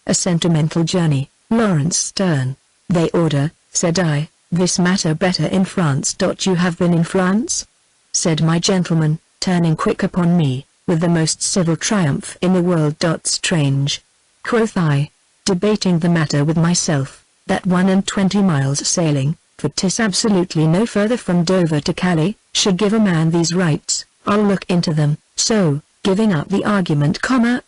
A Sentimental Journey, Laurence Sterne. They order, said I, this matter better in France. You have been in France? Said my gentleman, turning quick upon me, with the most civil triumph in the world. Strange, quoth I, debating the matter with myself, that 21 miles sailing, for 'tis absolutely no further from Dover to Calais, should give a man these rights. I'll look into them. So, giving up the argument,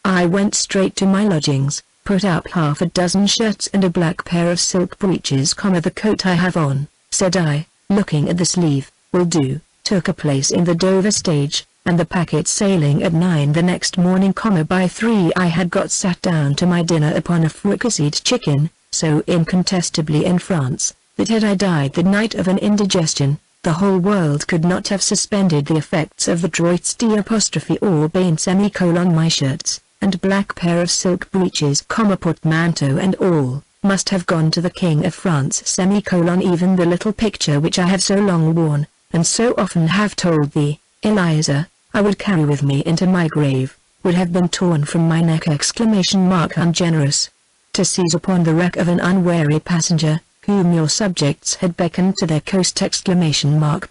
I went straight to my lodgings, put up half a dozen shirts and a black pair of silk breeches. The coat I have on, said I, looking at the sleeve, will do, took a place in the Dover stage, and the packet sailing at 9 the next morning. By 3 I had got sat down to my dinner upon a fricasseed chicken, so incontestably in France, that had I died the night of an indigestion, the whole world could not have suspended the effects of the droits d'apostrophe or bane. My shirts, and black pair of silk breeches, portmanteau and all, must have gone to the King of France. Even the little picture which I have so long worn, and so often have told thee, Eliza, I would carry with me into my grave, would have been torn from my neck! Ungenerous! To seize upon the wreck of an unwary passenger, whom your subjects had beckoned to their coast!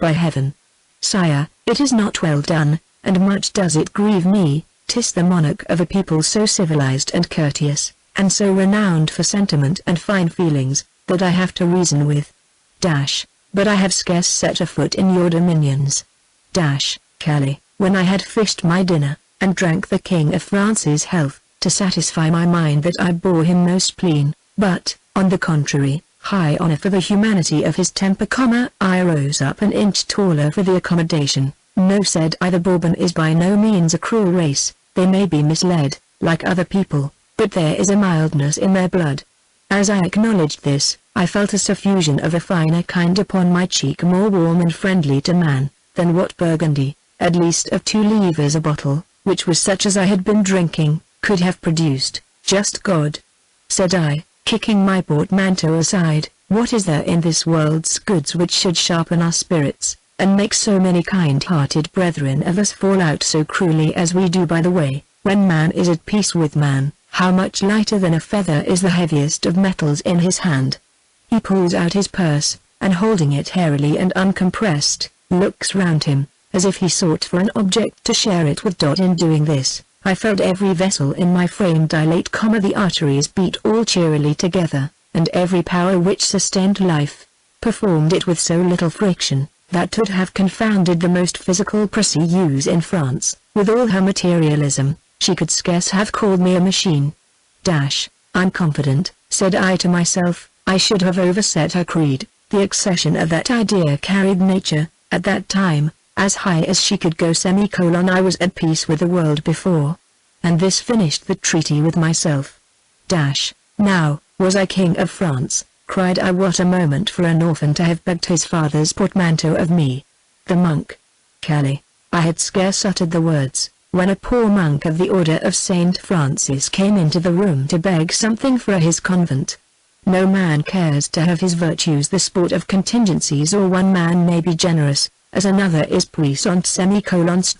By heaven, sire, it is not well done, and much does it grieve me. 'Tis the monarch of a people so civilized and courteous, and so renowned for sentiment and fine feelings, that I have to reason with. But I have scarce set a foot in your dominions. Calais, when I had fished my dinner, and drank the King of France's health, to satisfy my mind that I bore him most spleen, but, on the contrary, high honor for the humanity of his temper, I rose up an inch taller for the accommodation. No, said I, the Bourbon is by no means a cruel race, they may be misled, like other people, but there is a mildness in their blood. As I acknowledged this, I felt a suffusion of a finer kind upon my cheek, more warm and friendly to man, than what Burgundy, at least of 2 livres a bottle, which was such as I had been drinking, could have produced. Just God! Said I, kicking my portmanteau aside, what is there in this world's goods which should sharpen our spirits, and make so many kind-hearted brethren of us fall out so cruelly as we do? By the way, when man is at peace with man, how much lighter than a feather is the heaviest of metals in his hand. He pulls out his purse, and holding it airily and uncompressed, looks round him, as if he sought for an object to share it with. In doing this, I felt every vessel in my frame dilate, the arteries beat all cheerily together, and every power which sustained life, performed it with so little friction, that 'twould have confounded the most physical procedures in France. With all her materialism, she could scarce have called me a machine. I'm confident, said I to myself, I should have overset her creed. The accession of that idea carried nature, at that time, as high as she could go. I was at peace with the world before. And this finished the treaty with myself. Now, was I King of France, cried I. What a moment for an orphan to have begged his father's portmanteau of me. The monk. Calais. I had scarce uttered the words, when a poor monk of the order of St. Francis came into the room to beg something for his convent. No man cares to have his virtues the sport of contingencies, or one man may be generous, as another is puissant.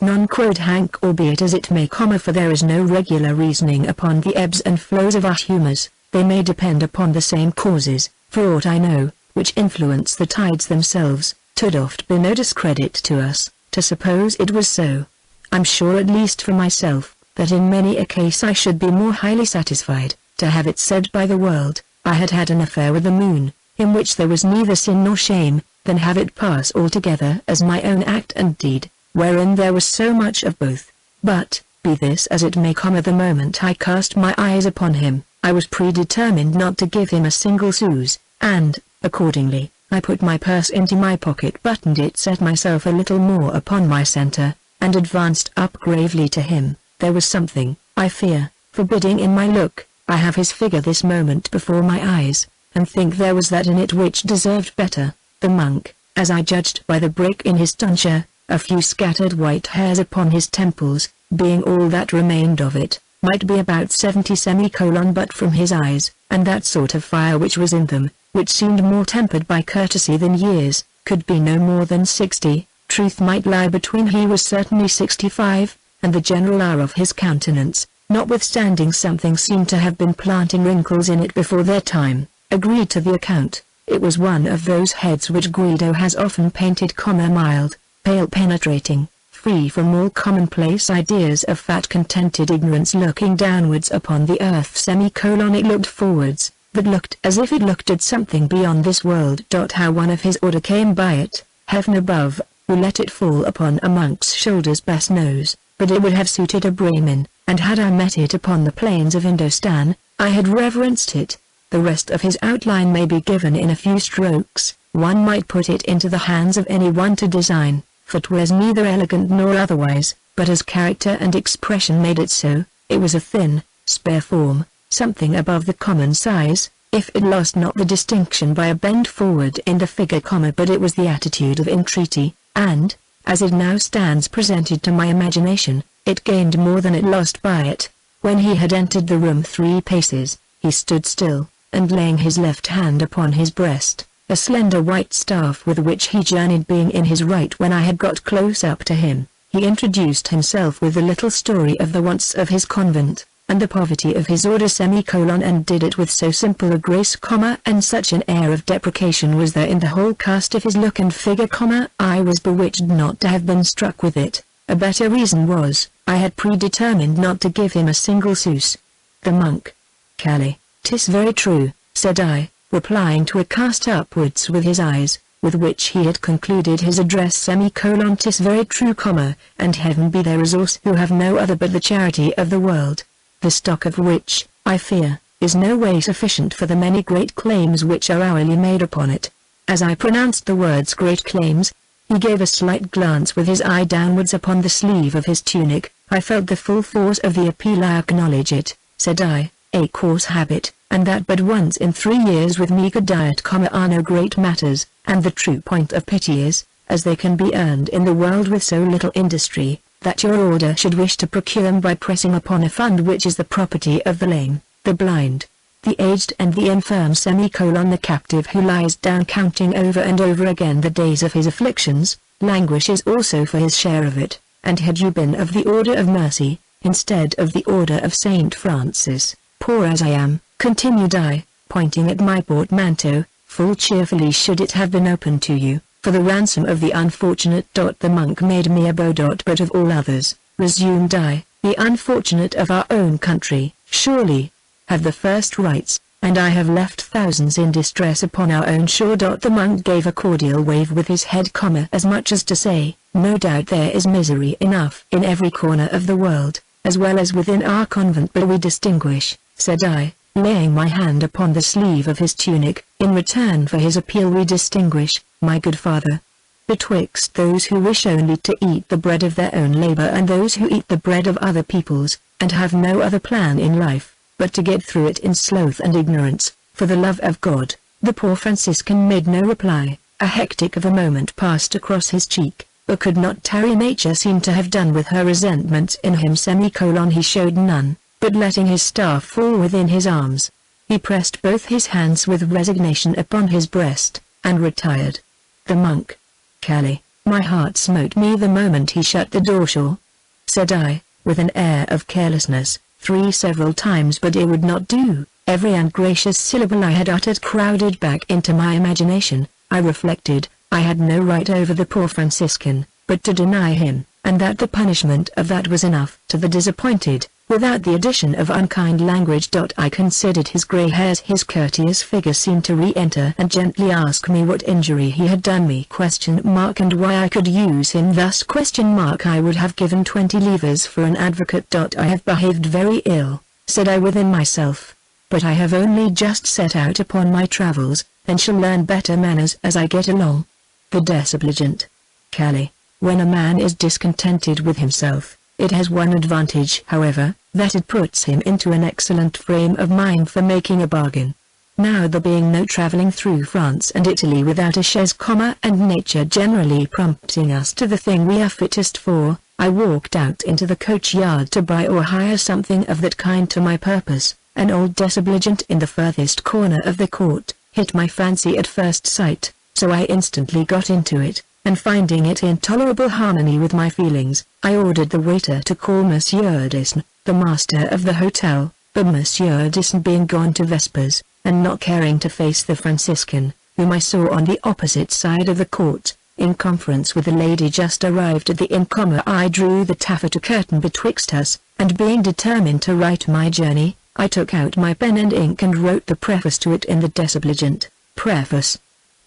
Non quod hanc, albeit as it may, for there is no regular reasoning upon the ebbs and flows of our humours, they may depend upon the same causes, for aught I know, which influence the tides themselves. 'Twould oft be no discredit to us, to suppose it was so. I'm sure, at least for myself, that in many a case I should be more highly satisfied, to have it said by the world, I had had an affair with the moon, in which there was neither sin nor shame, than have it pass altogether as my own act and deed, wherein there was so much of both. But, be this as it may, the moment I cast my eyes upon him, I was predetermined not to give him a single sous, and, accordingly, I put my purse into my pocket, buttoned it, set myself a little more upon my centre, and advanced up gravely to him. There was something, I fear, forbidding in my look. I have his figure this moment before my eyes, and think there was that in it which deserved better. The monk, as I judged by the break in his tonsure, a few scattered white hairs upon his temples, being all that remained of it, might be about 70 but from his eyes, and that sort of fire which was in them, which seemed more tempered by courtesy than years, could be no more than 60, truth might lie between. He was certainly 65, and the general air of his countenance, notwithstanding something seemed to have been planting wrinkles in it before their time, agreed to the account. It was one of those heads which Guido has often painted, mild, pale, penetrating, free from all commonplace ideas of fat contented ignorance, looking downwards upon the earth. It looked forwards, but looked as if it looked at something beyond this world. How one of his order came by it, heaven above, who let it fall upon a monk's shoulders best knows, but it would have suited a Brahmin, and had I met it upon the plains of Indostan, I had reverenced it. The rest of his outline may be given in a few strokes. One might put it into the hands of anyone to design, for 'twas neither elegant nor otherwise, but as character and expression made it so. It was a thin, spare form, something above the common size, if it lost not the distinction by a bend forward in the figure, but it was the attitude of entreaty, and, as it now stands presented to my imagination, it gained more than it lost by it. When he had entered the room 3 paces, he stood still, and laying his left hand upon his breast, a slender white staff with which he journeyed being in his right. When I had got close up to him, he introduced himself with a little story of the wants of his convent, and the poverty of his order, and did it with so simple a grace, and such an air of deprecation was there in the whole cast of his look and figure, I was bewitched not to have been struck with it. A better reason was, I had predetermined not to give him a single sous. The monk. Calais. 'Tis very true, said I, replying to a cast upwards with his eyes, with which he had concluded his address. 'Tis very true, and heaven be their resource who have no other but the charity of the world, the stock of which, I fear, is no way sufficient for the many great claims which are hourly made upon it. As I pronounced the words great claims, he gave a slight glance with his eye downwards upon the sleeve of his tunic. I felt the full force of the appeal. I acknowledge it, said I, a coarse habit, and that but once in 3 years with meagre diet, are no great matters, and the true point of pity is, as they can be earned in the world with so little industry, that your order should wish to procure them by pressing upon a fund which is the property of the lame, the blind, the aged and the infirm. The captive who lies down counting over and over again the days of his afflictions, languishes also for his share of it, and had you been of the order of mercy, instead of the order of Saint Francis, poor as I am, continued I, pointing at my portmanteau, full cheerfully should it have been opened to you, for the ransom of the unfortunate. The monk made me a bow. But of all others, resumed I, the unfortunate of our own country, surely, have the first rights, and I have left thousands in distress upon our own shore. The monk gave a cordial wave with his head, as much as to say, no doubt there is misery enough in every corner of the world, as well as within our convent, but we distinguish, said I, laying my hand upon the sleeve of his tunic, in return for his appeal we distinguish, my good father, betwixt those who wish only to eat the bread of their own labor and those who eat the bread of other people's, and have no other plan in life, but to get through it in sloth and ignorance. For the love of God, the poor Franciscan made no reply. A hectic of a moment passed across his cheek, but could not tarry. Nature seemed to have done with her resentment in him. He showed none, but letting his staff fall within his arms, he pressed both his hands with resignation upon his breast, and retired. The monk. Calais. My heart smote me the moment he shut the door. Sure, said I, with an air of carelessness, 3 several times, but it would not do. Every ungracious syllable I had uttered crowded back into my imagination. I reflected, I had no right over the poor Franciscan, but to deny him, and that the punishment of that was enough to the disappointed, without the addition of unkind language. I considered his grey hairs. His courteous figure seemed to re-enter and gently ask me what injury he had done me, and why I could use him thus, I would have given 20 livres for an advocate. I have behaved very ill, said I within myself, but I have only just set out upon my travels, and shall learn better manners as I get along. The disobligent. Calais. When a man is discontented with himself, it has one advantage, however, that it puts him into an excellent frame of mind for making a bargain. Now there being no travelling through France and Italy without a chaise, and nature generally prompting us to the thing we are fittest for, I walked out into the coach yard to buy or hire something of that kind to my purpose. An old disobligent in the furthest corner of the court hit my fancy at first sight, so I instantly got into it, and finding it in tolerable harmony with my feelings, I ordered the waiter to call Monsieur Disne, the master of the hotel, but Monsieur Disne being gone to vespers, and not caring to face the Franciscan, whom I saw on the opposite side of the court, in conference with a lady just arrived at the inn, I drew the taffeta curtain betwixt us, and being determined to write my journey, I took out my pen and ink and wrote the preface to it in the Desobligent. Preface.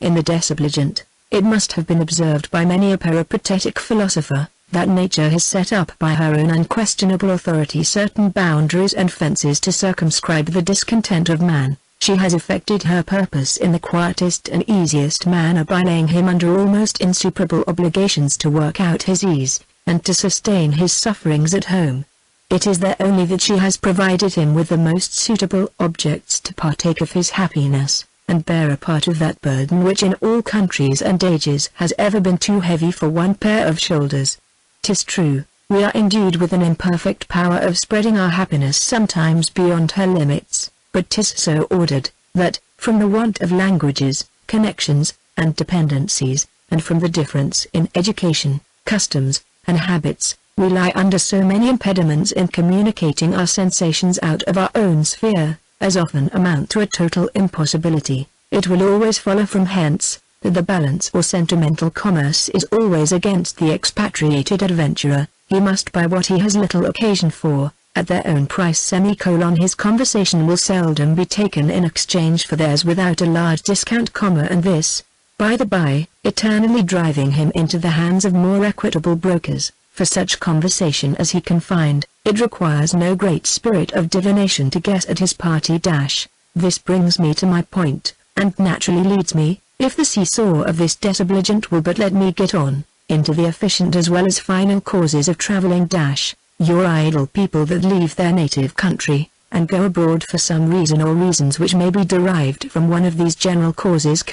In the Desobligent, it must have been observed by many a peripatetic philosopher, that nature has set up by her own unquestionable authority certain boundaries and fences to circumscribe the discontent of man. She has effected her purpose in the quietest and easiest manner by laying him under almost insuperable obligations to work out his ease, and to sustain his sufferings at home. It is there only that she has provided him with the most suitable objects to partake of his happiness, and bear a part of that burden which in all countries and ages has ever been too heavy for one pair of shoulders. 'Tis true, we are endued with an imperfect power of spreading our happiness sometimes beyond her limits, but 'tis so ordered, that, from the want of languages, connections, and dependencies, and from the difference in education, customs, and habits, we lie under so many impediments in communicating our sensations out of our own sphere, as often amount to a total impossibility. It will always follow from hence, that the balance or sentimental commerce is always against the expatriated adventurer. He must buy what he has little occasion for, at their own price. His conversation will seldom be taken in exchange for theirs without a large discount, and this, by the by, eternally driving him into the hands of more equitable brokers. For such conversation as he can find, it requires no great spirit of divination to guess at his party. This brings me to my point, and naturally leads me, if the seesaw of this Desobligent will but let me get on, into the efficient as well as final causes of travelling. Your idle people that leave their native country, and go abroad for some reason or reasons which may be derived from one of these general causes: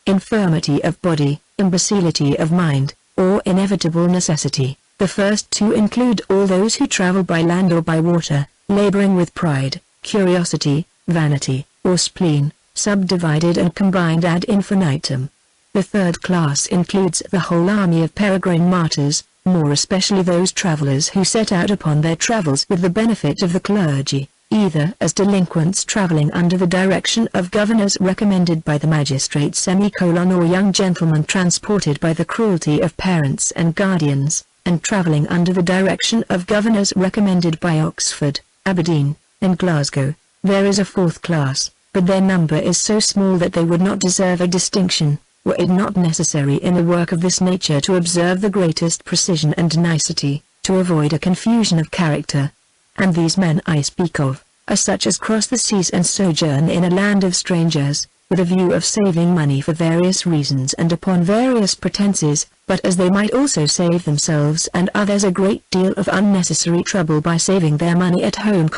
infirmity of body, imbecility of mind, or inevitable necessity. The first two include all those who travel by land or by water, laboring with pride, curiosity, vanity, or spleen, subdivided and combined ad infinitum. The third class includes the whole army of peregrine martyrs, more especially those travelers who set out upon their travels with the benefit of the clergy, either as delinquents traveling under the direction of governors recommended by the magistrates, or young gentlemen transported by the cruelty of parents and guardians, and traveling under the direction of governors recommended by Oxford, Aberdeen, and Glasgow. There is a fourth class, but their number is so small that they would not deserve a distinction, were it not necessary in a work of this nature to observe the greatest precision and nicety, to avoid a confusion of character. And these men I speak of, are such as cross the seas and sojourn in a land of strangers, with a view of saving money for various reasons and upon various pretenses, but as they might also save themselves and others a great deal of unnecessary trouble by saving their money at home,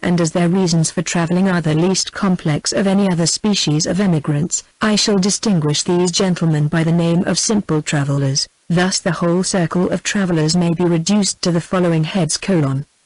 and as their reasons for travelling are the least complex of any other species of emigrants, I shall distinguish these gentlemen by the name of simple travellers. Thus the whole circle of travellers may be reduced to the following heads: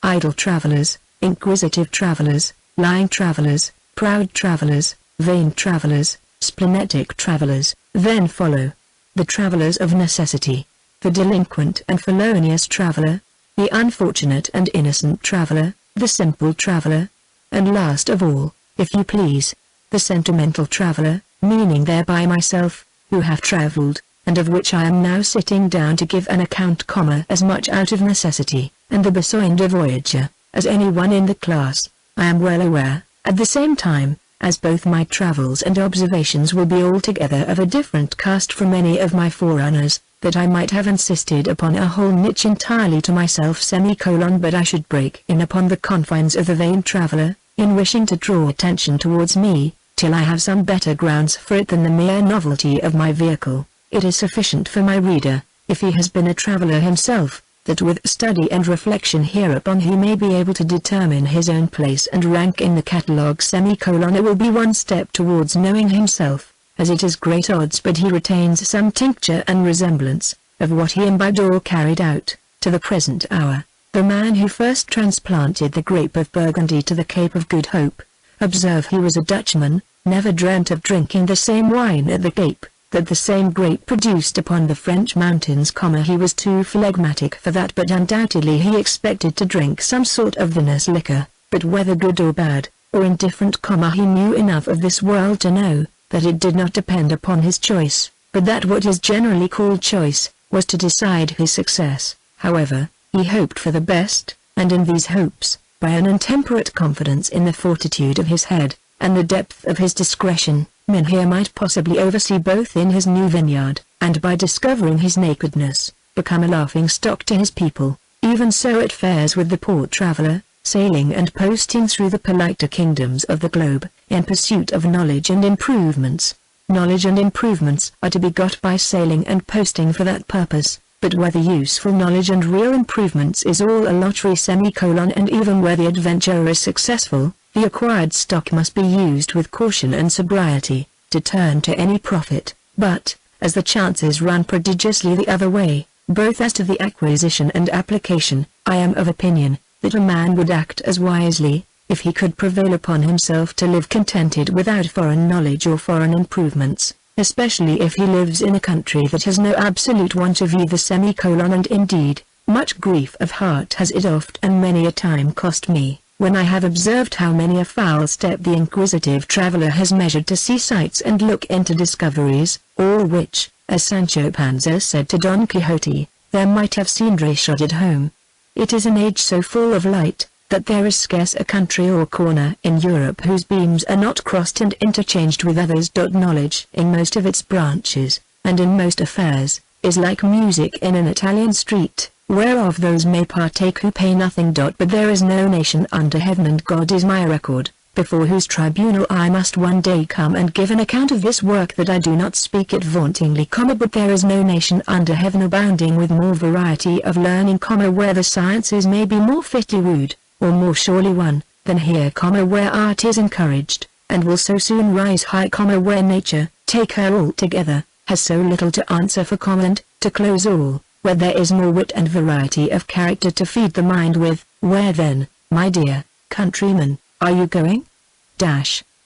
idle travellers, inquisitive travellers, lying travellers, proud travellers, vain travellers, splenetic travellers. Then follow the travellers of necessity, the delinquent and felonious traveller, the unfortunate and innocent traveller, the simple traveller, and last of all, if you please, the sentimental traveller, meaning thereby myself, who have travelled, and of which I am now sitting down to give an account, as much out of necessity, and the besoin de voyager, as any one in the class. I am well aware, at the same time, as both my travels and observations will be altogether of a different cast from any of my forerunners, that I might have insisted upon a whole niche entirely to myself, but I should break in upon the confines of the vain traveller, in wishing to draw attention towards me, till I have some better grounds for it than the mere novelty of my vehicle. It is sufficient for my reader, if he has been a traveller himself, that with study and reflection hereupon he may be able to determine his own place and rank in the catalogue. It will be one step towards knowing himself, as it is great odds but he retains some tincture and resemblance, of what he imbibed or carried out, to the present hour. The man who first transplanted the grape of Burgundy to the Cape of Good Hope, observe he was a Dutchman, never dreamt of drinking the same wine at the Cape, that the same grape produced upon the French mountains, he was too phlegmatic for that, but undoubtedly he expected to drink some sort of vinous liquor, but whether good or bad, or indifferent, he knew enough of this world to know that it did not depend upon his choice, but that what is generally called choice was to decide his success. However, he hoped for the best, and in these hopes, by an intemperate confidence in the fortitude of his head, and the depth of his discretion, Mynheer might possibly oversee both in his new vineyard, and by discovering his nakedness, become a laughing-stock to his people. Even so it fares with the poor traveler, sailing and posting through the politer kingdoms of the globe, in pursuit of knowledge and improvements. Knowledge and improvements are to be got by sailing and posting for that purpose, but whether useful knowledge and real improvements is all a lottery, and even where the adventurer is successful, the acquired stock must be used with caution and sobriety, to turn to any profit. But, as the chances run prodigiously the other way, both as to the acquisition and application, I am of opinion that a man would act as wisely, if he could prevail upon himself to live contented without foreign knowledge or foreign improvements, especially if he lives in a country that has no absolute want of either, and indeed, much grief of heart has it oft and many a time cost me, when I have observed how many a foul step the inquisitive traveler has measured to see sights and look into discoveries, all which, as Sancho Panza said to Don Quixote, there might have seen shot at home. It is an age so full of light, that there is scarce a country or corner in Europe whose beams are not crossed and interchanged with others. Knowledge, in most of its branches, and in most affairs, is like music in an Italian street, whereof those may partake who pay nothing. But there is no nation under heaven, and God is my record, before whose tribunal I must one day come and give an account of this work, that I do not speak it vauntingly, but there is no nation under heaven abounding with more variety of learning, where the sciences may be more fitly wooed, or more surely won, than here, where art is encouraged, and will so soon rise high, where nature, take her all together, has so little to answer for, and, to close all, where there is more wit and variety of character to feed the mind with. Where then, my dear countryman, are you going?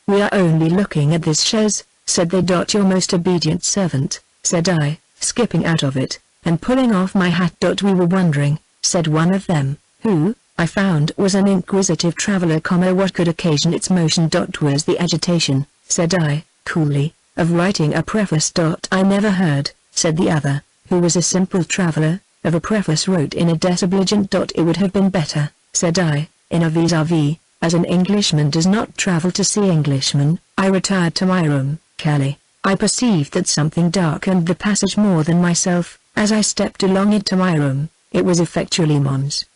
We are only looking at this chaise, said they. Your most obedient servant, said I, skipping out of it, and pulling off my hat. We were wondering, said one of them, who, I found, was an inquisitive traveler, what could occasion its motion. Was the agitation, said I, coolly, of writing a preface. I never heard, said the other, who was a simple traveler, of a preface wrote in a desobligent. It would have been better, said I, in a vis-a-vis, as an Englishman does not travel to see Englishmen. I retired to my room, Kelly. I perceived that something darkened the passage more than myself, as I stepped along it to my room. It was effectually Mons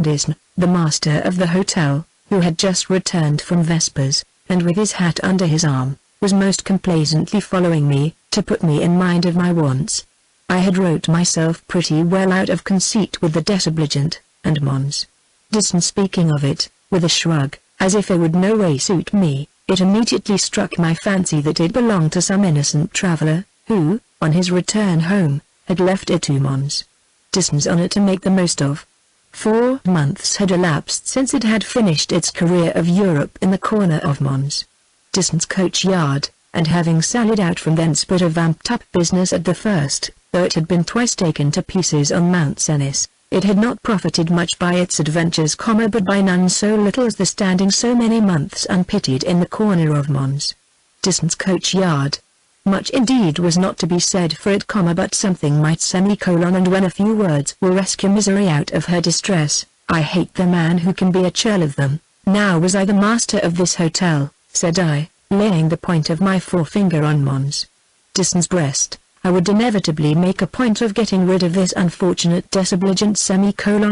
Disne, the master of the hotel, who had just returned from vespers, and with his hat under his arm, was most complacently following me, to put me in mind of my wants. I had wrote myself pretty well out of conceit with the desobligent, and Mons Disne speaking of it, with a shrug, as if it would no way suit me, it immediately struck my fancy that it belonged to some innocent traveler, who, on his return home, had left it to Mons Disne's honor to make the most of. 4 months had elapsed since it had finished its career of Europe in the corner of Mons Disne's coach yard, and having sallied out from thence put a vamped-up business at the first, though it had been twice taken to pieces on Mount Cenis. It had not profited much by its adventures, but by none so little as the standing so many months unpitied in the corner of Mons Disne's coach yard. Much indeed was not to be said for it, but something might, and when a few words will rescue misery out of her distress, I hate the man who can be a churl of them. Now was I the master of this hotel, said I, laying the point of my forefinger on Mons Disne's breast, I would inevitably make a point of getting rid of this unfortunate desobligent.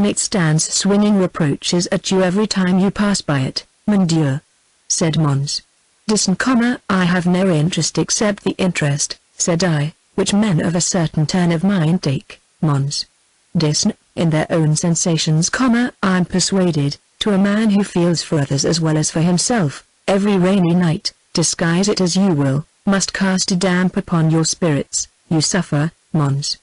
It stands swinging reproaches at you every time you pass by it, mon Dieu, said Mons Disne, I have no interest except the interest, said I, which men of a certain turn of mind take, Mons Disne, in their own sensations, I am persuaded, to a man who feels for others as well as for himself, every rainy night, disguise it as you will, must cast a damp upon your spirits. You suffer, Mons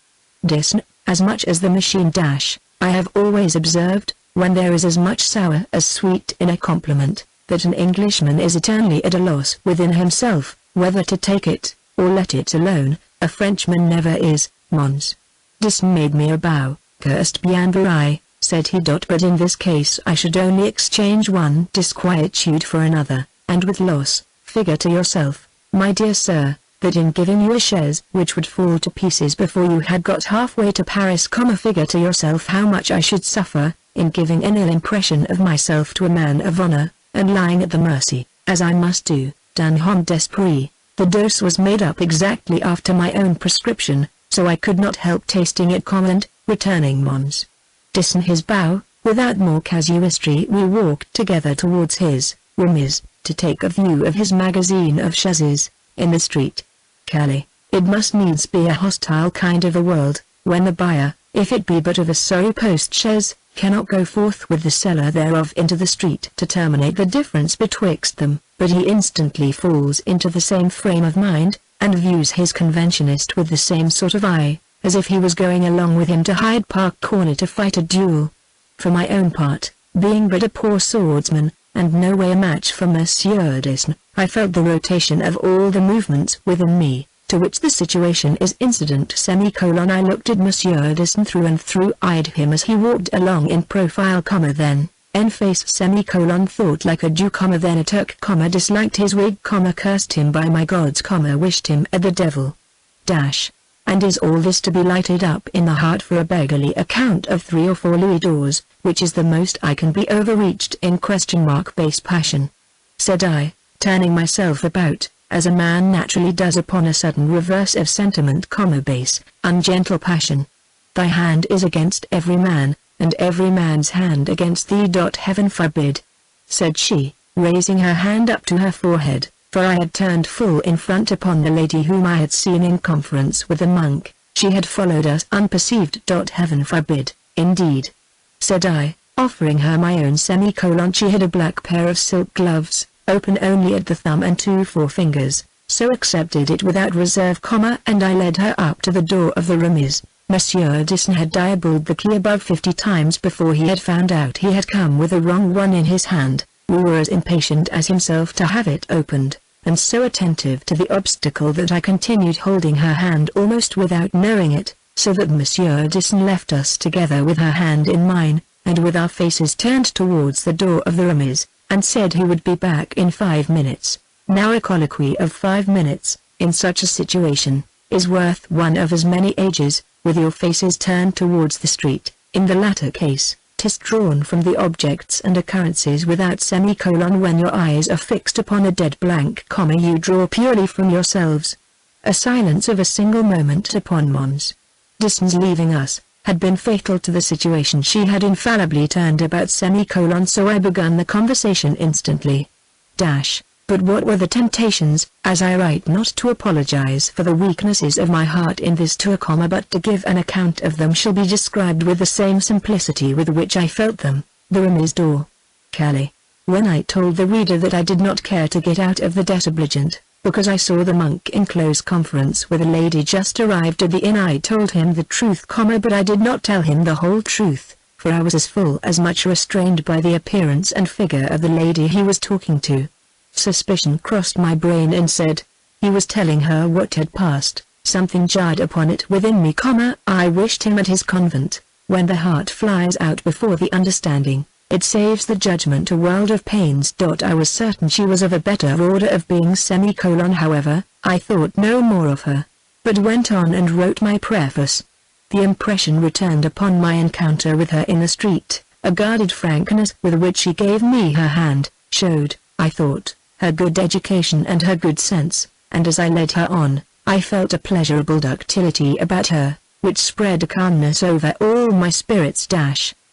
Disne, as much as the machine. I have always observed, when there is as much sour as sweet in a compliment, that an Englishman is eternally at a loss within himself, whether to take it, or let it alone, A Frenchman never is, Mons. Disn made me a bow. Cursed Bienverai, said he. But in this case I should only exchange one disquietude for another, and with loss. Figure to yourself, my dear sir, that in giving you a chaise which would fall to pieces before you had got halfway to Paris, figure to yourself how much I should suffer, in giving an ill impression of myself to a man of honor, and lying at the mercy, as I must do, d'un homme d'esprit. The dose was made up exactly after my own prescription, so I could not help tasting it. And, returning Mons. Disn his bow, without more casuistry we walked together towards his remise, to take a view of his magazine of chaises, in the street. Calais, it must needs be a hostile kind of a world, when the buyer, if it be but of a sorry post-chaise, cannot go forth with the seller thereof into the street to terminate the difference betwixt them, but he instantly falls into the same frame of mind, and views his conventionist with the same sort of eye, as if he was going along with him to Hyde Park Corner to fight a duel. For my own part, being but a poor swordsman, and no way a match for Monsieur Disn, I felt the rotation of all the movements within me, to which the situation is incident. I looked at Monsieur Disn through and through, eyed him as he walked along in profile, then, en face, thought like a Jew, then a Turk, disliked his wig, cursed him by my gods, wished him at the devil. And is all this to be lighted up in the heart for a beggarly account of 3 or 4 louis d'ors, which is the most I can be overreached in ? Base passion? Said I, turning myself about, as a man naturally does upon a sudden reverse of sentiment, base, ungentle passion. Thy hand is against every man, and every man's hand against thee. Heaven forbid, said she, raising her hand up to her forehead, for I had turned full in front upon the lady whom I had seen in conference with the monk. She had followed us unperceived. Heaven forbid, indeed, said I, offering her my own . She had a black pair of silk gloves, open only at the thumb and 2 forefingers, so accepted it without reserve, and I led her up to the door of the remise. Monsieur Disn had diaboled the key above 50 times before he had found out he had come with the wrong one in his hand. We were as impatient as himself to have it opened, and so attentive to the obstacle that I continued holding her hand almost without knowing it, so that Monsieur Disn left us together with her hand in mine, and with our faces turned towards the door of the remise, and said he would be back in 5 minutes. Now a colloquy of 5 minutes, in such a situation, is worth one of as many ages, with your faces turned towards the street. In the latter case, 'tis drawn from the objects and occurrences without when your eyes are fixed upon a dead blank, you draw purely from yourselves. A silence of a single moment upon Mons. Disn's leaving us, had been fatal to the situation. She had infallibly turned about so I begun the conversation instantly. But what were the temptations, as I write not to apologize for the weaknesses of my heart in this but to give an account of them, shall be described with the same simplicity with which I felt them. The remise door. Calais. When I told the reader that I did not care to get out of the désobligent, because I saw the monk in close conference with a lady just arrived at the inn, I told him the truth, but I did not tell him the whole truth, for I was as much restrained by the appearance and figure of the lady he was talking to. Suspicion crossed my brain and said, he was telling her what had passed. Something jarred upon it within me, I wished him at his convent. When the heart flies out before the understanding, it saves the judgment a world of pains. I was certain she was of a better order of being however, I thought no more of her, but went on and wrote my preface. The impression returned upon my encounter with her in the street, a guarded frankness with which she gave me her hand, showed, I thought, her good education and her good sense, and as I led her on, I felt a pleasurable ductility about her, which spread a calmness over all my spirits.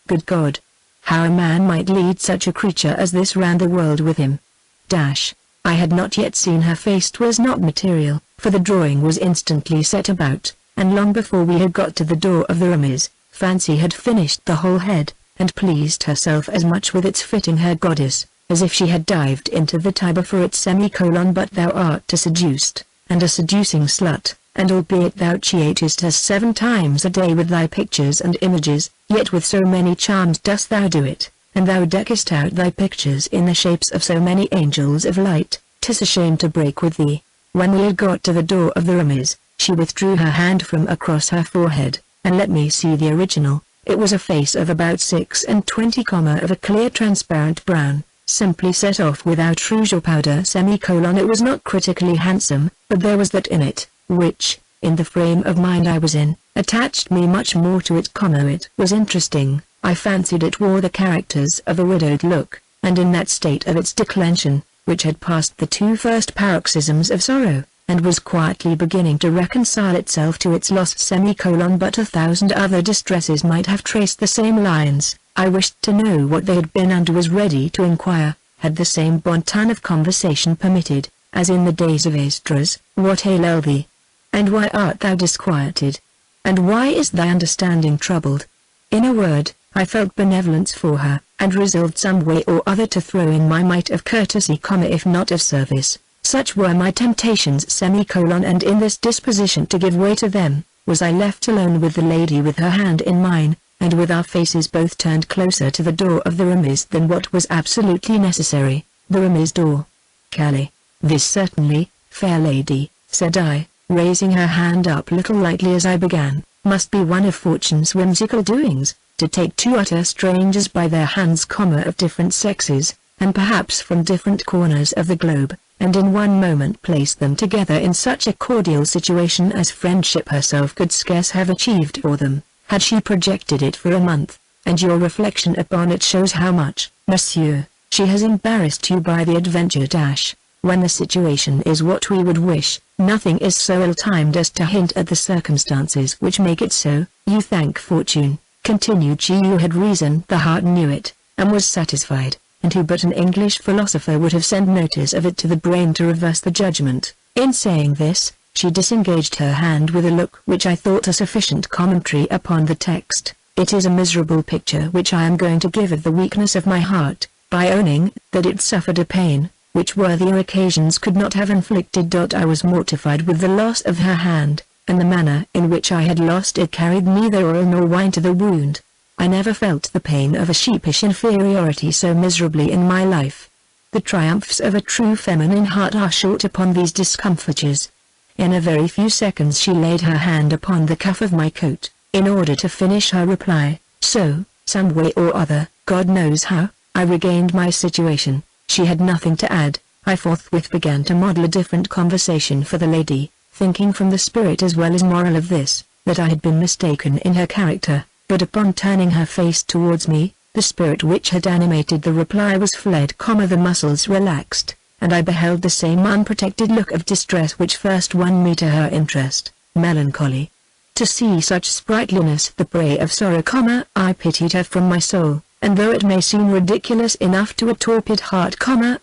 Good God! How a man might lead such a creature as this round the world with him. I had not yet seen her face. 'Twas not material, for the drawing was instantly set about, and long before we had got to the door of the remise, Fancy had finished the whole head, and pleased herself as much with its fitting her goddess, as if she had dived into the Tiber for it. But thou art a seduced, and a seducing slut, and albeit thou cheatest us 7 times a day with thy pictures and images, yet with so many charms dost thou do it, and thou deckest out thy pictures in the shapes of so many angels of light. 'Tis a shame to break with thee. When we had got to the door of the remise, She withdrew her hand from across her forehead, and let me see the original. It was a face of about 26, of a clear transparent brown, simply set off without rouge or powder. It was not critically handsome, but there was that in it, which, in the frame of mind I was in, attached me much more to it. It was interesting. I fancied it wore the characters of a widowed look, and in that state of its declension, which had passed the 2 first paroxysms of sorrow, and was quietly beginning to reconcile itself to its loss. But 1,000 other distresses might have traced the same lines. I wished to know what they had been and was ready to inquire, had the same bon ton of conversation permitted, as in the days of Esdras. What aileth thee? And why art thou disquieted? And why is thy understanding troubled? In a word, I felt benevolence for her, and resolved some way or other to throw in my mite of courtesy, if not of service. Such were my temptations, and in this disposition to give way to them, was I left alone with the lady with her hand in mine, and with our faces both turned closer to the door of the remise than what was absolutely necessary, the remise door. Calais. This certainly, fair lady, said I, raising her hand up little lightly as I began, must be one of fortune's whimsical doings, to take 2 utter strangers by their hands, of different sexes, and perhaps from different corners of the globe, and in one moment place them together in such a cordial situation as friendship herself could scarce have achieved for them, had she projected it for a month, and your reflection upon it shows how much, monsieur, she has embarrassed you by the adventure. When the situation is what we would wish, nothing is so ill-timed as to hint at the circumstances which make it so. You thank fortune, continued she, who had reason, the heart knew it, and was satisfied, and who but an English philosopher would have sent notice of it to the brain to reverse the judgment. In saying this, she disengaged her hand with a look which I thought a sufficient commentary upon the text. It is a miserable picture which I am going to give of the weakness of my heart, by owning that it suffered a pain which worthier occasions could not have inflicted. I was mortified with the loss of her hand, and the manner in which I had lost it carried neither oil nor wine to the wound. I never felt the pain of a sheepish inferiority so miserably in my life. The triumphs of a true feminine heart are short upon these discomfitures. In a very few seconds she laid her hand upon the cuff of my coat, in order to finish her reply. So, some way or other, God knows how, I regained my situation. She had nothing to add. I forthwith began to model a different conversation for the lady, thinking from the spirit as well as moral of this, that I had been mistaken in her character, but upon turning her face towards me, the spirit which had animated the reply was fled, the muscles relaxed, and I beheld the same unprotected look of distress which first won me to her interest, melancholy. To see such sprightliness the prey of sorrow, I pitied her from my soul. And though it may seem ridiculous enough to a torpid heart,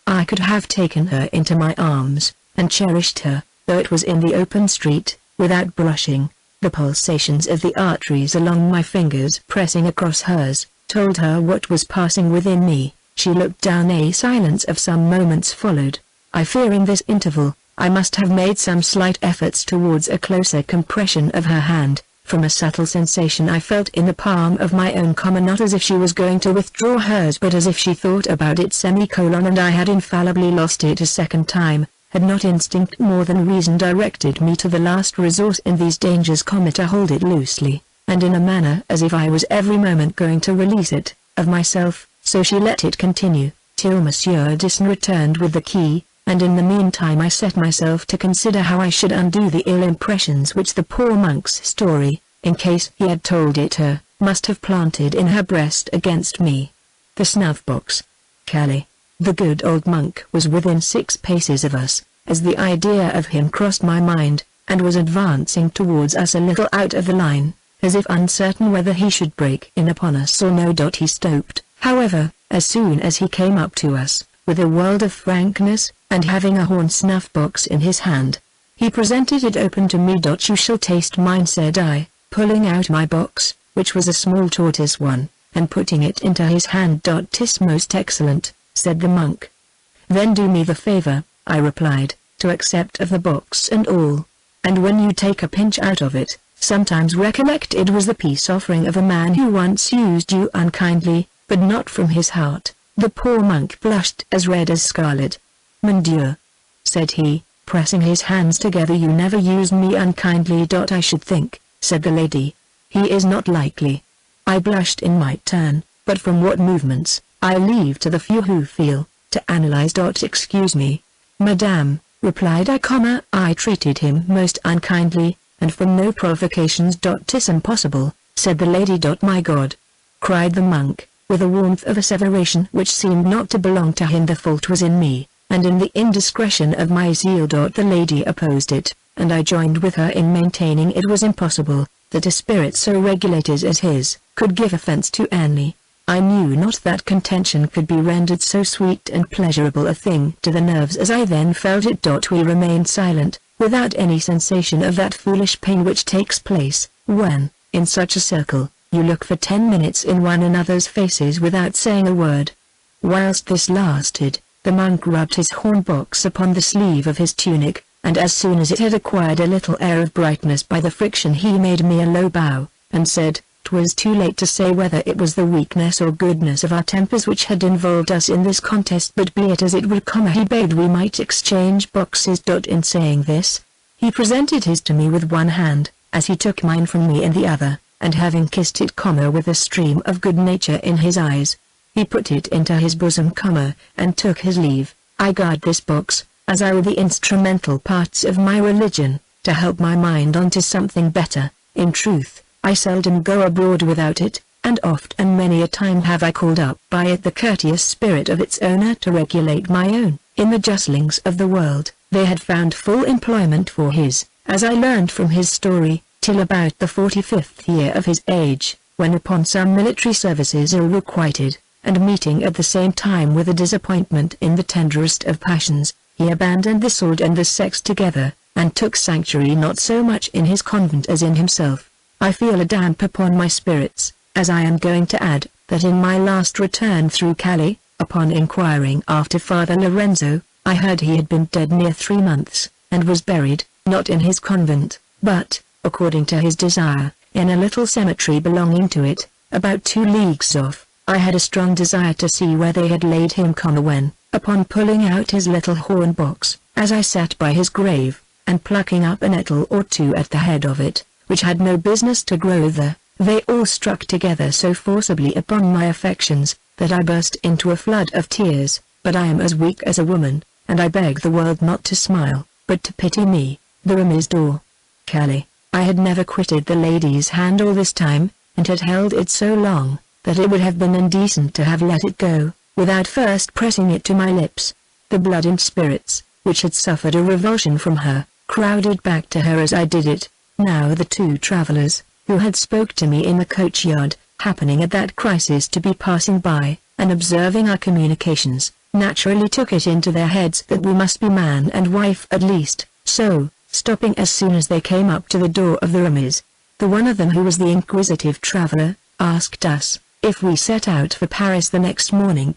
I could have taken her into my arms, and cherished her, though it was in the open street, without blushing. The pulsations of the arteries along my fingers pressing across hers, told her what was passing within me. She looked down. A silence of some moments followed. I fear in this interval, I must have made some slight efforts towards a closer compression of her hand. From a subtle sensation I felt in the palm of my own, not as if she was going to withdraw hers, but as if she thought about it, and I had infallibly lost it a second time, had not instinct more than reason directed me to the last resource in these dangers, to hold it loosely, and in a manner as if I was every moment going to release it, of myself. So she let it continue, till Monsieur Disson returned with the key, and in the meantime I set myself to consider how I should undo the ill impressions which the poor monk's story, in case he had told it her, must have planted in her breast against me. The snuff-box. Calais. The good old monk was within 6 paces of us, as the idea of him crossed my mind, and was advancing towards us a little out of the line, as if uncertain whether he should break in upon us or no. He stopped, however, as soon as he came up to us, with a world of frankness, and having a horn snuff-box in his hand, he presented it open to me. You shall taste mine, said I, pulling out my box, which was a small tortoise one, and putting it into his hand. "'Tis most excellent," said the monk. "Then do me the favor," I replied, "to accept of the box and all. And when you take a pinch out of it, sometimes recollect it was the peace offering of a man who once used you unkindly, but not from his heart." The poor monk blushed as red as scarlet. "Mon Dieu," said he, pressing his hands together. "You never used me unkindly. I should think," said the lady. "He is not likely." I blushed in my turn, but from what movements, I leave to the few who feel, to analyze. "Excuse me, madame," replied I, "I treated him most unkindly, and from no provocations." "'Tis impossible," said the lady. "My God!" cried the monk, with a warmth of asseveration which seemed not to belong to him. "The fault was in me, and in the indiscretion of my zeal." The lady opposed it, and I joined with her in maintaining it was impossible that a spirit so regulated as his could give offense to any. I knew not that contention could be rendered so sweet and pleasurable a thing to the nerves as I then felt it. We remained silent, without any sensation of that foolish pain which takes place, when, in such a circle, you look for 10 minutes in one another's faces without saying a word. Whilst this lasted, the monk rubbed his horn-box upon the sleeve of his tunic, and as soon as it had acquired a little air of brightness by the friction, he made me a low bow, and said, "'Twas too late to say whether it was the weakness or goodness of our tempers which had involved us in this contest, but be it as it would, he begged we might exchange boxes." In saying this, he presented his to me with one hand, as he took mine from me in the other, and having kissed it, with a stream of good nature in his eyes, he put it into his bosom, and took his leave. I guard this box, as I were the instrumental parts of my religion, to help my mind on to something better. In truth, I seldom go abroad without it, and oft and many a time have I called up by it the courteous spirit of its owner to regulate my own. In the justlings of the world, they had found full employment for his, as I learned from his story, till about the 45th year of his age, when upon some military services ill-requited, and meeting at the same time with a disappointment in the tenderest of passions, he abandoned the sword and the sex together, and took sanctuary not so much in his convent as in himself. I feel a damp upon my spirits, as I am going to add, that in my last return through Calais, upon inquiring after Father Lorenzo, I heard he had been dead near 3 months, and was buried, not in his convent, but, according to his desire, in a little cemetery belonging to it, about 2 leagues off. I had a strong desire to see where they had laid him, when, upon pulling out his little horn box, as I sat by his grave, and plucking up a nettle or 2 at the head of it, which had no business to grow there, they all struck together so forcibly upon my affections, that I burst into a flood of tears. But I am as weak as a woman, and I beg the world not to smile, but to pity me. The Remise d'Or. Calais. I had never quitted the lady's hand all this time, and had held it so long, that it would have been indecent to have let it go, without first pressing it to my lips. The blood and spirits, which had suffered a revulsion from her, crowded back to her as I did it. Now the 2 travellers, who had spoke to me in the coach-yard, happening at that crisis to be passing by, and observing our communications, naturally took it into their heads that we must be man and wife at least, so, stopping as soon as they came up to the door of the Remise, the one of them, who was the inquisitive traveller, asked us, if we set out for Paris the next morning?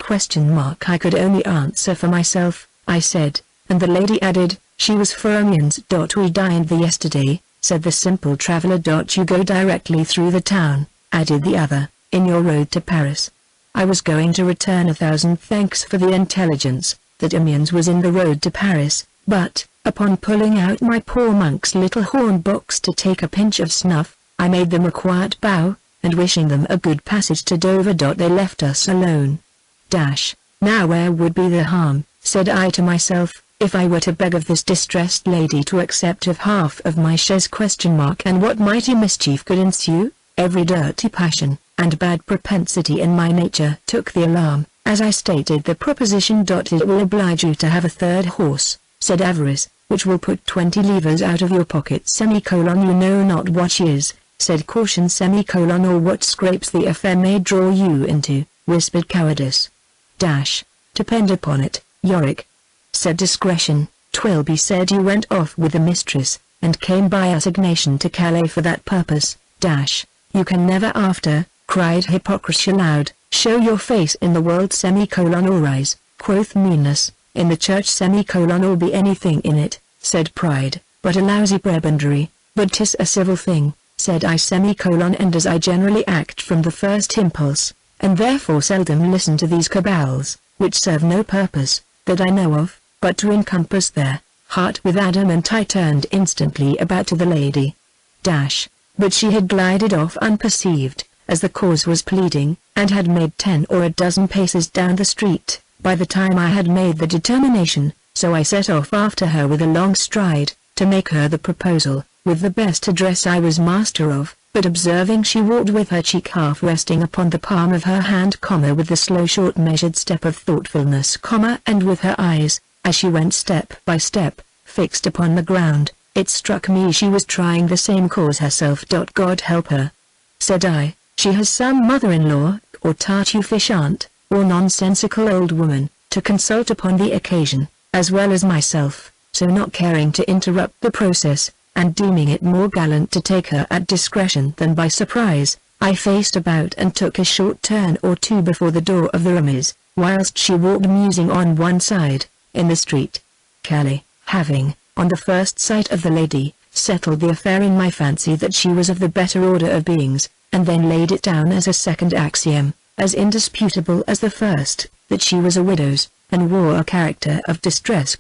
I could only answer for myself, I said, and the lady added, she was for Amiens. We dined there yesterday, said the simple traveller. You go directly through the town, added the other, in your road to Paris. I was going to return 1,000 thanks for the intelligence, that Amiens was in the road to Paris, but, upon pulling out my poor monk's little horn box to take a pinch of snuff, I made them a quiet bow, and wishing them a good passage to Dover. They left us alone. Now where would be the harm, said I to myself, if I were to beg of this distressed lady to accept of half of my chaise? And what mighty mischief could ensue? Every dirty passion, and bad propensity in my nature took the alarm, as I stated the proposition. It will oblige you to have a 3rd horse, said Avarice, which will put 20 livres out of your pocket. You know not what she is, said Caution. Or what scrapes the affair may draw you into, whispered Cowardice. Depend upon it, Yorick, said Discretion. 'Twill be said you went off with the mistress, and came by assignation to Calais for that purpose. You can never after, cried Hypocrisy aloud, show your face in the world. Or rise, quoth Meanness, in the church. Or be anything in it, said Pride, but a lousy prebendary. But 'tis a civil thing, said I. And as I generally act from the first impulse, and therefore seldom listen to these cabals, which serve no purpose, that I know of, but to encompass their heart with adamant. I turned instantly about to the lady. But she had glided off unperceived, as the cause was pleading, and had made 10 or a dozen paces down the street, by the time I had made the determination, so I set off after her with a long stride, to make her the proposal, with the best address I was master of, but observing she walked with her cheek half resting upon the palm of her hand, with the slow short measured step of thoughtfulness, and with her eyes, as she went step by step, fixed upon the ground, it struck me she was trying the same cause herself. God help her, said I, she has some mother-in-law, or tartuffish aunt, or nonsensical old woman, to consult upon the occasion, as well as myself, so not caring to interrupt the process, and deeming it more gallant to take her at discretion than by surprise, I faced about and took a short turn or two before the door of the Roomies, whilst she walked musing on one side, in the street. Kelly, having, on the first sight of the lady, settled the affair in my fancy that she was of the better order of beings, and then laid it down as a second axiom, as indisputable as the first, that she was a widow's, and wore a character of distress,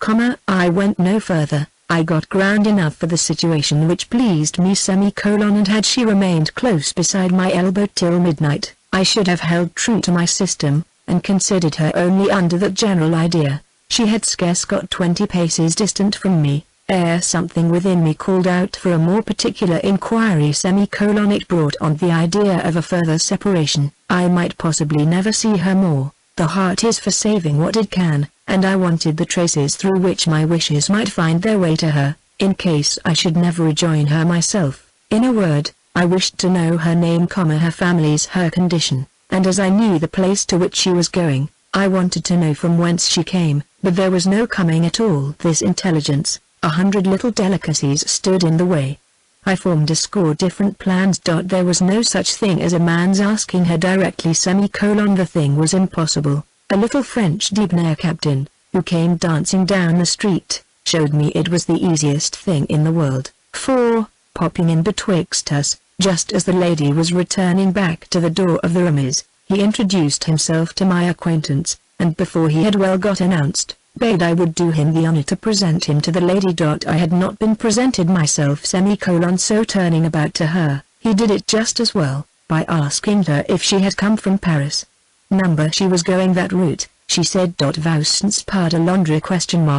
I went no further. I got ground enough for the situation which pleased me, and had she remained close beside my elbow till midnight, I should have held true to my system, and considered her only under that general idea. She had scarce got 20 paces distant from me, ere something within me called out for a more particular inquiry. It brought on the idea of a further separation. I might possibly never see her more. The heart is for saving what it can, and I wanted the traces through which my wishes might find their way to her, in case I should never rejoin her myself. In a word, I wished to know her name, her family's, her condition, and as I knew the place to which she was going, I wanted to know from whence she came, but there was no coming at all this intelligence. 100 little delicacies stood in the way. I formed a score different plans. There was no such thing as a man's asking her directly, the thing was impossible. A little French debonair captain, who came dancing down the street, showed me it was the easiest thing in the world, for, popping in betwixt us, just as the lady was returning back to the door of the Roomies, he introduced himself to my acquaintance, and before he had well got announced, bade I would do him the honor to present him to the lady. I had not been presented myself, so turning about to her, he did it just as well, by asking her if she had come from Paris. Number she was going that route, she said. Vousens pas de Londres?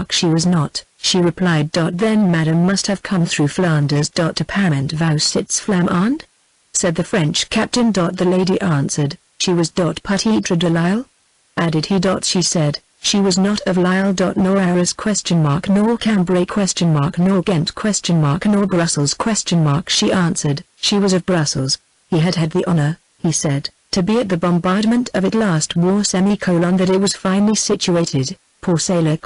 She was not, she replied. Then madam must have come through Flanders. Apparemment Vousits flamand? Said the French captain. The lady answered, she was. Peut-être de Lille? Added he. She said, she was not of Lille. Nor Arras? Nor Cambrai? Nor Ghent? Nor Brussels? She answered, she was of Brussels. He had had the honor, he said, to be at the bombardment of it last war, that it was finely situated, poor sailor,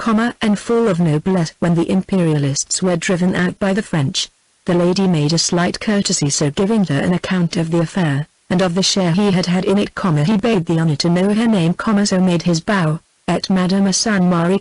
and full of noblesse when the imperialists were driven out by the French. The lady made a slight courtesy, so giving her an account of the affair, and of the share he had had in it, he bade the honor to know her name, so made his bow. Et Madame Saint-Marie?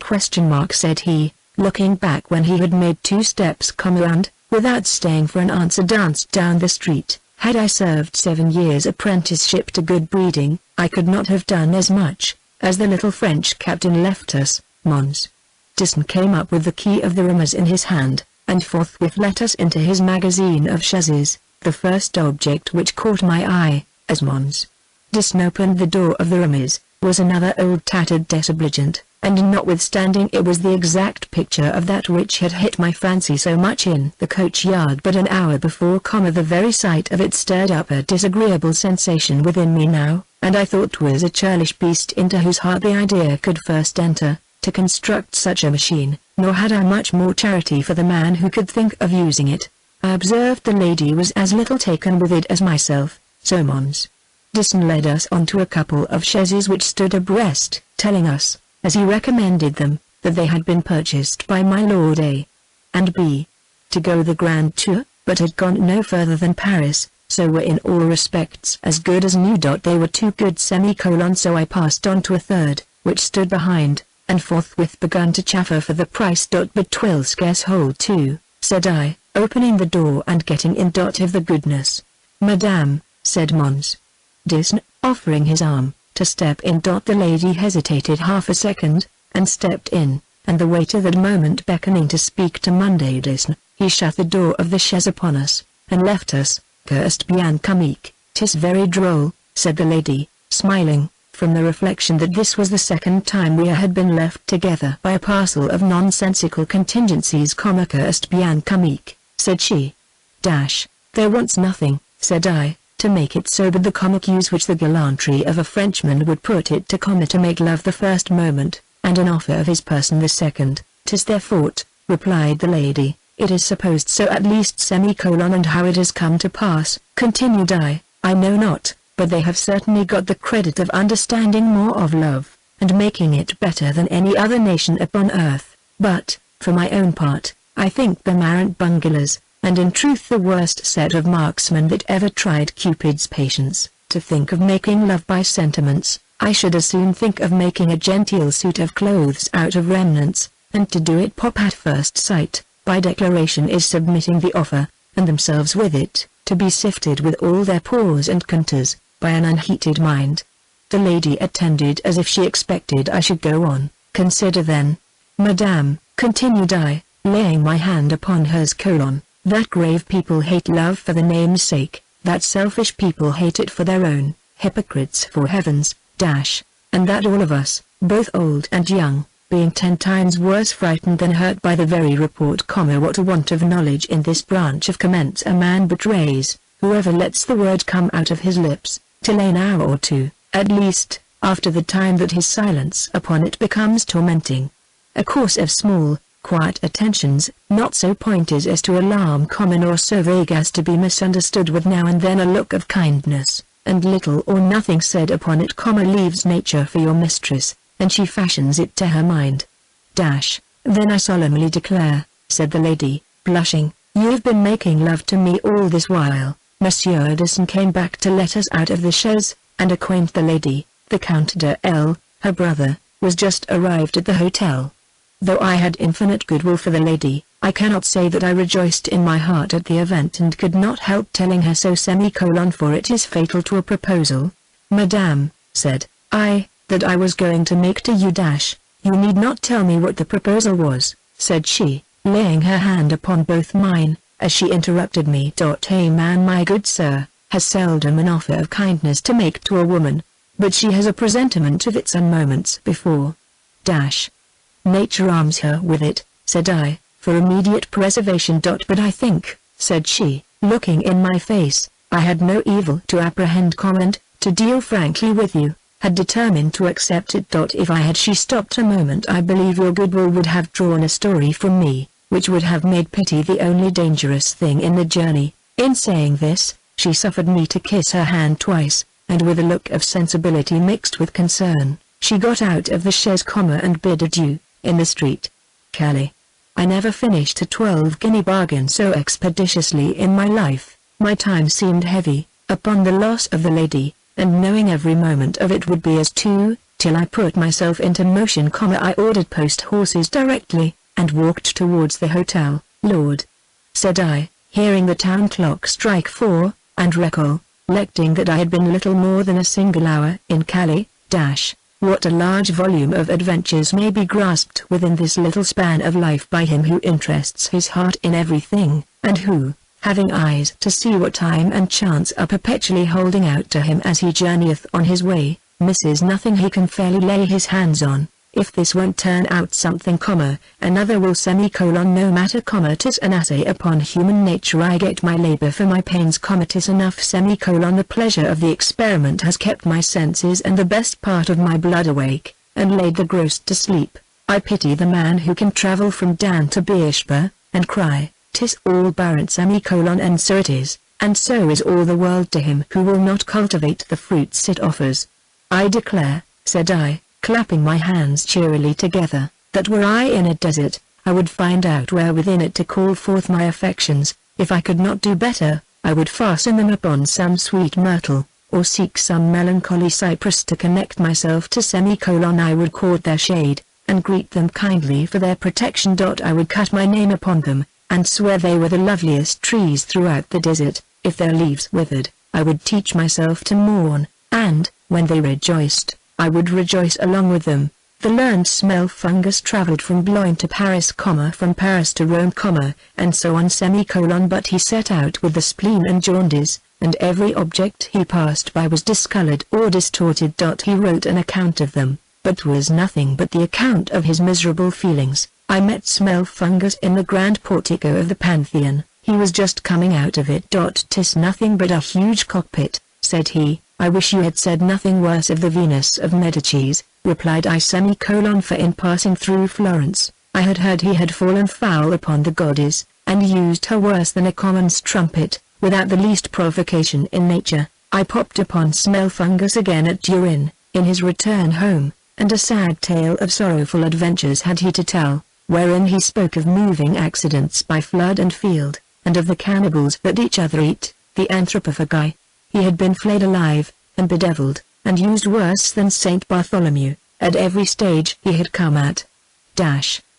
Said he, looking back when he had made 2 steps, and, without staying for an answer, danced down the street. Had I served 7 years' apprenticeship to good breeding, I could not have done as much. As the little French captain left us, Mons. Disson came up with the key of the Roomies in his hand, and forthwith let us into his magazine of chaises. The first object which caught my eye, as Mons. Disson opened the door of the Roomies, was another old tattered desobligent, and notwithstanding it was the exact picture of that which had hit my fancy so much in the coach-yard but an hour before, the very sight of it stirred up a disagreeable sensation within me now, and I thought 'twas a churlish beast into whose heart the idea could first enter, to construct such a machine, nor had I much more charity for the man who could think of using it. I observed the lady was as little taken with it as myself, so Mons. Disson led us on to a couple of chaises which stood abreast, telling us, as he recommended them, that they had been purchased by my Lord A. and B. to go the grand tour, but had gone no further than Paris, so were in all respects as good as new. They were too good, so I passed on to a third, which stood behind, and forthwith begun to chaffer for the price. But 'twill scarce hold 2, said I, opening the door and getting in. Of the goodness, madame, said Mons. Disson, offering his arm, to step in. The lady hesitated half a second, and stepped in, and the waiter that moment beckoning to speak to Monday Disn, he shut the door of the chaise upon us, and left us. Cursed bien comique, 'tis very droll, said the lady, smiling, from the reflection that this was the second time we had been left together by a parcel of nonsensical contingencies. Cursed bien comique, said she. There wants nothing, said I, to make it so but the comic use which the gallantry of a Frenchman would put it to make love the first moment, and an offer of his person the second. 'Tis their fault, replied the lady. It is supposed so at least. And how it has come to pass, continued I know not, but they have certainly got the credit of understanding more of love, and making it better than any other nation upon earth. But, for my own part, I think them arrant bunglers, and in truth the worst set of marksmen that ever tried Cupid's patience. To think of making love by sentiments, I should as soon think of making a genteel suit of clothes out of remnants, and to do it pop at first sight, by declaration is submitting the offer, and themselves with it, to be sifted with all their pores and contours, by an unheated mind. The lady attended as if she expected I should go on. Consider then, Madame, continued I, laying my hand upon hers colon, that grave people hate love for the name's sake, that selfish people hate it for their own, hypocrites for heavens, and that all of us, both old and young, being 10 times worse frightened than hurt by the very report. What a want of knowledge in this branch of comments a man betrays, whoever lets the word come out of his lips, till an hour or two, at least, after the time that his silence upon it becomes tormenting. A course of small, quiet attentions, not so pointed as to alarm nor so vague as to be misunderstood, with now and then a look of kindness, and little or nothing said upon it, leaves nature for your mistress, and she fashions it to her mind. Then I solemnly declare, said the lady, blushing, you've been making love to me all this while. Monsieur Addison came back to let us out of the chaise, and acquaint the lady, the Count de L., her brother, was just arrived at the hotel. Though I had infinite goodwill for the lady, I cannot say that I rejoiced in my heart at the event, and could not help telling her so. For it is fatal to a proposal. Madame, said I, that I was going to make to you. You need not tell me what the proposal was, said she, laying her hand upon both mine, as she interrupted me. A man, my good sir, has seldom an offer of kindness to make to a woman, but she has a presentiment of it some moments before. Nature arms her with it, said I, for immediate preservation. But I think, said she, looking in my face, I had no evil to apprehend. To deal frankly with you, had determined to accept it. If I had. She stopped a moment. I believe your goodwill would have drawn a story from me, which would have made pity the only dangerous thing in the journey. In saying this, she suffered me to kiss her hand twice, and with a look of sensibility mixed with concern, she got out of the chaise, and bid adieu, in the street. Calais. I never finished a 12-guinea bargain so expeditiously in my life. My time seemed heavy, upon the loss of the lady, and knowing every moment of it would be as two, till I put myself into motion. I ordered post-horses directly, and walked towards the hotel. Lord, said I, hearing the town clock strike 4, and recollecting that I had been little more than a single hour in Calais, what a large volume of adventures may be grasped within this little span of life by him who interests his heart in everything, and who, having eyes to see what time and chance are perpetually holding out to him as he journeyeth on his way, misses nothing he can fairly lay his hands on. If this won't turn out something, another will. No matter, 'tis an assay upon human nature. I get my labor for my pains, 'tis enough. The pleasure of the experiment has kept my senses and the best part of my blood awake, and laid the gross to sleep. I pity the man who can travel from Dan to Beersheba, and cry, 'tis all barren. And so it is, and so is all the world to him who will not cultivate the fruits it offers. I declare, said I, clapping my hands cheerily together, that were I in a desert, I would find out where within it to call forth my affections. If I could not do better, I would fasten them upon some sweet myrtle, or seek some melancholy cypress to connect myself to. I would court their shade, and greet them kindly for their protection. I would cut my name upon them, and swear they were the loveliest trees throughout the desert. If their leaves withered, I would teach myself to mourn, and, when they rejoiced, I would rejoice along with them. The learned smell fungus traveled from Boulogne to Paris, from Paris to Rome, and so on, but he set out with the spleen and jaundice, and every object he passed by was discolored or distorted. He wrote an account of them, but was nothing but the account of his miserable feelings. I met smell fungus in the grand portico of the Pantheon. He was just coming out of it. "'Tis nothing but a huge cockpit," said he. "I wish you had said nothing worse of the Venus of Medicis," replied I, for in passing through Florence, I had heard he had fallen foul upon the goddess, and used her worse than a common strumpet, without the least provocation in nature. I popped upon smell fungus again at Turin, in his return home, and a sad tale of sorrowful adventures had he to tell, wherein he spoke of moving accidents by flood and field, and of the cannibals that each other eat, the anthropophagi. He had been flayed alive, and bedeviled, and used worse than Saint Bartholomew, at every stage he had come at.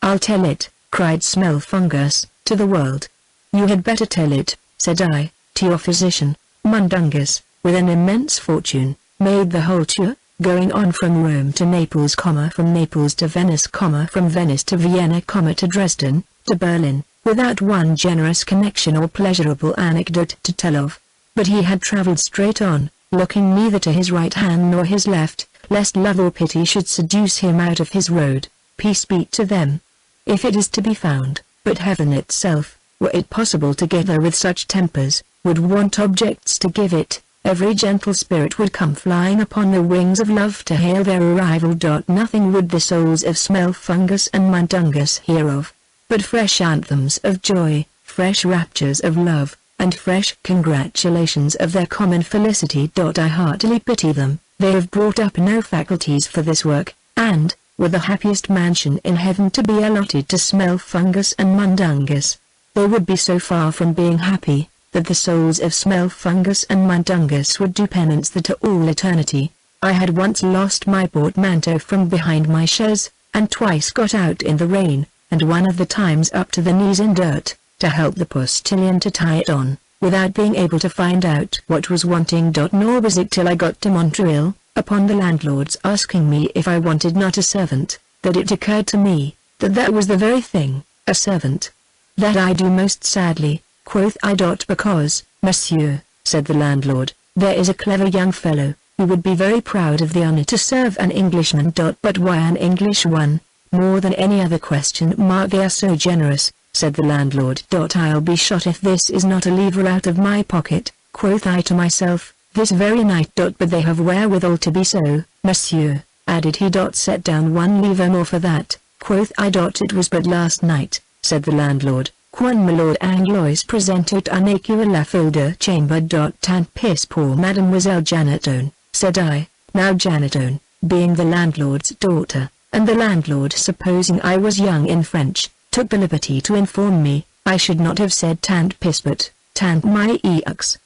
"I'll tell it," cried smell fungus, "to the world." "You had better tell it," said I, "to your physician." Mundungus, with an immense fortune, made the whole tour, going on from Rome to Naples, from Naples to Venice, from Venice to Vienna, to Dresden, to Berlin, without one generous connection or pleasurable anecdote to tell of. But he had travelled straight on, looking neither to his right hand nor his left, lest love or pity should seduce him out of his road. Peace be to them, if it is to be found. But heaven itself, were it possible to get there with such tempers, would want objects to give it. Every gentle spirit would come flying upon the wings of love to hail their arrival. Nothing would the souls of smell fungus and mundungus hear of, but fresh anthems of joy, fresh raptures of love, and fresh congratulations of their common felicity. I heartily pity them. They have brought up no faculties for this work, and, were the happiest mansion in heaven to be allotted to smell fungus and mundungus, they would be so far from being happy, that the souls of smell fungus and mundungus would do penance there to all eternity. I had once lost my portmanteau from behind my chaise, and twice got out in the rain, and one of the times up to the knees in dirt, to help the postilion to tie it on, without being able to find out what was wanting. Nor was it till I got to Montreal, upon the landlord's asking me if I wanted not a servant, that it occurred to me, that was the very thing, a servant. "That I do most sadly," quoth I. "Because, monsieur," said the landlord, "there is a clever young fellow, who would be very proud of the honor to serve an Englishman. But why an English one? More than any other question mark. They are so generous," said the landlord. "I'll be shot if this is not a livre out of my pocket," quoth I to myself, "this very night. But they have wherewithal to be so, monsieur," added he. "Set down 1 livre more for that," quoth I. "It was but last night," said the landlord, "quan my lord Anglois presentot unaque la folder chamber. Tant pis pour Mademoiselle Janetone," said I. Now Janetone, being the landlord's daughter, and the landlord supposing I was young in French, took the liberty to inform me, I should not have said tant pis but, tant my eux.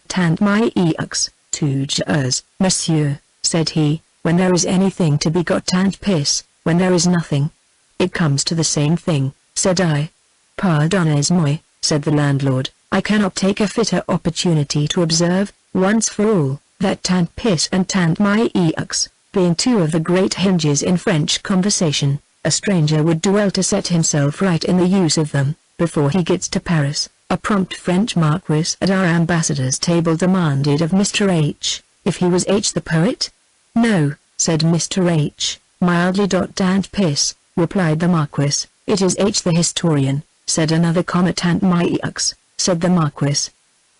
"Tant my eux, two jeux, monsieur," said he, "when there is anything to be got. Tant pis, when there is nothing." "It comes to the same thing," said I. "Pardonnez-moi," said the landlord, "I cannot take a fitter opportunity to observe, once for all, that tant pis and tant my eux, being two of the great hinges in French conversation, a stranger would do well to set himself right in the use of them, before he gets to Paris." A prompt French marquis at our ambassador's table demanded of Mr. H. if he was H. the poet. "No," said Mr. H., mildly. "Tant pis," replied the marquis, "it is H. the historian," said another. "Tant my eux," said the marquis.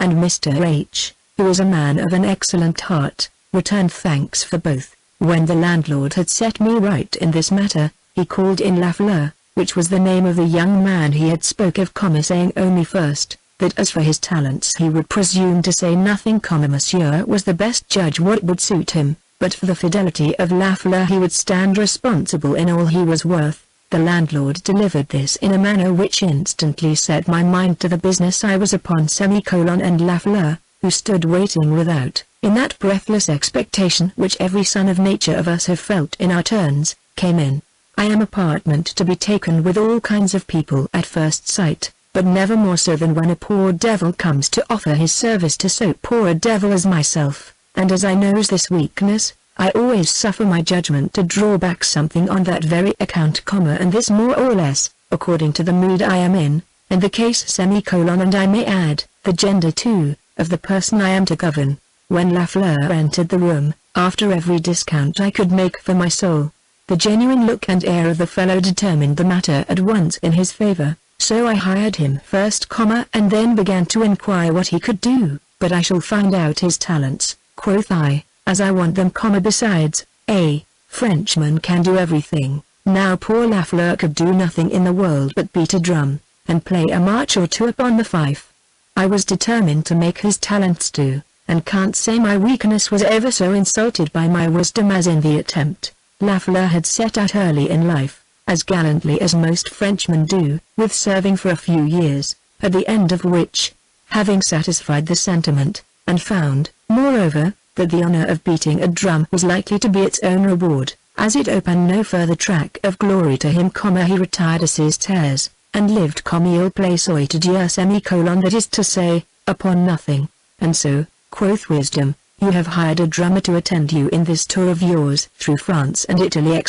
And Mr. H., who was a man of an excellent heart, returned thanks for both. When the landlord had set me right in this matter, he called in Lafleur, which was the name of the young man he had spoke of, saying only first, that as for his talents he would presume to say nothing, monsieur was the best judge what would suit him, but for the fidelity of Lafleur he would stand responsible in all he was worth. The landlord delivered this in a manner which instantly set my mind to the business I was upon. And Lafleur, who stood waiting without, in that breathless expectation which every son of nature of us have felt in our turns, came in. I am apartment to be taken with all kinds of people at first sight, but never more so than when a poor devil comes to offer his service to so poor a devil as myself, and as I knows this weakness, I always suffer my judgment to draw back something on that very account, and this more or less, according to the mood I am in, and the case and I may add, the gender too, of the person I am to govern. When Lafleur entered the room, after every discount I could make for my soul, the genuine look and air of the fellow determined the matter at once in his favor, so I hired him first, and then began to inquire what he could do. But I shall find out his talents, quoth I, as I want them, besides, a Frenchman can do everything. Now poor Lafleur could do nothing in the world but beat a drum, and play a march or two upon the fife. I was determined to make his talents do, and can't say my weakness was ever so insulted by my wisdom as in the attempt. Lafleur had set out early in life, as gallantly as most Frenchmen do, with serving for a few years, at the end of which, having satisfied the sentiment, and found, moreover, that the honor of beating a drum was likely to be its own reward, as it opened no further track of glory to him, he retired as his terres, and lived il plaisait à Dieu, that is to say, upon nothing. And so, quoth Wisdom, you have hired a drummer to attend you in this tour of yours through France and Italy, !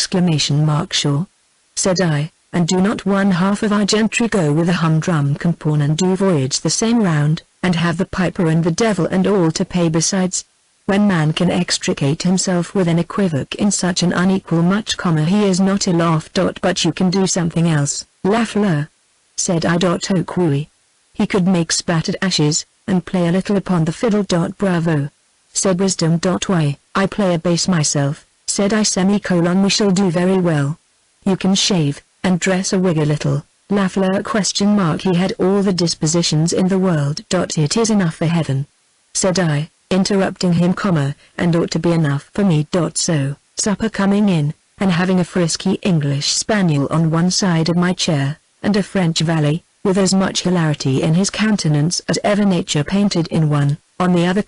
Sure, said I, and do not one half of our gentry go with a humdrum companion and do voyage the same round, and have the piper and the devil and all to pay besides? When man can extricate himself with an equivoque in such an unequal match, he is not a laugh. But you can do something else, Lafleur, said I. Oquui. He could make spattered ashes, and play a little upon the fiddle. Bravo, said Wisdom. Why, I play a bass myself, said I. We shall do very well. You can shave, and dress a wig a little, Lafleur? He had all the dispositions in the world. It is enough for heaven, said I, interrupting him, and ought to be enough for me. So, supper coming in, and having a frisky English spaniel on one side of my chair, and a French valet, with as much hilarity in his countenance as ever nature painted in one, on the other,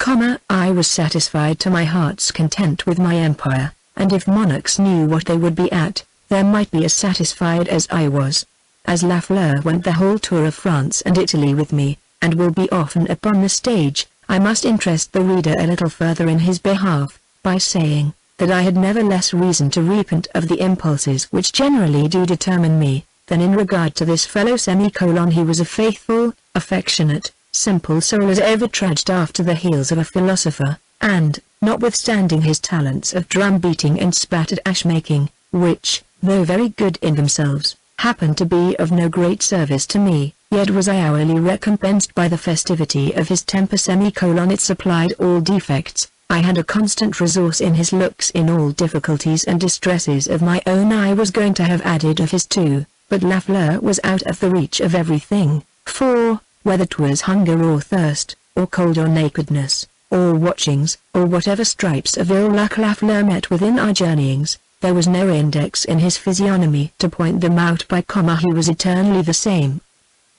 I was satisfied to my heart's content with my empire, and if monarchs knew what they would be at, there might be as satisfied as I was. As Lafleur went the whole tour of France and Italy with me, and will be often upon the stage, I must interest the reader a little further in his behalf, by saying, that I had never less reason to repent of the impulses which generally do determine me, than in regard to this fellow. He was a faithful, affectionate, simple soul as ever trudged after the heels of a philosopher, and, notwithstanding his talents of drum beating and spattered ash making, which, though very good in themselves, happened to be of no great service to me, yet was I hourly recompensed by the festivity of his temper. It supplied all defects. I had a constant resource in his looks. In all difficulties and distresses of my own I was going to have added of his too, but Lafleur was out of the reach of everything, for, whether 'twas hunger or thirst, or cold or nakedness, or watchings, or whatever stripes of ill luck Lafleur met with in our journeyings, there was no index in his physiognomy to point them out by. He was eternally the same.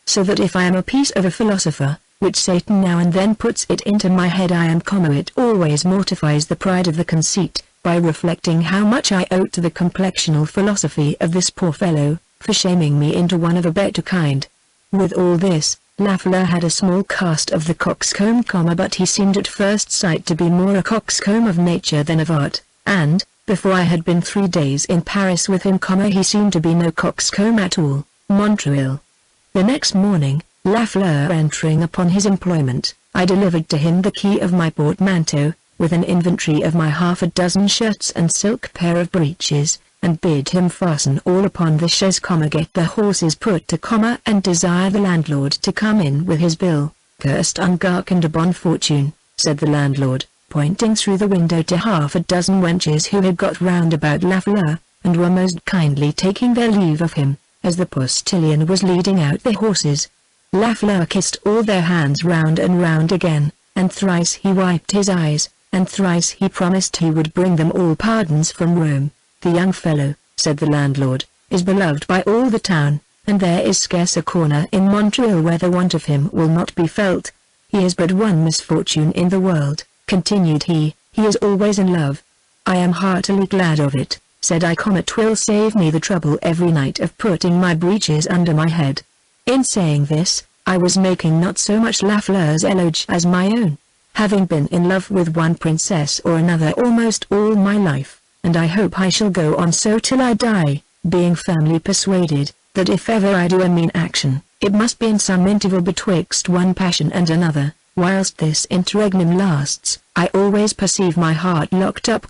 So that if I am a piece of a philosopher, which Satan now and then puts it into my head I am, it always mortifies the pride of the conceit, by reflecting how much I owe to the complexional philosophy of this poor fellow, for shaming me into one of a better kind. With all this, Lafleur had a small cast of the coxcomb, but he seemed at first sight to be more a coxcomb of nature than of art, and, before I had been 3 days in Paris with him, he seemed to be no coxcomb at all. Montreal. The next morning, Lafleur entering upon his employment, I delivered to him the key of my portmanteau, with an inventory of my 6 shirts and silk pair of breeches, and bid him fasten all upon the chaise, get the horses put to, and desire the landlord to come in with his bill. Cursed ungark and a bonne fortune, said the landlord, pointing through the window to 6 wenches who had got round about Lafleur, and were most kindly taking their leave of him, as the postilion was leading out the horses. Lafleur kissed all their hands round and round again, and thrice he wiped his eyes, and thrice he promised he would bring them all pardons from Rome. The young fellow, said the landlord, is beloved by all the town, and there is scarce a corner in Montreal where the want of him will not be felt. He has but one misfortune in the world, continued he is always in love. I am heartily glad of it, said I, 'twill save me the trouble every night of putting my breeches under my head. In saying this, I was making not so much Lafleur's eloge as my own. having been in love with one princess or another almost all my life, and I hope I shall go on so till I die, being firmly persuaded, that if ever I do a mean action, it must be in some interval betwixt one passion and another. Whilst this interregnum lasts, I always perceive my heart locked up,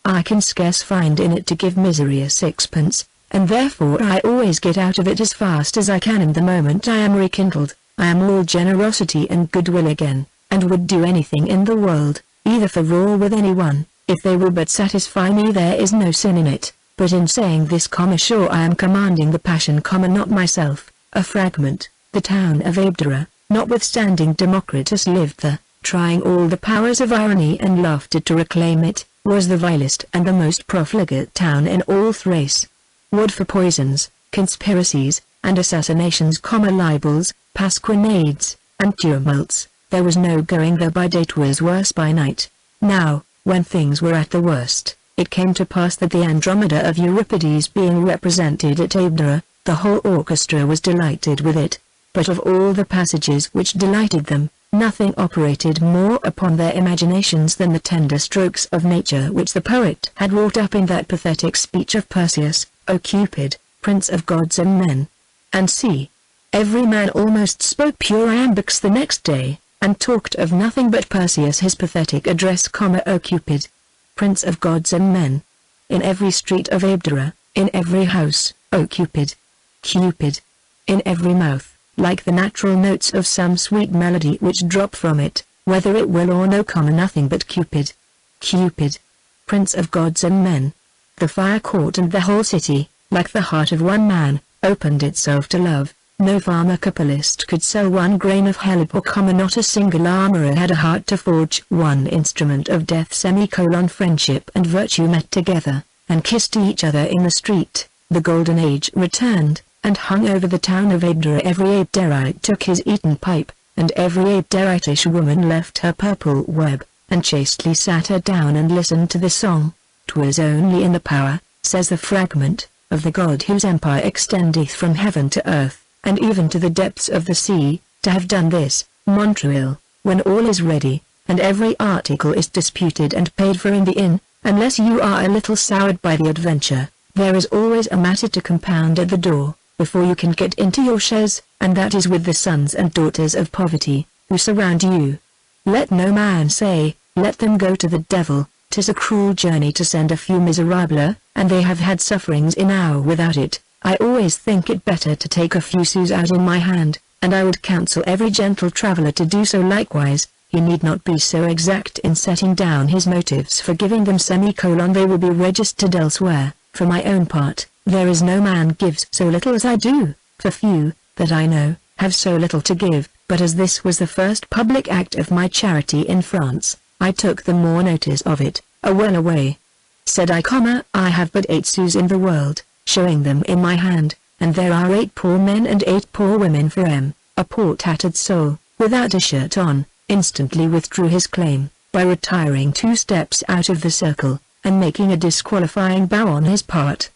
I can scarce find in it to give misery a sixpence, and therefore I always get out of it as fast as I can, and the moment I am rekindled, I am all generosity and goodwill again, and would do anything in the world, either for or with anyone, if they will but satisfy me. There is no sin in it, but in saying this, sure I am commanding the passion, not myself. A fragment. The town of Abdera, notwithstanding Democritus lived there, trying all the powers of irony and laughter to reclaim it, was the vilest and the most profligate town in all Thrace. What for poisons, conspiracies, and assassinations, libels, pasquinades, and tumults, there was no going there by day, 'twas worse by night. Now, when things were at the worst, it came to pass that the Andromeda of Euripides being represented at Abdera, the whole orchestra was delighted with it. But of all the passages which delighted them, nothing operated more upon their imaginations than the tender strokes of nature which the poet had wrought up in that pathetic speech of Perseus, "O Cupid, prince of gods and men." And see, every man almost spoke pure iambics the next day, and talked of nothing but Perseus, his pathetic address, "O Cupid, prince of gods and men." In every street of Abdera, in every house, "O Cupid, Cupid," in every mouth, like the natural notes of some sweet melody which drop from it, whether it will or no, nothing but Cupid, Cupid, prince of gods and men. The fire court and the whole city, like the heart of one man, opened itself to love. No pharmacopolist could sell one grain of hellebore, not a single armorer had a heart to forge one instrument of death. Friendship and virtue met together, and kissed each other in the street. The golden age returned, and hung over the town of Abdera. Every Abderite took his Eton pipe, and every Abderitish woman left her purple web, and chastely sat her down and listened to the song. "'Twas only in the power," says the fragment, "of the God whose empire extendeth from heaven to earth, and even to the depths of the sea, to have done this, Montreal, when all is ready, and every article is disputed and paid for in the inn, unless you are a little soured by the adventure, there is always a matter to compound at the door, before you can get into your chaise, and that is with the sons and daughters of poverty, who surround you. Let no man say, let them go to the devil, 'tis a cruel journey to send a few miserables, and they have had sufferings enow without it. I always think it better to take a few sous out in my hand, and I would counsel every gentle traveller to do so likewise. He need not be so exact in setting down his motives for giving them, they will be registered elsewhere. For my own part, there is no man gives so little as I do, for few, that I know, have so little to give, but as this was the first public act of my charity in France, I took the more notice of it. Well away, said I, I have but 8 sous in the world, showing them in my hand, and there are 8 poor men and 8 poor women. For a poor tattered soul, without a shirt on, instantly withdrew his claim, by retiring 2 steps out of the circle, and making a disqualifying bow on his part.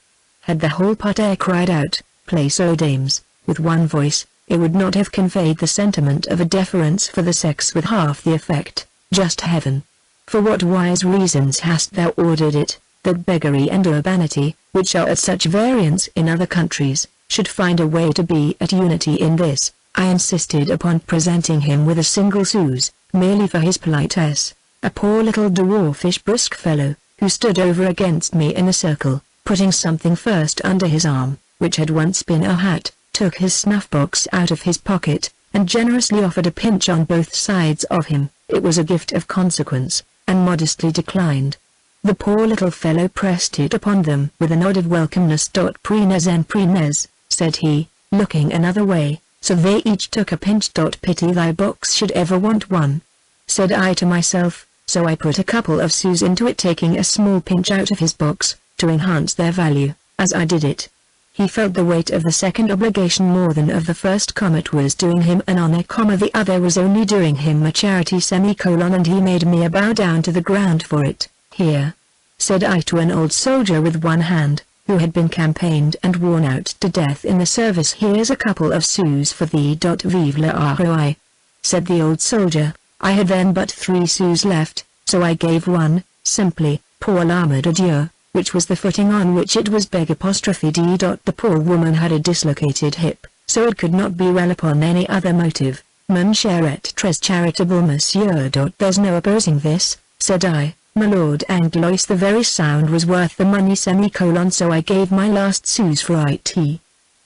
Had the whole parterre cried out, "Place aux dames," with one voice, it would not have conveyed the sentiment of a deference for the sex with half the effect. Just heaven! For what wise reasons hast thou ordered it, that beggary and urbanity, which are at such variance in other countries, should find a way to be at unity in this? I insisted upon presenting him with a single sous, merely for his politesse. A poor little dwarfish brusque fellow, who stood over against me in a circle, putting something first under his arm, which had once been a hat, took his snuff-box out of his pocket, and generously offered a pinch on both sides of him. It was a gift of consequence, and modestly declined. The poor little fellow pressed it upon them with a nod of welcomeness. "Prenez and prenez," said he, looking another way, so they each took a pinch. "Pity thy box should ever want one," said I to myself, so I put a couple of sous into it, taking a small pinch out of his box, to enhance their value. As I did it, he felt the weight of the second obligation more than of the first. It was doing him an honor, the other was only doing him a charity, and he made me a bow down to the ground for it. "Here," said I to an old soldier with one hand, who had been campaigned and worn out to death in the service, "here's a couple of sous for thee." "Vive le roi," said the old soldier, I had then but 3 sous left, so I gave one, simply, pour l'armade adieu, which was the footing on which it was beg apostrophe d. The poor woman had a dislocated hip, so it could not be well upon any other motive. Mon cher et très charitable monsieur. There's no opposing this, said I, my lord Anglois. The very sound was worth the money semicolon. So I gave my last sous for it.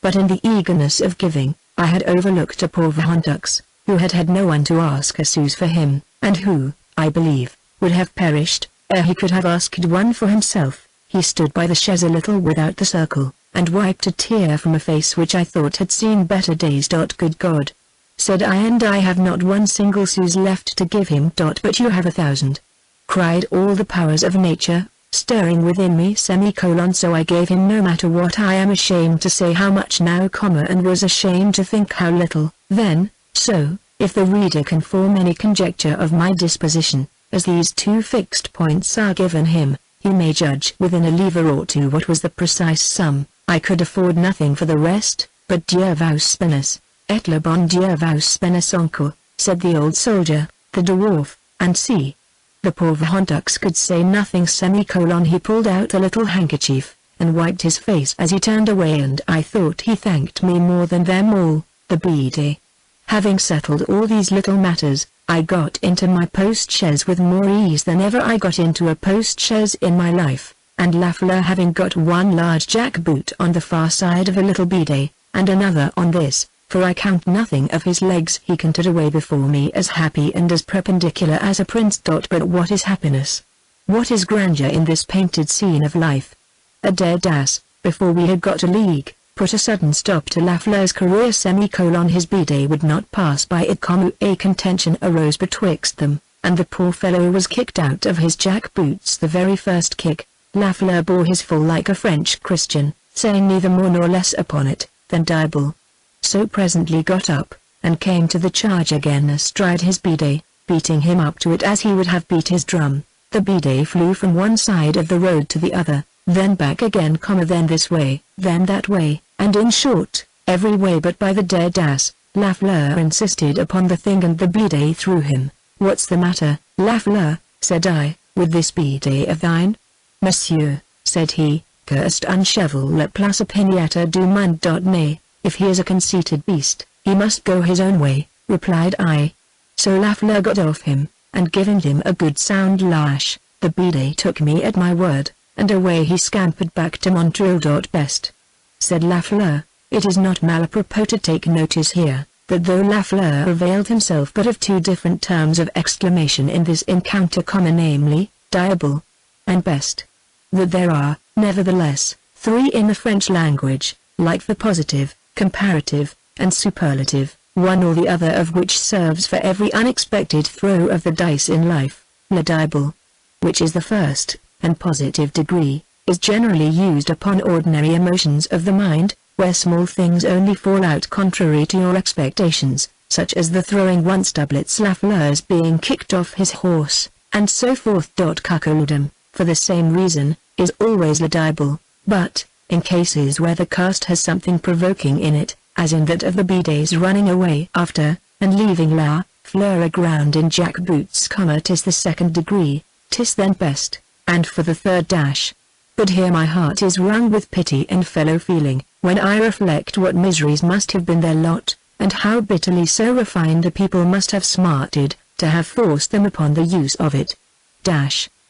But in the eagerness of giving, I had overlooked a poor Vahantux, who had had no one to ask a sous for him, and who, I believe, would have perished, ere he could have asked one for himself. He stood by the chaise a little without the circle, and wiped a tear from a face which I thought had seen better days. Good God, said I, and I have not one single sous left to give him. But you have 1,000. Cried all the powers of nature, stirring within me semicolon. So I gave him, no matter what. I am ashamed to say how much now, and was ashamed to think how little then. So, if the reader can form any conjecture of my disposition, as these 2 fixed points are given him, he may judge within a livre or 2 what was the precise sum. I could afford nothing for the rest, but Dieu vous bénisse, et le bon Dieu vous bénisse encore, said the old soldier, the dwarf, and see. The poor Vahantux could say nothing semicolon. He pulled out a little handkerchief, and wiped his face as he turned away, and I thought he thanked me more than them all. The bidet. Having settled all these little matters, I got into my post-chaise with more ease than ever I got into a post-chaise in my life, and Lafleur, having got one large jack-boot on the far side of a little bidet, and another on this, for I count nothing of his legs, he cantered away before me as happy and as perpendicular as a prince. But what is happiness? What is grandeur in this painted scene of life? A dead ass, before we had got a league, put a sudden stop to Lafleur's career semicolon. His bidet would not pass by it, a contention arose betwixt them, and the poor fellow was kicked out of his jack-boots the very first kick. Lafleur bore his fall like a French Christian, saying neither more nor less upon it, than diable. So presently got up, and came to the charge again astride his bidet, beating him up to it as he would have beat his drum. The bidet flew from one side of the road to the other, then back again, then this way, then that way, and in short, every way but by the dead ass. Lafleur insisted upon the thing, and the bidet threw him. What's the matter, Lafleur, said I, with this bidet of thine? Monsieur, said he, cursed uncheval la place opiniata du monde. Nay, if he is a conceited beast, he must go his own way, replied I. So Lafleur got off him, and giving him a good sound lash, the bidet took me at my word, and away he scampered back to Montreal. Best, said Lafleur, it is not malapropos to take notice here, that though Lafleur availed himself but of 2 different terms of exclamation in this encounter, namely, diable and best, that there are, nevertheless, 3 in the French language, like the positive, comparative, and superlative, one or the other of which serves for every unexpected throw of the dice in life. Le diable, which is the first, and positive degree, is generally used upon ordinary emotions of the mind, where small things only fall out contrary to your expectations, such as the throwing once doublets, Lafleur's being kicked off his horse, and so forth. Cuckoldom, for the same reason, is always laudable, but, in cases where the cast has something provoking in it, as in that of the bidet's running away after, and leaving Lafleur aground in jack-boots, 'tis the second degree, 'tis then best, and for the third dash. But here my heart is wrung with pity and fellow-feeling, when I reflect what miseries must have been their lot, and how bitterly so refined a people must have smarted, to have forced them upon the use of it.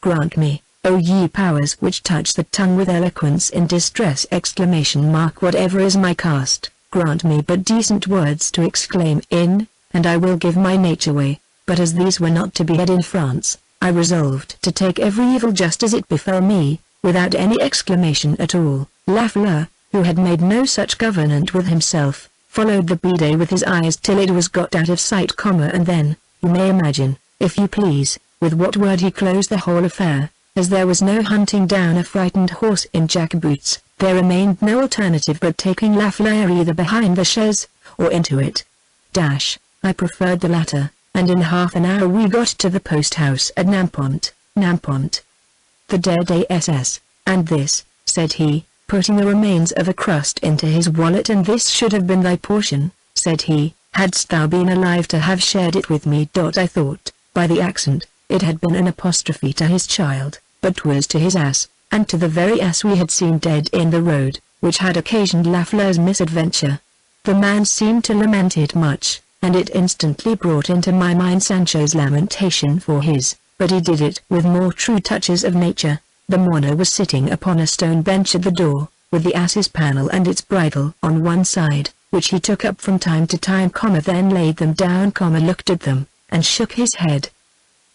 Grant me, O ye powers which touch the tongue with eloquence in distress! Whatever is my cast, grant me but decent words to exclaim in, and I will give my nature way. But as these were not to be had in France, I resolved to take every evil just as it befell me, without any exclamation at all. Lafleur, who had made no such covenant with himself, followed the bidet with his eyes till it was got out of sight, and then, you may imagine, if you please, with what word he closed the whole affair. As there was no hunting down a frightened horse in jack-boots, there remained no alternative but taking Lafleur either behind the chaise, or into it. I preferred the latter, and in half an hour we got to the post-house at Nampont. The dead ASS, and this, said he, putting the remains of a crust into his wallet, and this should have been thy portion, said he, Hadst thou been alive to have shared it with me. I thought, by the accent, it had been an apostrophe to his child, but 'twas to his ass, and to the very ass we had seen dead in the road, which had occasioned Lafleur's misadventure. The man seemed to lament it much, and it instantly brought into my mind Sancho's lamentation for his, but he did it with more true touches of nature. The mourner was sitting upon a stone bench at the door, with the ass's panel and its bridle on one side, which he took up from time to time, then laid them down, looked at them, and shook his head.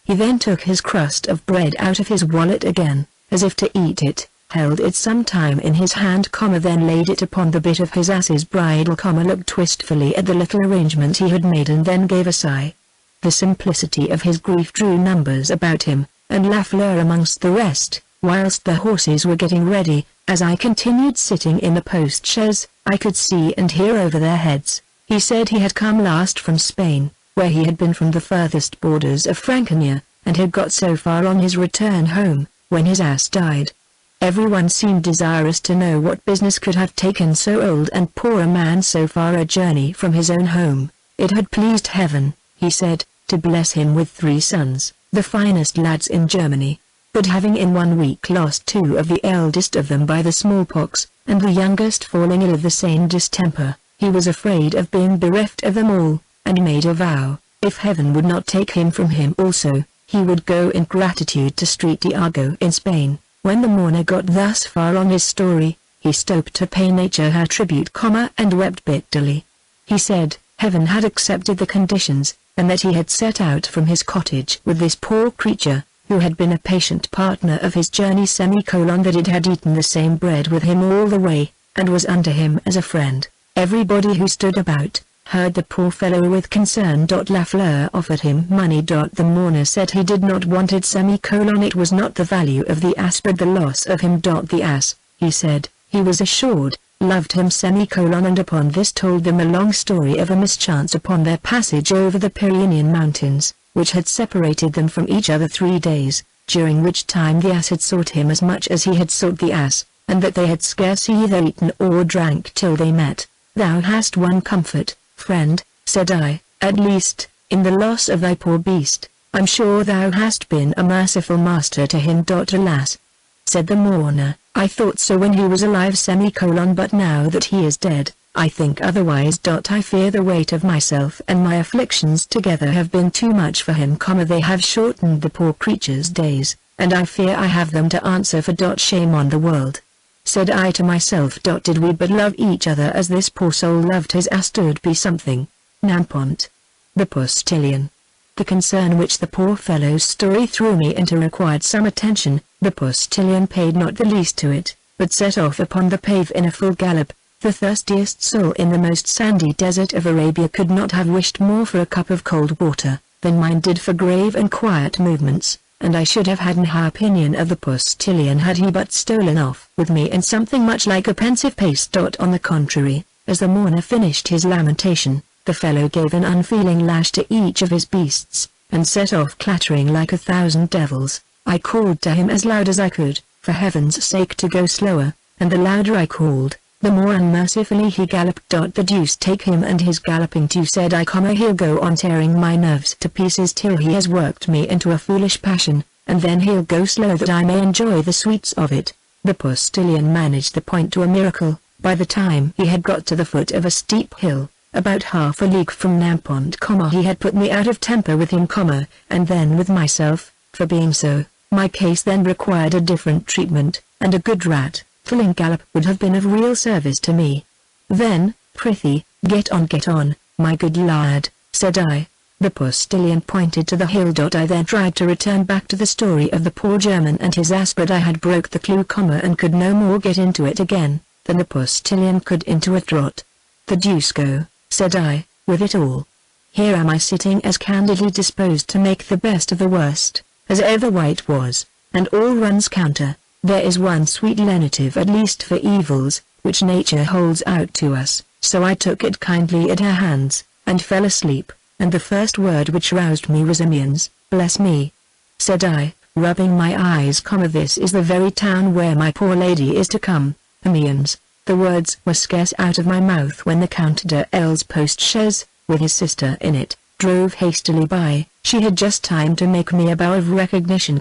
He then took his crust of bread out of his wallet again, as if to eat it, held it some time in his hand, then laid it upon the bit of his ass's bridle, looked wistfully at the little arrangement he had made, and then gave a sigh. The simplicity of his grief drew numbers about him, and Lafleur amongst the rest. Whilst the horses were getting ready, as I continued sitting in the post-chaise, I could see and hear over their heads. He said he had come last from Spain, where he had been from the furthest borders of Franconia, and had got so far on his return home, when his ass died. Everyone seemed desirous to know what business could have taken so old and poor a man so far a journey from his own home. It had pleased heaven, he said, to bless him with 3 sons, the finest lads in Germany. But having in 1 week lost 2 of the eldest of them by the smallpox, and the youngest falling ill of the same distemper, he was afraid of being bereft of them all, and made a vow, if heaven would not take him from him also, he would go in gratitude to Street Diago in Spain. When the mourner got thus far on his story, he stooped to pay nature her tribute, and wept bitterly. He said, heaven had accepted the conditions, and that he had set out from his cottage with this poor creature, who had been a patient partner of his journey, that it had eaten the same bread with him all the way, and was unto him as a friend. Everybody who stood about, heard the poor fellow with concern. Lafleur offered him money. The mourner said he did not want it. It was not the value of the ass but the loss of him. The ass, he said, he was assured, loved him. And upon this told them a long story of a mischance upon their passage over the Pyrenean mountains, which had separated them from each other 3 days, during which time the ass had sought him as much as he had sought the ass, and that they had scarce either eaten or drank till they met. Thou hast one comfort, friend, said I, at least, in the loss of thy poor beast. I'm sure thou hast been a merciful master to him. Alas, said the mourner, I thought so when he was alive, but now that he is dead, I think otherwise. I fear the weight of myself and my afflictions together have been too much for him, they have shortened the poor creature's days, and I fear I have them to answer for. Shame on the world. Said I to myself, did we but love each other as this poor soul loved his ass, be something. Nampont. The postilion. The concern which the poor fellow's story threw me into required some attention. The postilion paid not the least to it, but set off upon the pave in a full gallop. The thirstiest soul in the most sandy desert of Arabia could not have wished more for a cup of cold water, than mine did for grave and quiet movements, and I should have had an high opinion of the postilion had he but stolen off with me in something much like a pensive pace. On the contrary, as the mourner finished his lamentation, the fellow gave an unfeeling lash to each of his beasts, and set off clattering like 1,000 devils. I called to him as loud as I could, for heaven's sake to go slower, and the louder I called, the more unmercifully he galloped. The deuce take him and his galloping too, said I, he'll go on tearing my nerves to pieces till he has worked me into a foolish passion, and then he'll go slow that I may enjoy the sweets of it. The postilion managed the point to a miracle. By the time he had got to the foot of a steep hill, about half a league from Nampont, he had put me out of temper with him, and then with myself, for being so. My case then required a different treatment, and a good filling gallop would have been of real service to me. Then, prithee, get on, my good lad, said I. The postilion pointed to the hill. I then tried to return back to the story of the poor German and his ass, but I had broke the clue, and could no more get into it again, than the postilion could into a trot. The deuce go, said I, with it all. Here am I sitting as candidly disposed to make the best of the worst, as ever wight was, and all runs counter. There is one sweet lenitive at least for evils, which nature holds out to us, so I took it kindly at her hands, and fell asleep, and the first word which roused me was Amiens. Bless me, said I, rubbing my eyes, this is the very town where my poor lady is to come. Amiens. The words were scarce out of my mouth when the Count de L's post-chaise, with his sister in it, drove hastily by. She had just time to make me a bow of recognition,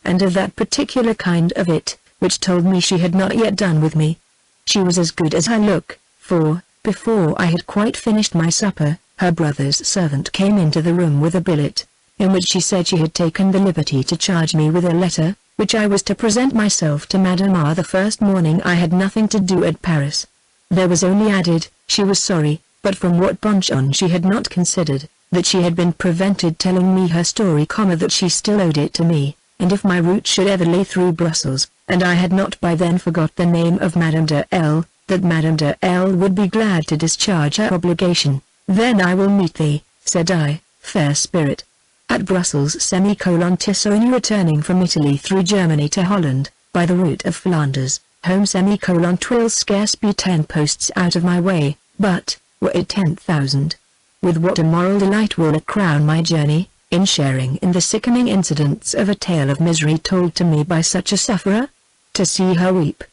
and of that particular kind of it, which told me she had not yet done with me. She was as good as her look, for, before I had quite finished my supper, her brother's servant came into the room with a billet, in which she said she had taken the liberty to charge me with a letter, which I was to present myself to Madame R the first morning I had nothing to do at Paris. There was only added, she was sorry, but from what pension she had not considered, that she had been prevented telling me her story, that she still owed it to me, and if my route should ever lay through Brussels, and I had not by then forgot the name of Madame de L, that Madame de L would be glad to discharge her obligation. Then I will meet thee, said I, fair spirit. At Brussels, Tissot, returning from Italy through Germany to Holland, by the route of Flanders, home, 'twill scarce be 10 posts out of my way, but, were it 10,000. With what a moral delight will it crown my journey, in sharing in the sickening incidents of a tale of misery told to me by such a sufferer? To see her weep.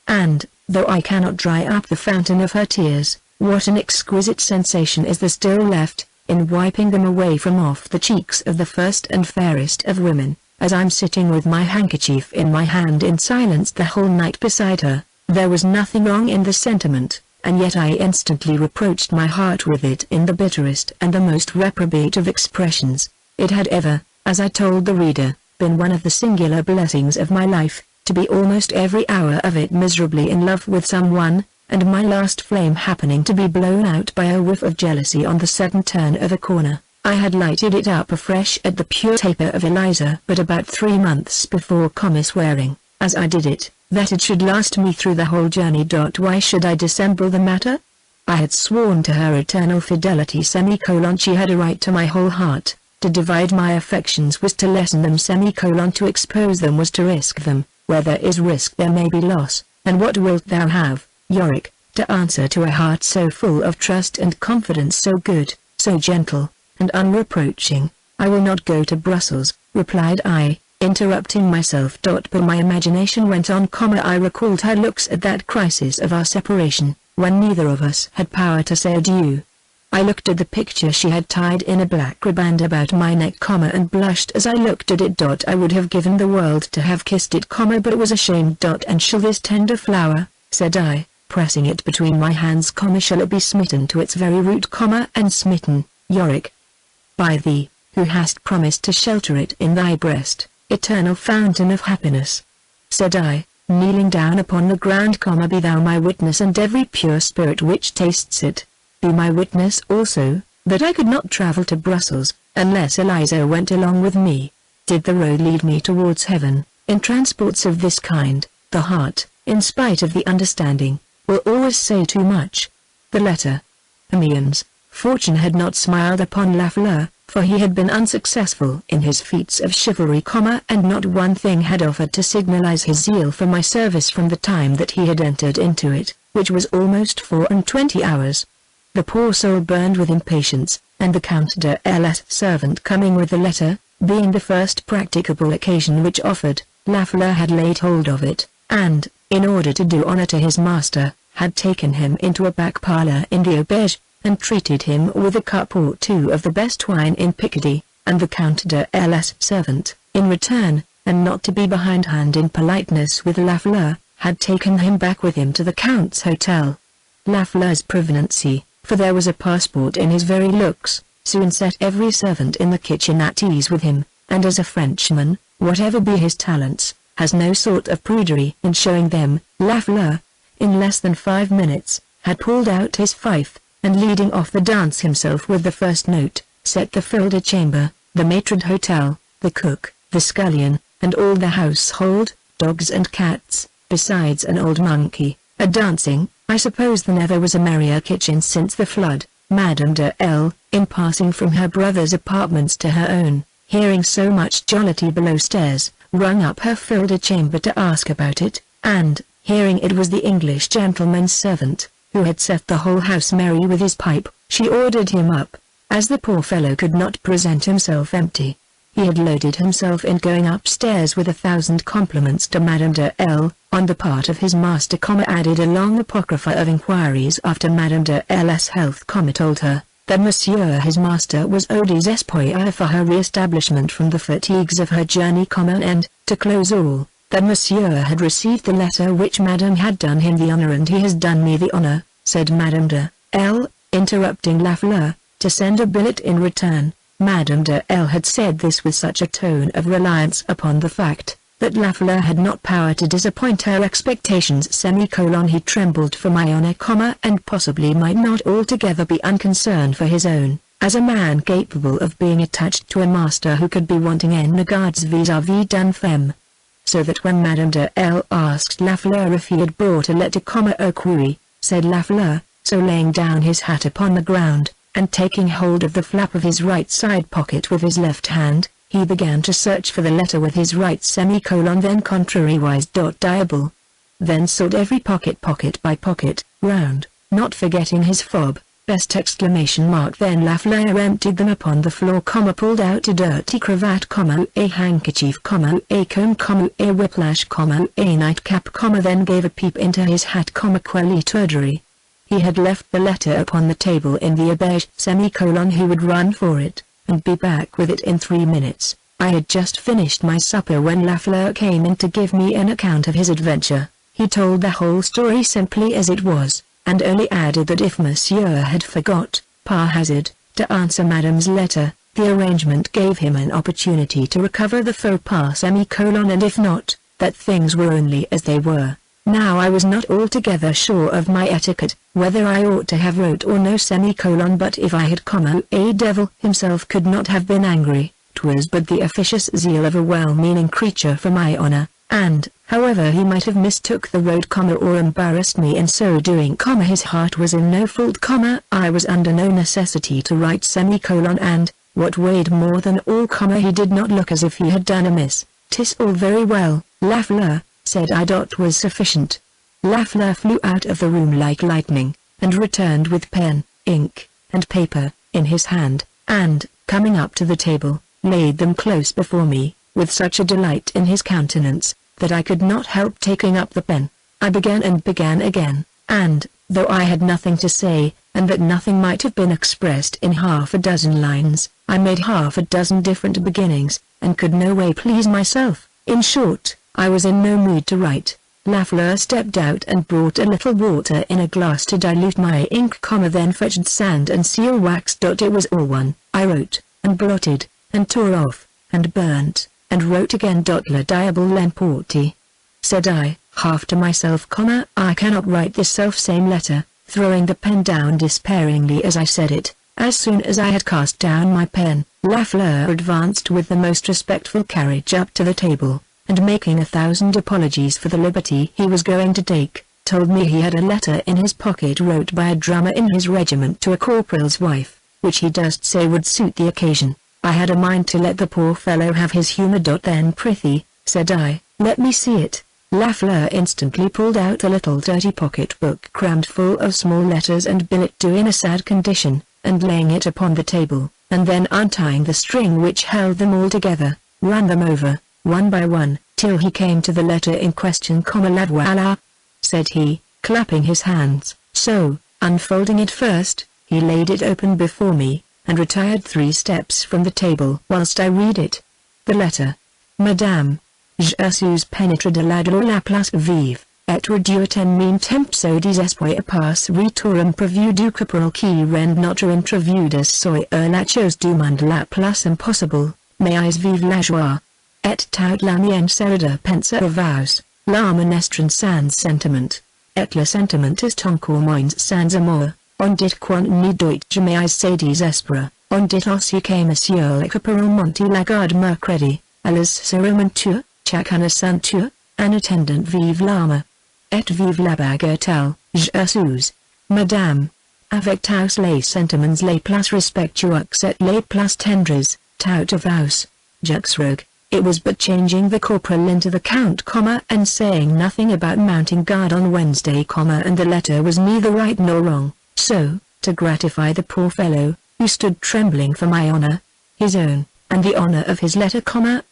And, though I cannot dry up the fountain of her tears, what an exquisite sensation is there still left, in wiping them away from off the cheeks of the first and fairest of women, as I'm sitting with my handkerchief in my hand in silence the whole night beside her. There was nothing wrong in the sentiment, and yet I instantly reproached my heart with it in the bitterest and the most reprobate of expressions. It had ever, as I told the reader, been one of the singular blessings of my life, to be almost every hour of it miserably in love with someone, and my last flame happening to be blown out by a whiff of jealousy on the sudden turn of a corner, I had lighted it up afresh at the pure taper of Eliza but about 3 months before, swearing, as I did it, that it should last me through the whole journey. Why should I dissemble the matter? I had sworn to her eternal fidelity, she had a right to my whole heart. To divide my affections was to lessen them, to expose them was to risk them. Where there is risk there may be loss, and what wilt thou have, Yorick, to answer to a heart so full of trust and confidence, so good, so gentle, and unreproaching? I will not go to Brussels, replied I, interrupting myself. But my imagination went on, I recalled her looks at that crisis of our separation, when neither of us had power to say adieu. I looked at the picture she had tied in a black riband about my neck, and blushed as I looked at it. I would have given the world to have kissed it, but was ashamed. And shall this tender flower, said I, pressing it between my hands, shall it be smitten to its very root, and smitten, Yorick, by thee, who hast promised to shelter it in thy breast, eternal fountain of happiness? Said I, kneeling down upon the ground, be thou my witness, and every pure spirit which tastes it, be my witness also, that I could not travel to Brussels, unless Eliza went along with me. Did the road lead me towards heaven? In transports of this kind, the heart, in spite of the understanding, will always say too much. The letter. Amiens. Fortune had not smiled upon Lafleur, for he had been unsuccessful in his feats of chivalry, and not one thing had offered to signalize his zeal for my service from the time that he had entered into it, which was almost 24 hours. The poor soul burned with impatience, and the Count de L.'s servant coming with the letter, being the first practicable occasion which offered, Lafleur had laid hold of it, and, in order to do honor to his master, had taken him into a back parlour in the auberge, and treated him with a cup or two of the best wine in Picardy, and the Count de L.'s servant, in return, and not to be behindhand in politeness with Lafleur, had taken him back with him to the Count's hotel. Lafleur's prevenancy, for there was a passport in his very looks, soon set every servant in the kitchen at ease with him, and as a Frenchman, whatever be his talents, has no sort of prudery in showing them. Lafleur, in less than 5 minutes, had pulled out his fife, and leading off the dance himself with the first note, set the fille de chambre, the maitre d'hotel, the cook, the scullion, and all the household, dogs and cats, besides an old monkey, a-dancing. I suppose there never was a merrier kitchen since the flood. Madame de L., in passing from her brother's apartments to her own, hearing so much jollity below stairs, rung up her fille de chambre to ask about it, and, hearing it was the English gentleman's servant, who had set the whole house merry with his pipe, she ordered him up, as the poor fellow could not present himself empty. He had loaded himself in going upstairs with 1,000 compliments to Madame de L., on the part of his master, added a long apocrypha of inquiries after Madame de L.'s health, told her, that Monsieur his master was au désespoir for her re-establishment from the fatigues of her journey, and, to close all, that Monsieur had received the letter which Madame had done him the honor and he has done me the honor, said Madame de L., interrupting Lafleur, to send a billet in return. Madame de L. had said this with such a tone of reliance upon the fact that Lafleur had not power to disappoint her expectations. He trembled for my honor, and possibly might not altogether be unconcerned for his own, as a man capable of being attached to a master who could be wanting en regards vis-à-vis d'une femme. So that when Madame de L. asked Lafleur if he had brought a letter, au courrier, said Lafleur, so laying down his hat upon the ground, and taking hold of the flap of his right side pocket with his left hand, he began to search for the letter with his right then contrariwise. Diable. Then sought every pocket by pocket, round, not forgetting his fob, best exclamation mark. Then Lafleur emptied them upon the floor, pulled out a dirty cravat, a handkerchief, a comb, a whiplash, a nightcap, then gave a peep into his hat, quelli turgery. He had left the letter upon the table in the auberge, he would run for it, and be back with it in 3 minutes. I had just finished my supper when Lafleur came in to give me an account of his adventure. He told the whole story simply as it was, and only added that if Monsieur had forgot, par hazard, to answer Madame's letter, the arrangement gave him an opportunity to recover the faux pas, and if not, that things were only as they were. Now I was not altogether sure of my etiquette, whether I ought to have wrote or no, but if I had, a devil himself could not have been angry. 'Twas but the officious zeal of a well-meaning creature for my honor, and, however he might have mistook the road, or embarrassed me in so doing, his heart was in no fault, I was under no necessity to write, and, what weighed more than all, he did not look as if he had done amiss. 'Tis all very well, Lafleur, said I. Was sufficient. Lafleur flew out of the room like lightning, and returned with pen, ink, and paper, in his hand, and, coming up to the table, laid them close before me, with such a delight in his countenance, that I could not help taking up the pen. I began again, and, though I had nothing to say, and that nothing might have been expressed in half a dozen lines, I made half a dozen different beginnings, and could no way please myself. In short, I was in no mood to write. Lafleur stepped out and brought a little water in a glass to dilute my ink, then fetched sand and seal wax. It was all one. I wrote, and blotted, and tore off, and burnt, and wrote again. La diable l'emporte, said I, half to myself, I cannot write this self-same letter, throwing the pen down despairingly as I said it. As soon as I had cast down my pen, Lafleur advanced with the most respectful carriage up to the table, and making 1,000 apologies for the liberty he was going to take, told me he had a letter in his pocket wrote by a drummer in his regiment to a corporal's wife, which he durst say would suit the occasion. I had a mind to let the poor fellow have his humour. Then prithee, said I, let me see it. Lafleur instantly pulled out a little dirty pocket-book crammed full of small letters and billet doux in a sad condition, and laying it upon the table, and then untying the string which held them all together, ran them over, one by one, till he came to the letter in question. La voilà, said he, clapping his hands. So, unfolding it first, he laid it open before me, and retired 3 steps from the table whilst I read it. The letter. Madame, je suis pénétré de la place vive, et réduit en mine temps au désespoir passe retourem prévu du caporal qui rend notre entrevue de soy la chose du monde la place impossible, mais vive la joie. Et tout la mienne serida pensa vows, l'âme estran sans sentiment, et le sentiment est encore moins sans amour, on dit quand ni doit jamais se désespérer, on dit aussi que monsieur le caporal monte la garde mercredi, à les sermenture, chacun son tour, en attendant vive l'âme. Et vive la bagatelle, je suis, madame, avec tous les sentiments les plus respectueux et les plus tendres, tout vows, juxrogue. It was but changing the corporal into the count, and saying nothing about mounting guard on Wednesday, and the letter was neither right nor wrong. So, to gratify the poor fellow, who stood trembling for my honor, his own, and the honor of his letter,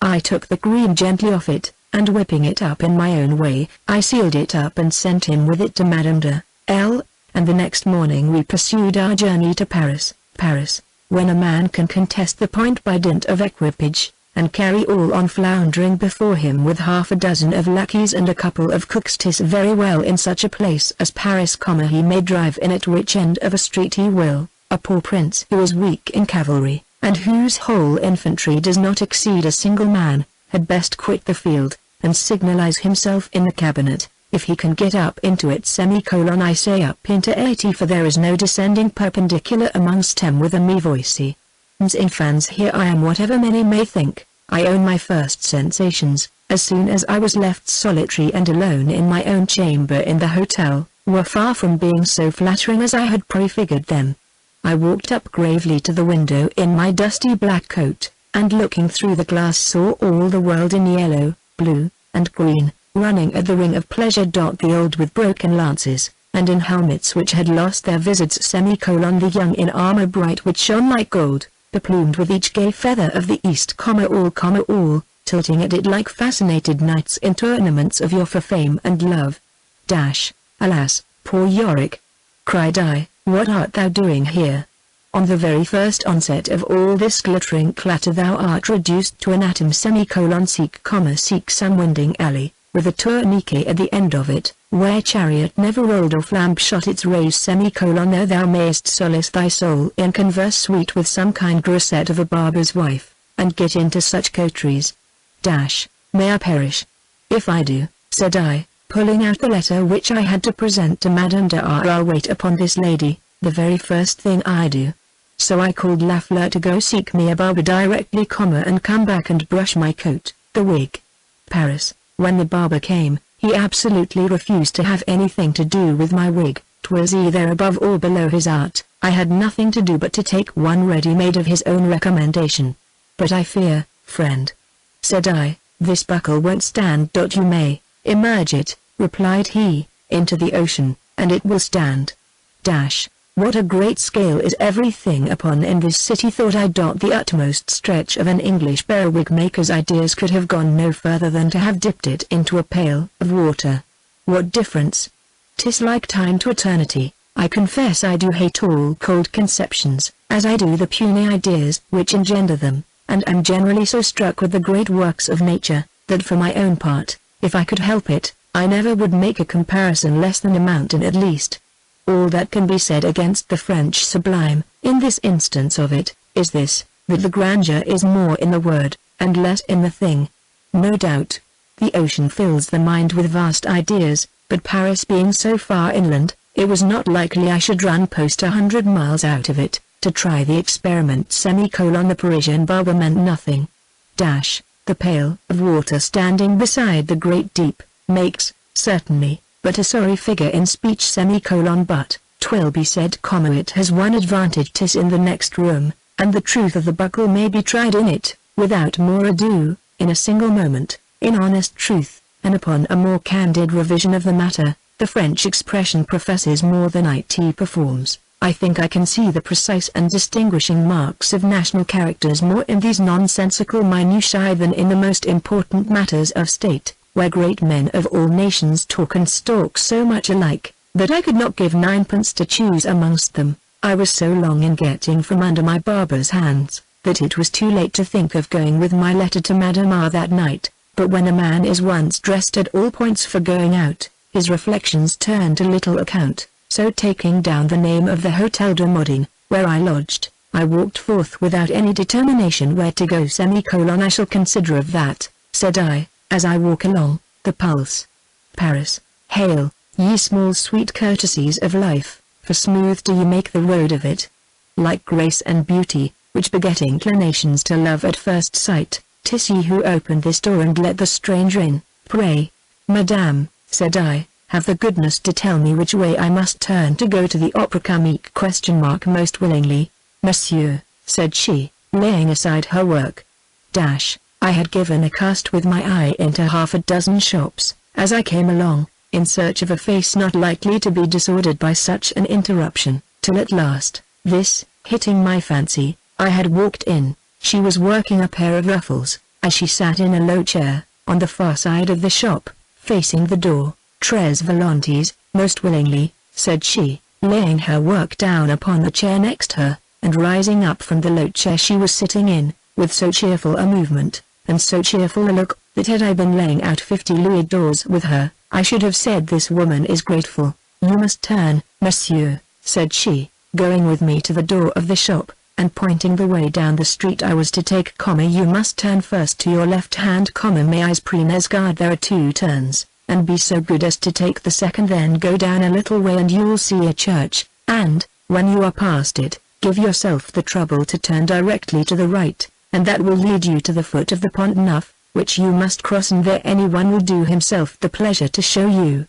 I took the green gently off it, and whipping it up in my own way, I sealed it up and sent him with it to Madame de L., and the next morning we pursued our journey to Paris. Paris, when a man can contest the point by dint of equipage, and carry all on floundering before him with half a dozen of lackeys and a couple of cooks, 'tis very well in such a place as Paris, he may drive in at which end of a street he will, a poor prince who is weak in cavalry, and whose whole infantry does not exceed a single man, had best quit the field, and signalize himself in the cabinet, if he can get up into it. I say up into 80, for there is no descending perpendicular amongst them with a me voicey. Infans, here I am. Whatever many may think, I own my first sensations, as soon as I was left solitary and alone in my own chamber in the hotel, were far from being so flattering as I had prefigured them. I walked up gravely to the window in my dusty black coat, and looking through the glass saw all the world in yellow, blue, and green, running at the ring of pleasure. The old with broken lances, and in helmets which had lost their visors. The young in armor bright which shone like gold, plumed with each gay feather of the east, all, tilting at it like fascinated knights in tournaments of yore for fame and love. Alas, poor Yorick! Cried I, what art thou doing here? On the very first onset of all this glittering clatter thou art reduced to an atom. Seek some winding alley, with a tourniquet at the end of it, where chariot never rolled or flambe shot its rays. There thou mayest solace thy soul in converse sweet with some kind grisette of a barber's wife, and get into such coteries. May I perish if I do, said I, pulling out the letter which I had to present to Madame de R. I'll wait upon this lady, the very first thing I do. So I called Lafleur to go seek me a barber directly, and come back and brush my coat, the wig. Paris, when the barber came, he absolutely refused to have anything to do with my wig. 'Twas either above or below his art. I had nothing to do but to take one ready-made of his own recommendation. But I fear, friend, said I, this buckle won't stand. You may immerge it, replied he, into the ocean, and it will stand. What a great scale is everything upon in this city, thought I. The utmost stretch of an English bear-wig maker's ideas could have gone no further than to have dipped it into a pail of water. What difference? 'Tis like time to eternity. I confess I do hate all cold conceptions, as I do the puny ideas which engender them, and am generally so struck with the great works of nature, that for my own part, if I could help it, I never would make a comparison less than a mountain at least. All that can be said against the French sublime, in this instance of it, is this, that the grandeur is more in the word, and less in the thing. No doubt, the ocean fills the mind with vast ideas, but Paris being so far inland, it was not likely I should run post 100 miles out of it, to try the experiment. The Parisian barber meant nothing. The pail of water standing beside the great deep, makes, certainly, but a sorry figure in speech. But, 'twill be said, it has one advantage, 'tis in the next room, and the truth of the buckle may be tried in it, without more ado, in a single moment, in honest truth, and upon a more candid revision of the matter. The French expression professes more than it performs. I think I can see the precise and distinguishing marks of national characters more in these nonsensical minutiae than in the most important matters of state, where great men of all nations talk and stalk so much alike, that I could not give ninepence to choose amongst them. I was so long in getting from under my barber's hands, that it was too late to think of going with my letter to Madame R. that night, but when a man is once dressed at all points for going out, his reflections turn to little account. So taking down the name of the Hotel de Modine, where I lodged, I walked forth without any determination where to go. I shall consider of that, said I, as I walk along, the pulse. Paris, hail, ye small sweet courtesies of life, for smooth do ye make the road of it. Like grace and beauty, which beget inclinations to love at first sight, 'tis ye who opened this door and let the stranger in. Pray, madame, said I, have the goodness to tell me which way I must turn to go to the Opera Comique? Most willingly, monsieur, said she, laying aside her work. I had given a cast with my eye into half a dozen shops, as I came along, in search of a face not likely to be disordered by such an interruption, till at last, this, hitting my fancy, I had walked in. She was working a pair of ruffles, as she sat in a low chair, on the far side of the shop, facing the door. Tres volontiers, most willingly, said she, laying her work down upon the chair next her, and rising up from the low chair she was sitting in, with so cheerful a movement, and so cheerful a look, that had I been laying out 50 louis d'ors with her, I should have said, "This woman is grateful." "You must turn, monsieur," said she, going with me to the door of the shop, and pointing the way down the street I was to take, "You must turn first to your left hand, mais prenez garde, there are 2 turns, and be so good as to take the second, then go down a little way and you'll see a church, and, when you are past it, give yourself the trouble to turn directly to the right, and that will lead you to the foot of the Pont Neuf, which you must cross, and there anyone will do himself the pleasure to show you."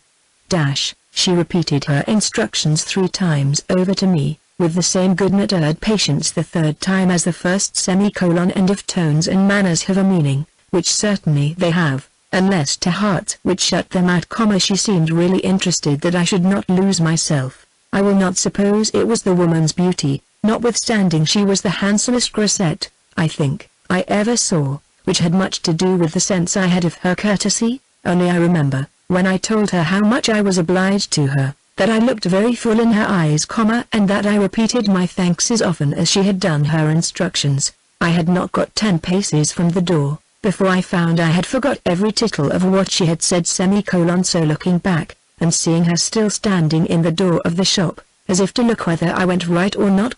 She repeated her instructions 3 times over to me, with the same good-natured patience the 3rd time as the first, and if tones and manners have a meaning, which certainly they have, unless to hearts which shut them out, she seemed really interested that I should not lose myself. I will not suppose it was the woman's beauty, notwithstanding she was the handsomest grisette, I think, I ever saw, which had much to do with the sense I had of her courtesy, only I remember, when I told her how much I was obliged to her, that I looked very full in her eyes, and that I repeated my thanks as often as she had done her instructions. I had not got 10 paces from the door, before I found I had forgot every tittle of what she had said, so looking back, and seeing her still standing in the door of the shop, as if to look whether I went right or not,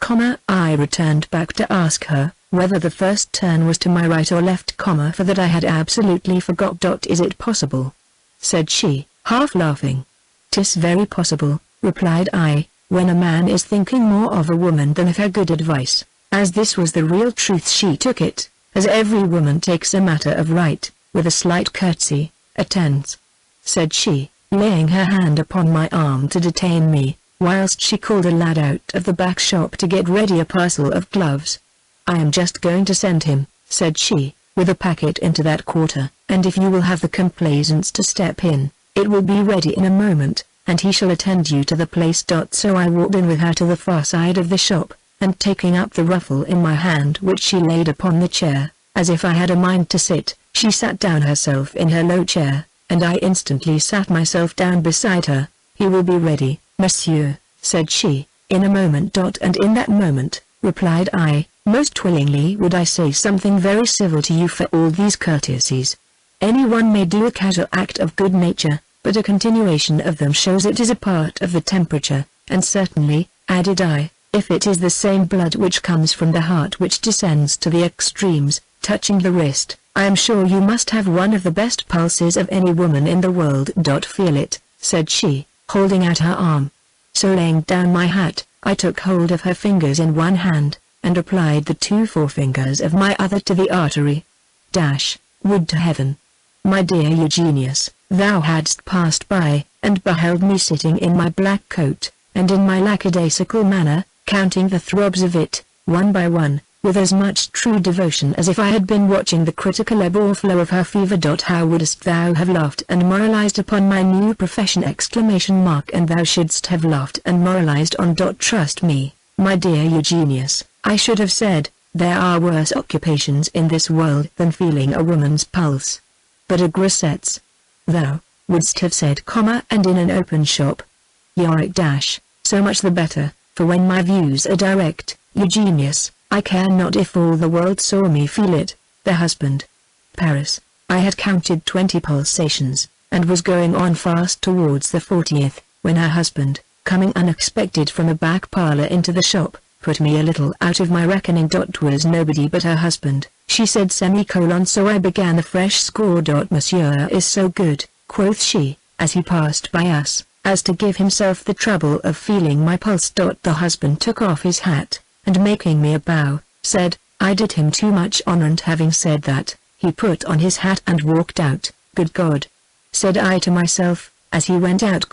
I returned back to ask her whether the first turn was to my right or left, for that I had absolutely forgot. "Is it possible?" said she, half laughing. "'Tis very possible," replied I, "when a man is thinking more of a woman than of her good advice." As this was the real truth, she took it, as every woman takes a matter of right, with a slight curtsy. "Attends," said she, laying her hand upon my arm to detain me, whilst she called a lad out of the back shop to get ready a parcel of gloves. "I am just going to send him," said she, "with a packet into that quarter, and if you will have the complaisance to step in, it will be ready in a moment, and he shall attend you to the place." So I walked in with her to the far side of the shop, and taking up the ruffle in my hand which she laid upon the chair, as if I had a mind to sit, she sat down herself in her low chair, and I instantly sat myself down beside her. "He will be ready, monsieur," said she, "in a moment." "And in that moment," replied I, "most willingly would I say something very civil to you for all these courtesies. Anyone may do a casual act of good nature, but a continuation of them shows it is a part of the temperature, and certainly," added I, "if it is the same blood which comes from the heart which descends to the extremes, touching the wrist, I am sure you must have one of the best pulses of any woman in the world." "Feel it," said she, holding out her arm. So laying down my hat, I took hold of her fingers in one hand, and applied the 2 forefingers of my other to the artery. Would to heaven, my dear Eugenius, thou hadst passed by, and beheld me sitting in my black coat, and in my lackadaisical manner, counting the throbs of it, one by one, with as much true devotion as if I had been watching the critical ebb or flow of her fever. How wouldst thou have laughed and moralized upon my new profession! And thou shouldst have laughed and moralized on. Trust me, my dear Eugenius, I should have said, there are worse occupations in this world than feeling a woman's pulse. But a grisette's. Thou wouldst have said, and in an open shop. Yorick so much the better, for when my views are direct, Eugenius, I care not if all the world saw me feel it. The husband. Paris. I had counted 20 pulsations, and was going on fast towards the 40th, when her husband, coming unexpected from a back parlor into the shop, put me a little out of my reckoning. 'Twas nobody but her husband, she said, so I began a fresh score. "Monsieur is so good," quoth she, as he passed by us, "as to give himself the trouble of feeling my pulse." The husband took off his hat, and making me a bow, said, I did him too much honor, and having said that, he put on his hat and walked out. "Good God!" said I to myself, as he went out,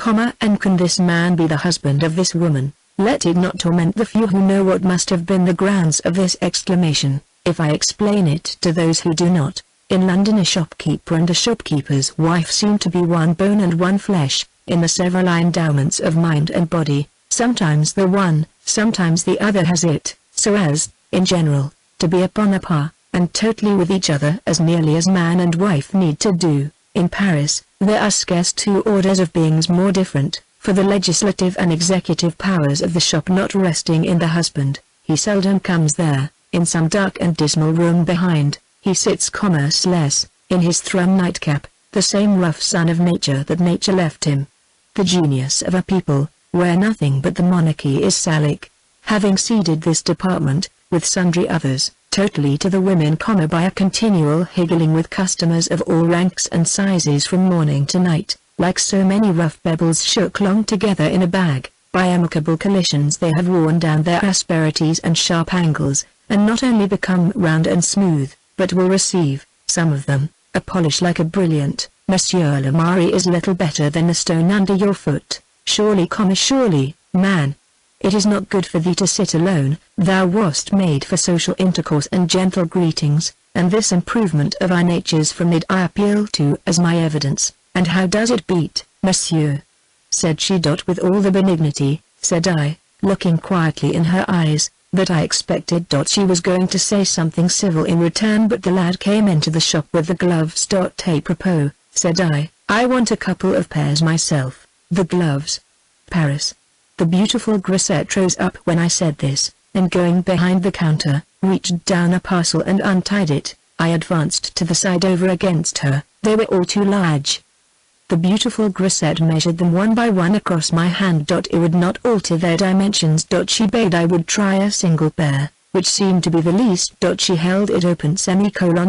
"and can this man be the husband of this woman?" Let it not torment the few who know what must have been the grounds of this exclamation, if I explain it to those who do not. In London a shopkeeper and a shopkeeper's wife seem to be one bone and one flesh, in the several endowments of mind and body. Sometimes the one, sometimes the other has it, so as, in general, to be upon a par, and totally with each other as nearly as man and wife need to do. In Paris, there are scarce 2 orders of beings more different, for the legislative and executive powers of the shop not resting in the husband, he seldom comes there. In some dark and dismal room behind, he sits commerceless, in his thrum nightcap, the same rough son of nature that nature left him. The genius of a people, where nothing but the monarchy is Salic. Having ceded this department, with sundry others, totally to the women, by a continual higgling with customers of all ranks and sizes from morning to night, like so many rough pebbles shook long together in a bag, by amicable collisions they have worn down their asperities and sharp angles, and not only become round and smooth, but will receive, some of them, a polish like a brilliant. Monsieur le Maire is little better than the stone under your foot. Surely, surely, man. It is not good for thee to sit alone. Thou wast made for social intercourse and gentle greetings, and this improvement of our natures from it I appeal to as my evidence. And how does it beat, monsieur? Said she. With all the benignity, said I, looking quietly in her eyes, that I expected. She was going to say something civil in return, but the lad came into the shop with the gloves. Apropos, said I want a couple of pairs myself. The gloves. Paris. The beautiful grisette rose up when I said this, and going behind the counter, reached down a parcel and untied it. I advanced to the side over against her. They were all too large. The beautiful grisette measured them one by one across my hand. It would not alter their dimensions. She bade I would try a single pair, which seemed to be the least. She held it open.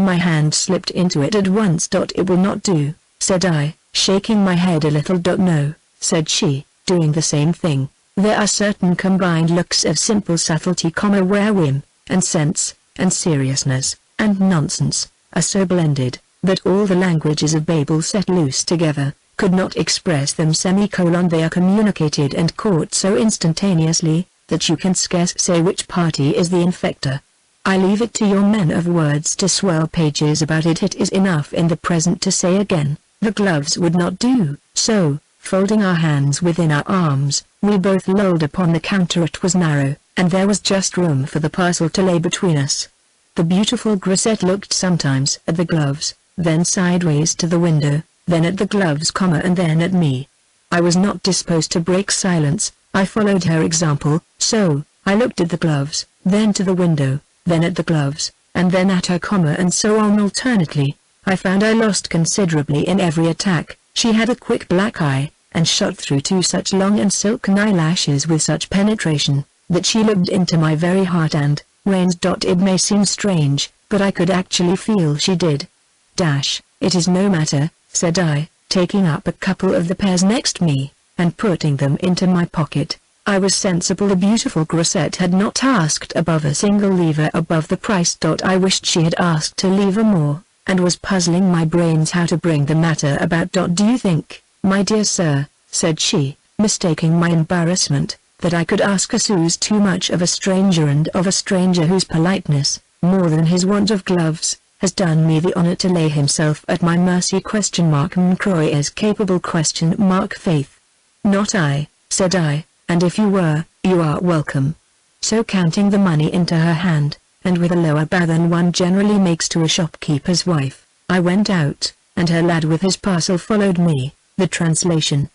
My hand slipped into it at once. It will not do, said I, shaking my head a little. No, said she, doing the same thing. There are certain combined looks of simple subtlety, where whim, and sense, and seriousness, and nonsense, are so blended, that all the languages of Babel set loose together, could not express them. They are communicated and caught so instantaneously, that you can scarce say which party is the infector. I leave it to your men of words to swell pages about it. It is enough in the present to say again, the gloves would not do. So, folding our hands within our arms, we both lolled upon the counter. It was narrow, and there was just room for the parcel to lay between us. The beautiful grisette looked sometimes at the gloves, then sideways to the window, then at the gloves, and then at me. I was not disposed to break silence. I followed her example, so, I looked at the gloves, then to the window, then at the gloves, and then at her, and so on alternately. I found I lost considerably in every attack. She had a quick black eye, and shot through two such long and silken eyelashes with such penetration, that she looked into my very heart and, reins. It may seem strange, but I could actually feel she did. It is no matter, said I, taking up a couple of the pairs next me, and putting them into my pocket. I was sensible the beautiful grisette had not asked above a single lever above the price. I wished she had asked a lever more, and was puzzling my brains how to bring the matter about. Do you think, my dear sir, said she, mistaking my embarrassment, that I could ask a sous too much of a stranger, and of a stranger whose politeness, more than his want of gloves, has done me the honor to lay himself at my mercy? Croy is capable? Faith. Not I, said I, and if you were, you are welcome. So counting the money into her hand, and with a lower bow than one generally makes to a shopkeeper's wife, I went out, and her lad with his parcel followed me. The translation.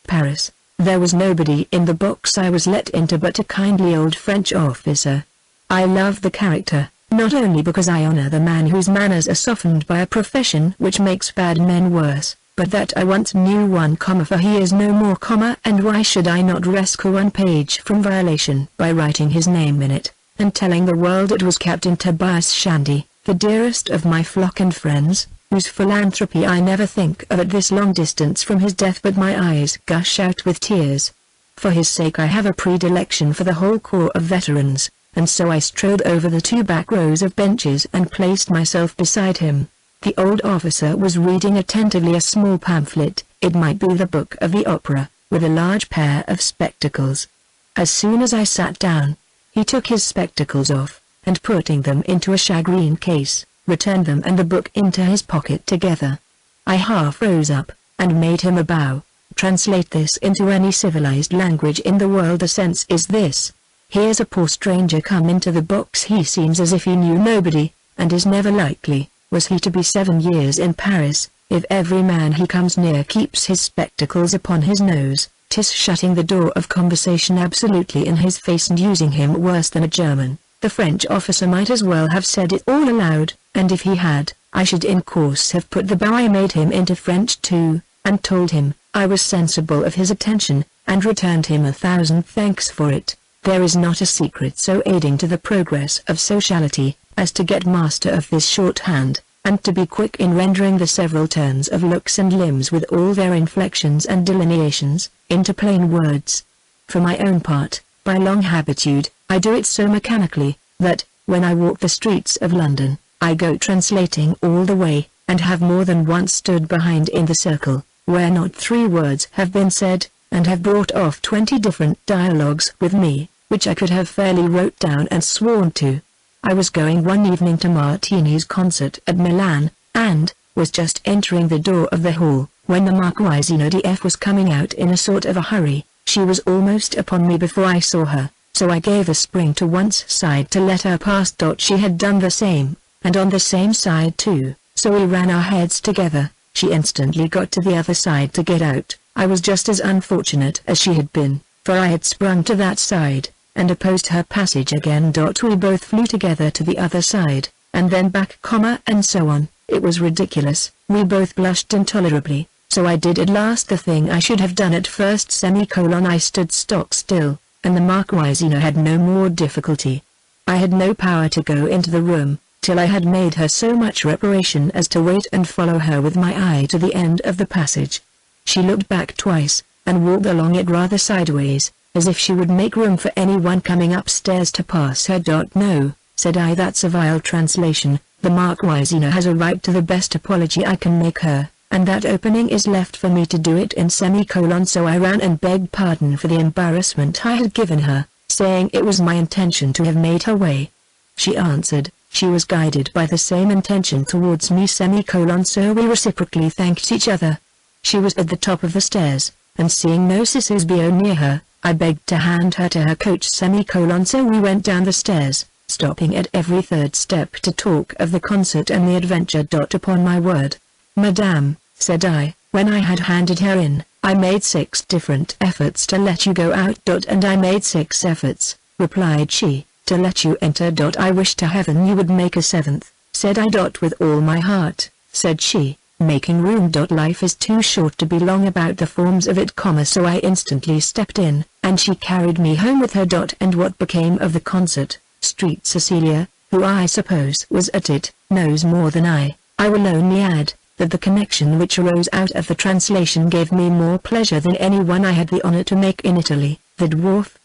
Paris. There was nobody in the box I was let into but a kindly old French officer. I love the character, not only because I honor the man whose manners are softened by a profession which makes bad men worse, but that I once knew one, for he is no more, and why should I not rescue one page from violation by writing his name in it, and telling the world it was Captain Tobias Shandy, the dearest of my flock and friends, whose philanthropy I never think of at this long distance from his death, but my eyes gush out with tears. For his sake I have a predilection for the whole corps of veterans, and so I strode over the two back rows of benches and placed myself beside him. The old officer was reading attentively a small pamphlet, it might be the book of the opera, with a large pair of spectacles. As soon as I sat down, he took his spectacles off, and putting them into a shagreen case, returned them and the book into his pocket together. I half rose up, and made him a bow. Translate this into any civilized language in the world. The sense is this: here's a poor stranger come into the box. He seems as if he knew nobody, and is never likely, was he to be 7 years in Paris, if every man he comes near keeps his spectacles upon his nose, practice shutting the door of conversation absolutely in his face and using him worse than a German. The French officer might as well have said it all aloud, and if he had, I should in course have put the bow I made him into French too, and told him I was sensible of his attention, and returned him 1,000 thanks for it. There is not a secret so aiding to the progress of sociality, as to get master of this shorthand, and to be quick in rendering the several turns of looks and limbs with all their inflections and delineations, into plain words. For my own part, by long habitude, I do it so mechanically, that, when I walk the streets of London, I go translating all the way, and have more than once stood behind in the circle, where not 3 words have been said, and have brought off 20 different dialogues with me, which I could have fairly wrote down and sworn to. I was going one evening to Martini's concert at Milan, and was just entering the door of the hall, when the Marquise d'F was coming out in a sort of a hurry. She was almost upon me before I saw her, so I gave a spring to one side to let her pass. She had done the same, and on the same side too, so we ran our heads together. She instantly got to the other side to get out. I was just as unfortunate as she had been, for I had sprung to that side, and opposed her passage again. We both flew together to the other side, and then back, and so on. It was ridiculous. We both blushed intolerably, so I did at last the thing I should have done at first. I stood stock still, and the Marquise had no more difficulty. I had no power to go into the room, till I had made her so much reparation as to wait and follow her with my eye to the end of the passage. She looked back twice, and walked along it rather sideways, as if she would make room for anyone coming upstairs to pass her. No, said I, that's a vile translation. The Marquise has a right to the best apology I can make her, and that opening is left for me to do it in semicolon. So I ran and begged pardon for the embarrassment I had given her, saying it was my intention to have made her way. She answered, she was guided by the same intention towards me semicolon. So we reciprocally thanked each other. She was at the top of the stairs, and seeing no Cicisbeo near her, I begged to hand her to her coach semicolon. So we went down the stairs, stopping at every third step to talk of the concert and the adventure. Upon my word, Madame, said I, when I had handed her in, I made 6 different efforts to let you go out. And I made 6 efforts, replied she, to let you enter. I wish to heaven you would make a 7th, said I. With all my heart, said she, making room. Life is too short to be long about the forms of it, so I instantly stepped in, and she carried me home with her. And what became of the concert, Street Cecilia, who I suppose was at it, knows more than I. I will only add, that the connection which arose out of the translation gave me more pleasure than anyone I had the honor to make in Italy. The dwarf?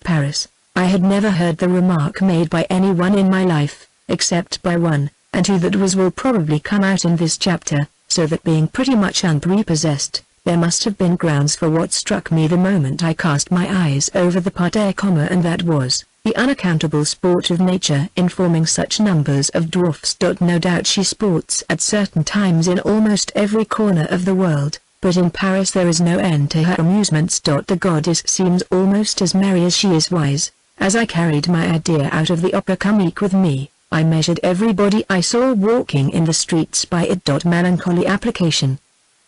Paris. I had never heard the remark made by anyone in my life, except by one, and who that was will probably come out in this chapter, so that being pretty much unprepossessed, there must have been grounds for what struck me the moment I cast my eyes over the parterre, and that was, the unaccountable sport of nature in forming such numbers of dwarfs. No doubt she sports at certain times in almost every corner of the world, but in Paris there is no end to her amusements. The goddess seems almost as merry as she is wise. As I carried my idea out of the opera comique with me, I measured everybody I saw walking in the streets by it. Melancholy application.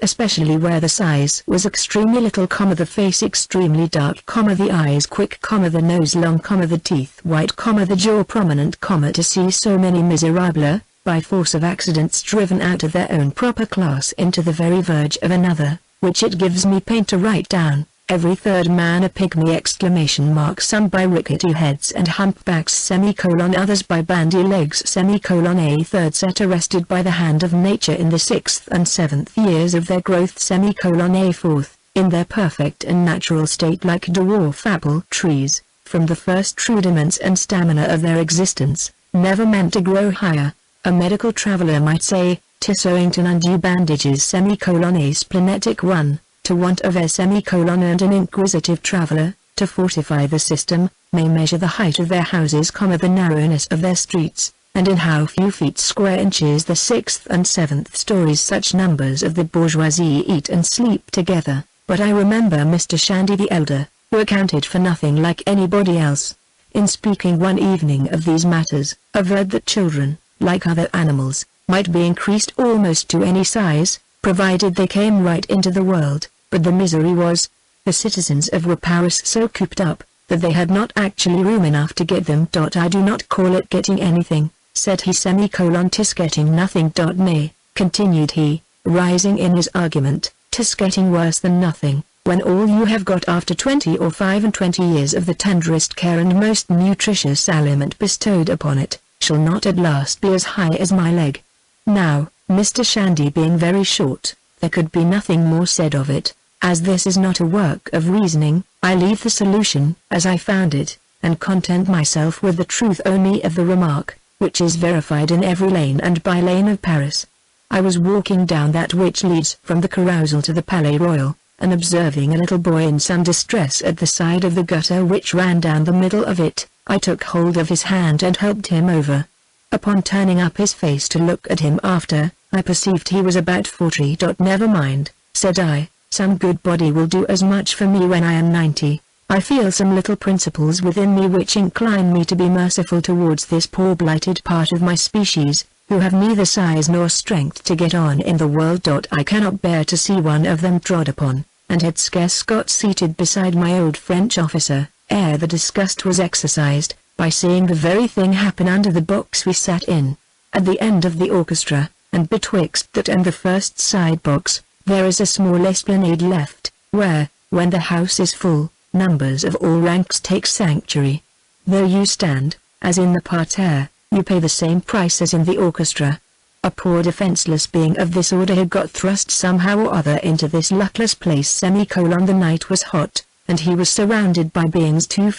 Especially where the size was extremely little, the face extremely dark, the eyes quick, the nose long, the teeth white, the jaw prominent, to see so many miserables, by force of accidents driven out of their own proper class into the very verge of another, which it gives me pain to write down. Every third man a pygmy! Some by rickety heads and humpbacks others by bandy legs a third set arrested by the hand of nature in the 6th and 7th years of their growth a fourth, in their perfect and natural state like dwarf apple trees, from the first rudiments and stamina of their existence, never meant to grow higher. A medical traveler might say, 'tis owing to undue bandages a splenetic one, to want of air and an inquisitive traveler, to fortify the system, may measure the height of their houses, the narrowness of their streets, and in how few feet square inches the 6th and 7th stories such numbers of the bourgeoisie eat and sleep together. But I remember Mr. Shandy the elder, who accounted for nothing like anybody else, in speaking one evening of these matters, averred that children, like other animals, might be increased almost to any size, provided they came right into the world. But the misery was, The citizens of Paris so cooped up, that they had not actually room enough to get them. I do not call it getting anything, said he. 'Tis getting nothing. Nay, continued he, rising in his argument, 'tis getting worse than nothing, when all you have got after 20 or 25 years of the tenderest care and most nutritious aliment bestowed upon it, shall not at last be as high as my leg. Now, Mr. Shandy being very short, there could be nothing more said of it. As this is not a work of reasoning, I leave the solution as I found it, and content myself with the truth only of the remark, which is verified in every lane and by-lane of Paris. I was walking down that which leads from the carousal to the Palais Royal, and observing a little boy in some distress at the side of the gutter which ran down the middle of it, I took hold of his hand and helped him over. Upon turning up his face to look at him after, I perceived he was about 40. Never mind, said I, some good body will do as much for me when I am 90. I feel some little principles within me which incline me to be merciful towards this poor blighted part of my species, who have neither size nor strength to get on in the world. I cannot bear to see one of them trod upon, and had scarce got seated beside my old French officer, ere the disgust was exercised, by seeing the very thing happen under the box we sat in. At the end of the orchestra, and betwixt that and the first side box, there is a small esplanade left, where, when the house is full, numbers of all ranks take sanctuary. Though you stand, as in the parterre, you pay the same price as in the orchestra. A poor defenseless being of this order had got thrust somehow or other into this luckless place. The night was hot, and he was surrounded by beings 2.5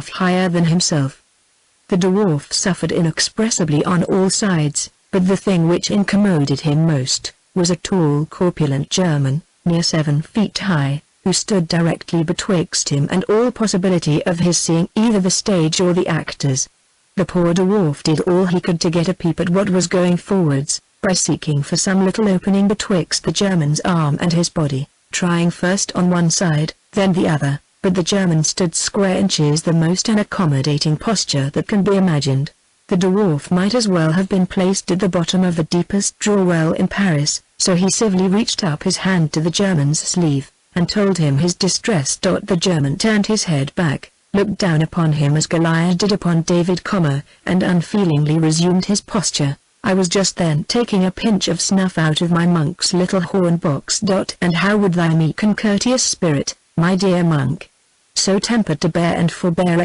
feet higher than himself. The dwarf suffered inexpressibly on all sides, but the thing which incommoded him most, was a tall corpulent German, near 7 feet high, who stood directly betwixt him and all possibility of his seeing either the stage or the actors. The poor dwarf did all he could to get a peep at what was going forwards, by seeking for some little opening betwixt the German's arm and his body, trying first on one side, then the other, but the German stood square inches the most unaccommodating posture that can be imagined. The dwarf might as well have been placed at the bottom of the deepest draw-well in Paris, so he civilly reached up his hand to the German's sleeve, and told him his distress. The German turned his head back, looked down upon him as Goliath did upon David, and unfeelingly resumed his posture. I was just then taking a pinch of snuff out of my monk's little horn box. And how would thy meek and courteous spirit, my dear monk, so tempered to bear and forbear!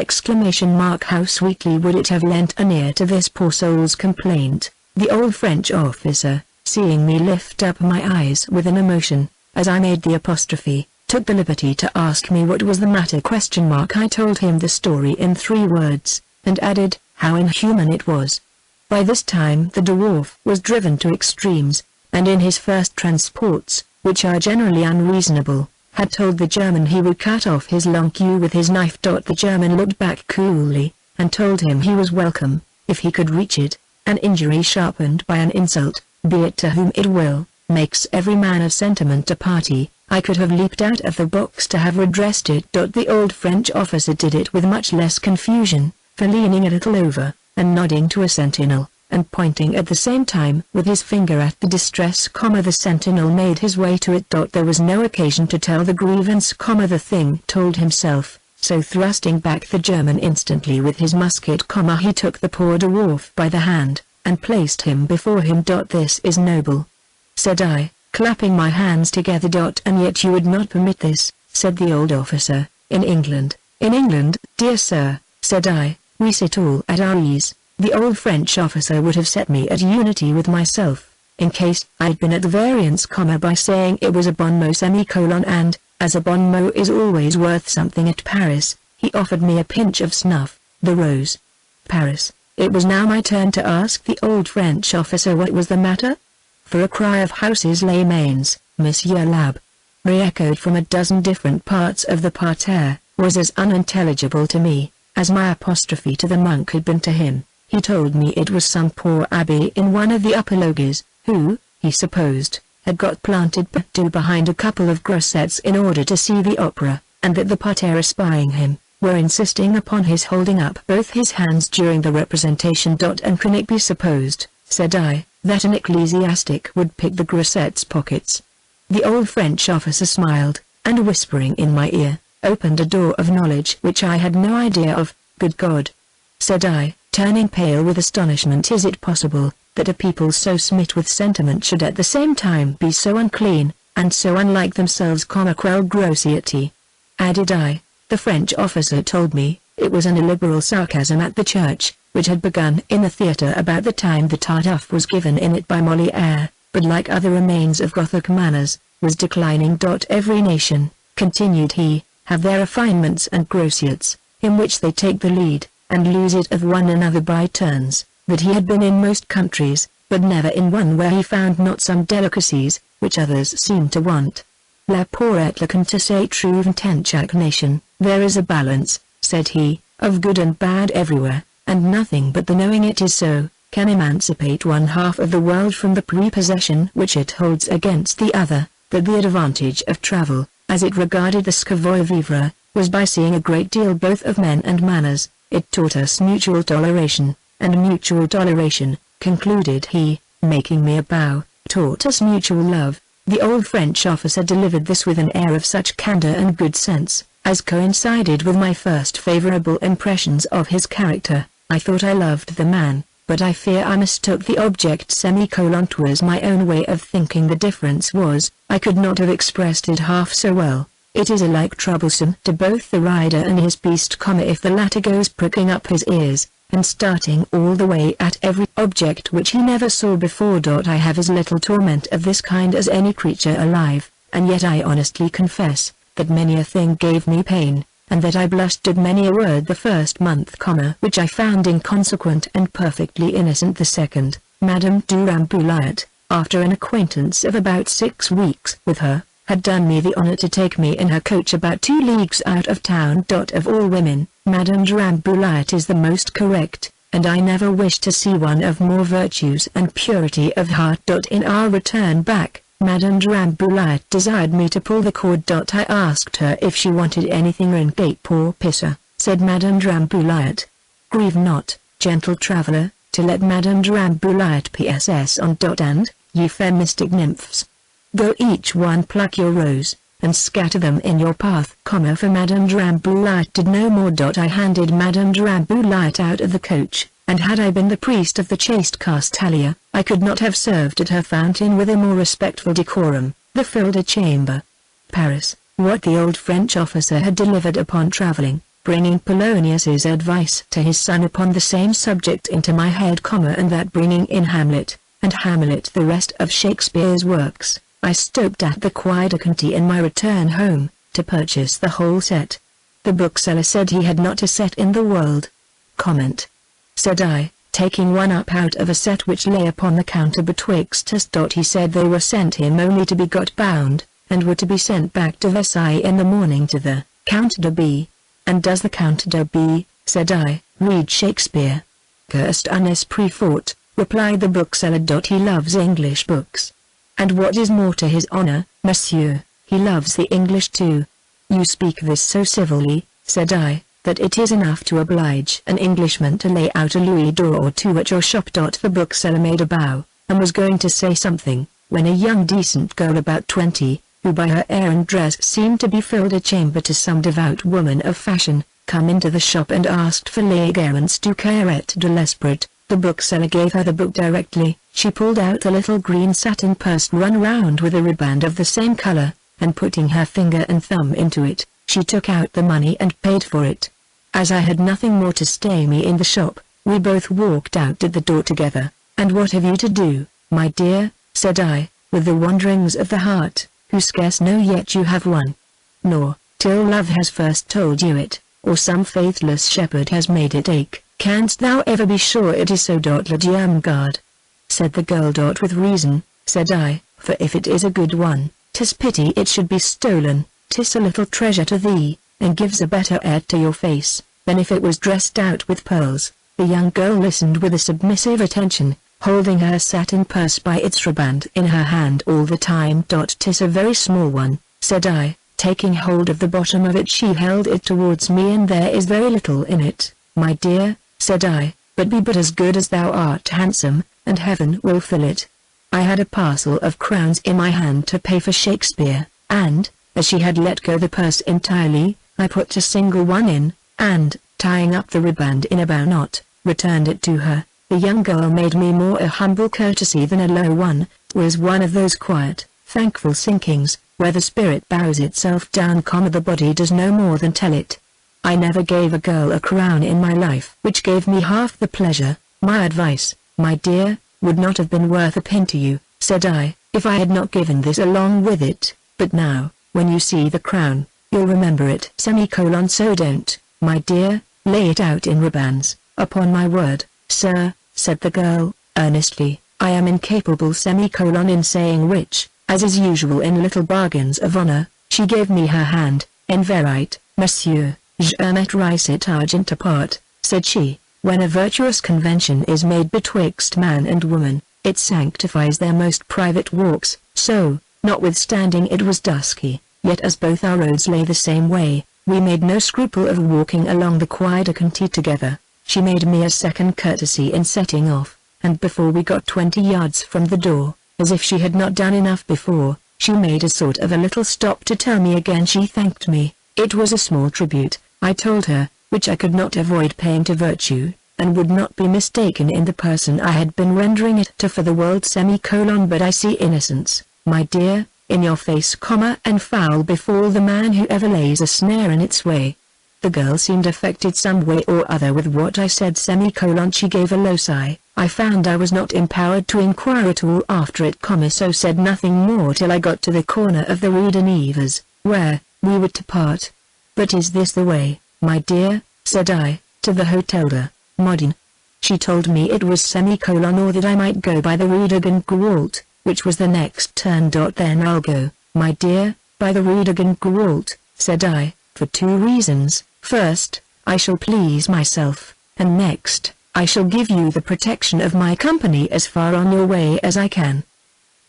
How sweetly would it have lent an ear to this poor soul's complaint. The old French officer, seeing me lift up my eyes with an emotion, as I made the apostrophe, took the liberty to ask me what was the matter. I told him the story in 3 words, and added, how inhuman it was. By this time the dwarf was driven to extremes, and in his first transports, which are generally unreasonable, had told the German he would cut off his long queue with his knife. The German looked back coolly, and told him he was welcome, if he could reach it. An injury sharpened by an insult, be it to whom it will, makes every man of sentiment a party. I could have leaped out of the box to have redressed it. The old French officer did it with much less confusion, for leaning a little over, and nodding to a sentinel, and pointing at the same time with his finger at the distress, the sentinel made his way to it. There was no occasion to tell the grievance, the thing told himself, so thrusting back the German instantly with his musket, he took the poor dwarf by the hand, and placed him before him. This is noble, said I, clapping my hands together. And yet you would not permit this, said the old officer. In England, dear sir, said I, we sit all at our ease. The old French officer would have set me at unity with myself, in case I'd been at variance, by saying it was a bon mot, and, as a bon mot is always worth something at Paris, he offered me a pinch of snuff, the rose. Paris. It was now my turn to ask the old French officer what was the matter, for a cry of houses les mains, Monsieur l'Abbé, re-echoed from a dozen different parts of the parterre, was as unintelligible to me, as my apostrophe to the monk had been to him. He told me it was some poor abbé in one of the upper loges, who, he supposed, had got planted behind a couple of grisettes in order to see the opera, and that the parterre spying him, were insisting upon his holding up both his hands during the representation. And can it be supposed, said I, that an ecclesiastic would pick the grisette's pockets? The old French officer smiled, and whispering in my ear, opened a door of knowledge which I had no idea of. Good God! Said I, turning pale with astonishment. Is it possible that a people so smit with sentiment should at the same time be so unclean, and so unlike themselves? Quelle grossièreté! Added I. The French officer told me it was an illiberal sarcasm at the church, which had begun in the theatre about the time the Tartuffe was given in it by Molière, but like other remains of Gothic manners, was declining. Every nation, continued he, have their refinements and grossièretés, in which they take the lead, and lose it of one another by turns. That he had been in most countries, but never in one where he found not some delicacies, which others seemed to want. La pour être la comtesse trouve chaque nation, there is a balance, said he, of good and bad everywhere, and nothing but the knowing it is so, can emancipate one half of the world from the prepossession which it holds against the other. That the advantage of travel, as it regarded the savoir vivre, was by seeing a great deal both of men and manners. It taught us mutual toleration, and mutual toleration, concluded he, making me a bow, taught us mutual love. The old French officer delivered this with an air of such candor and good sense, as coincided with my first favorable impressions of his character. I thought I loved the man, but I fear I mistook the object. 'Twas my own way of thinking. The difference was, I could not have expressed it half so well. It is alike troublesome to both the rider and his beast, if the latter goes pricking up his ears, and starting all the way at every object which he never saw before. I have as little torment of this kind as any creature alive, and yet I honestly confess, that many a thing gave me pain, and that I blushed at many a word the first month, which I found inconsequent and perfectly innocent the second. Madame de Rambouillet, after an acquaintance of about 6 weeks with her, had done me the honor to take me in her coach about 2 leagues out of town. Of all women, Madame de Rambouillet is the most correct, and I never wish to see one of more virtues and purity of heart. In our return back, Madame de Rambouillet desired me to pull the cord. I asked her if she wanted anything in gate. Poor pisser, said Madame de Rambouillet. Grieve not, gentle traveller, to let Madame de Rambouillet PSS on. And, ye fair mystic nymphs, go each one pluck your rose, and scatter them in your path, for Madame de Rambouillet did no more. I handed Madame de Rambouillet out of the coach, and had I been the priest of the chaste Castalia, I could not have served at her fountain with a more respectful decorum. The filled chamber. Paris, what the old French officer had delivered upon travelling, bringing Polonius's advice to his son upon the same subject into my head, and that bringing in Hamlet, and Hamlet the rest of Shakespeare's works. I stopped at the Quai de Conti in my return home, to purchase the whole set. The bookseller said he had not a set in the world. Said I, taking one up out of a set which lay upon the counter betwixt us. He said they were sent him only to be got bound, and were to be sent back to Versailles in the morning to the Count de B. And does the Count de B, said I, read Shakespeare? Cursed un esprit fort, replied the bookseller. He loves English books. And what is more to his honor, monsieur, he loves the English too. You speak this so civilly, said I, that it is enough to oblige an Englishman to lay out a louis d'or or 2 at your shop. The bookseller made a bow, and was going to say something, when a young decent girl about 20, who by her air and dress seemed to be filled a chamber to some devout woman of fashion, come into the shop and asked for Les Garants du Carré de l'Esprit. The bookseller gave her the book directly. She pulled out a little green satin purse run round with a riband of the same color, and putting her finger and thumb into it, she took out the money and paid for it. As I had nothing more to stay me in the shop, we both walked out at the door together. And what have you to do, my dear, said I, with the wanderings of the heart, who scarce know yet you have one? Nor, till love has first told you it, or some faithless shepherd has made it ache, canst thou ever be sure it is so. La Diam guard, said the girl. With reason, said I, for if it is a good one, 'tis pity it should be stolen. 'Tis a little treasure to thee, and gives a better air to your face, than if it was dressed out with pearls. The young girl listened with a submissive attention, holding her satin purse by its riband in her hand all the time. 'Tis a very small one, said I, taking hold of the bottom of it. She held it towards me. And there is very little in it, my dear, said I, but be but as good as thou art handsome, and heaven will fill it. I had a parcel of crowns in my hand to pay for Shakespeare, and, as she had let go the purse entirely, I put a single one in, and, tying up the riband in a bow knot, returned it to her. The young girl made me more a humble courtesy than a low one. Was one of those quiet, thankful sinkings, where the spirit bows itself down, the body does no more than tell it. I never gave a girl a crown in my life which gave me half the pleasure. My advice, my dear, would not have been worth a pin to you, said I, if I had not given this along with it, but now, when you see the crown, you'll remember it. So don't, my dear, lay it out in ribands. Upon my word, sir, said the girl, earnestly, I am incapable in saying which, as is usual in little bargains of honor. She gave me her hand. En vérité, monsieur, je mettrai cet argent apart, said she. When a virtuous convention is made betwixt man and woman, it sanctifies their most private walks. So, notwithstanding it was dusky, yet as both our roads lay the same way, we made no scruple of walking along the Quai de Conti together. She made me a second courtesy in setting off, and before we got 20 yards from the door, as if she had not done enough before, she made a sort of a little stop to tell me again she thanked me. It was a small tribute, I told her, which I could not avoid paying to virtue, and would not be mistaken in the person I had been rendering it to for the world. But I see innocence, my dear, in your face, and foul befall the man who ever lays a snare in its way. The girl seemed affected some way or other with what I said. She gave a low sigh. I found I was not empowered to inquire at all after it, so said nothing more till I got to the corner of the Rue de Nevers, where we were to part. But is this the way, my dear, said I, to the Hotel de Modène? She told me it was or that I might go by the Rue de Goncourt, which was the next turn. Then I'll go, my dear, by the Rue de Goncourt, said I, for two reasons. First, I shall please myself, and next, I shall give you the protection of my company as far on your way as I can.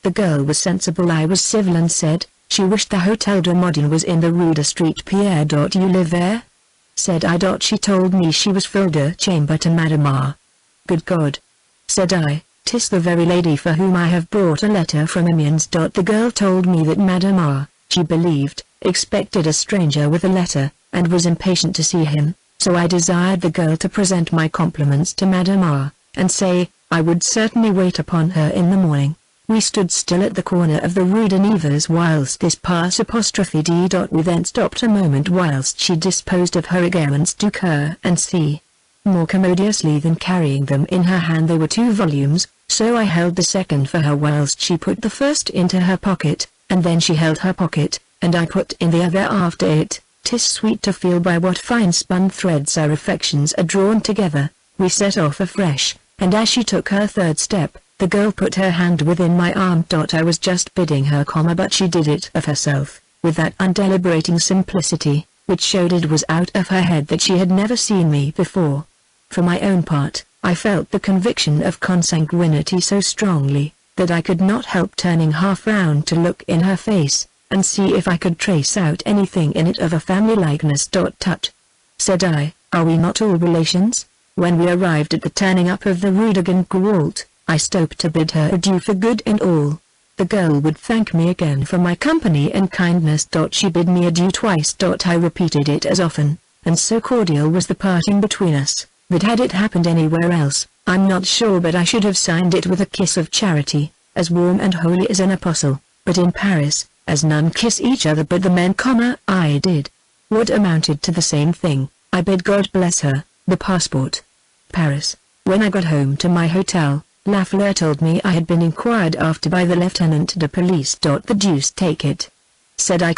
The girl was sensible. I was civil and said, she wished the Hotel de Modène was in the Rue de Street Pierre. You live there? Said I. She told me she was filled a chamber to Madame R. Good God! Said I, 'tis the very lady for whom I have brought a letter from Amiens. The girl told me that Madame R., she believed, expected a stranger with a letter, and was impatient to see him, so I desired the girl to present my compliments to Madame R., and say, I would certainly wait upon her in the morning. We stood still at the corner of the Rue de Nevers whilst this passed. We then stopped a moment whilst she disposed of her égarements du cœur and see. More commodiously than carrying them in her hand, they were 2 volumes, so I held the second for her whilst she put the first into her pocket, and then she held her pocket, and I put in the other after it. 'Tis sweet to feel by what fine spun threads our affections are drawn together. We set off afresh, and as she took her third step, the girl put her hand within my arm. I was just bidding her, but she did it of herself, with that undeliberating simplicity, which showed it was out of her head that she had never seen me before. For my own part, I felt the conviction of consanguinity so strongly, that I could not help turning half round to look in her face, and see if I could trace out anything in it of a family likeness. Tut, said I, are we not all relations? When we arrived at the turning up of the Rue de Goncourt, I stooped to bid her adieu for good and all. The girl would thank me again for my company and kindness. She bid me adieu twice. I repeated it as often, and so cordial was the parting between us, that had it happened anywhere else, I'm not sure but I should have signed it with a kiss of charity, as warm and holy as an apostle. But in Paris, as none kiss each other but the men, I did what amounted to the same thing. I bid God bless her. The passport. Paris. When I got home to my hotel, Lafleur told me I had been inquired after by the lieutenant de police. The deuce take it, said I,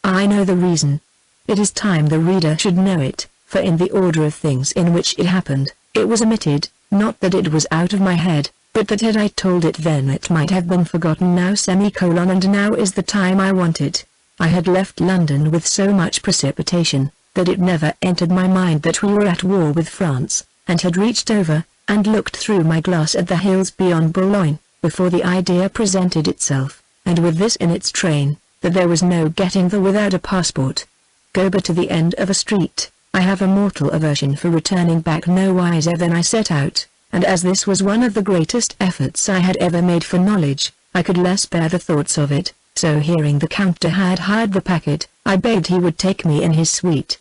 I know the reason. It is time the reader should know it, for in the order of things in which it happened, it was omitted, not that it was out of my head, but that had I told it then it might have been forgotten now. And now is the time I want it. I had left London with so much precipitation, that it never entered my mind that we were at war with France, and had reached over, and looked through my glass at the hills beyond Boulogne, before the idea presented itself, and with this in its train, that there was no getting there without a passport. Go but to the end of a street, I have a mortal aversion for returning back no wiser than I set out, and as this was one of the greatest efforts I had ever made for knowledge, I could less bear the thoughts of it. so hearing the Count had hired the packet, I begged he would take me in his suite.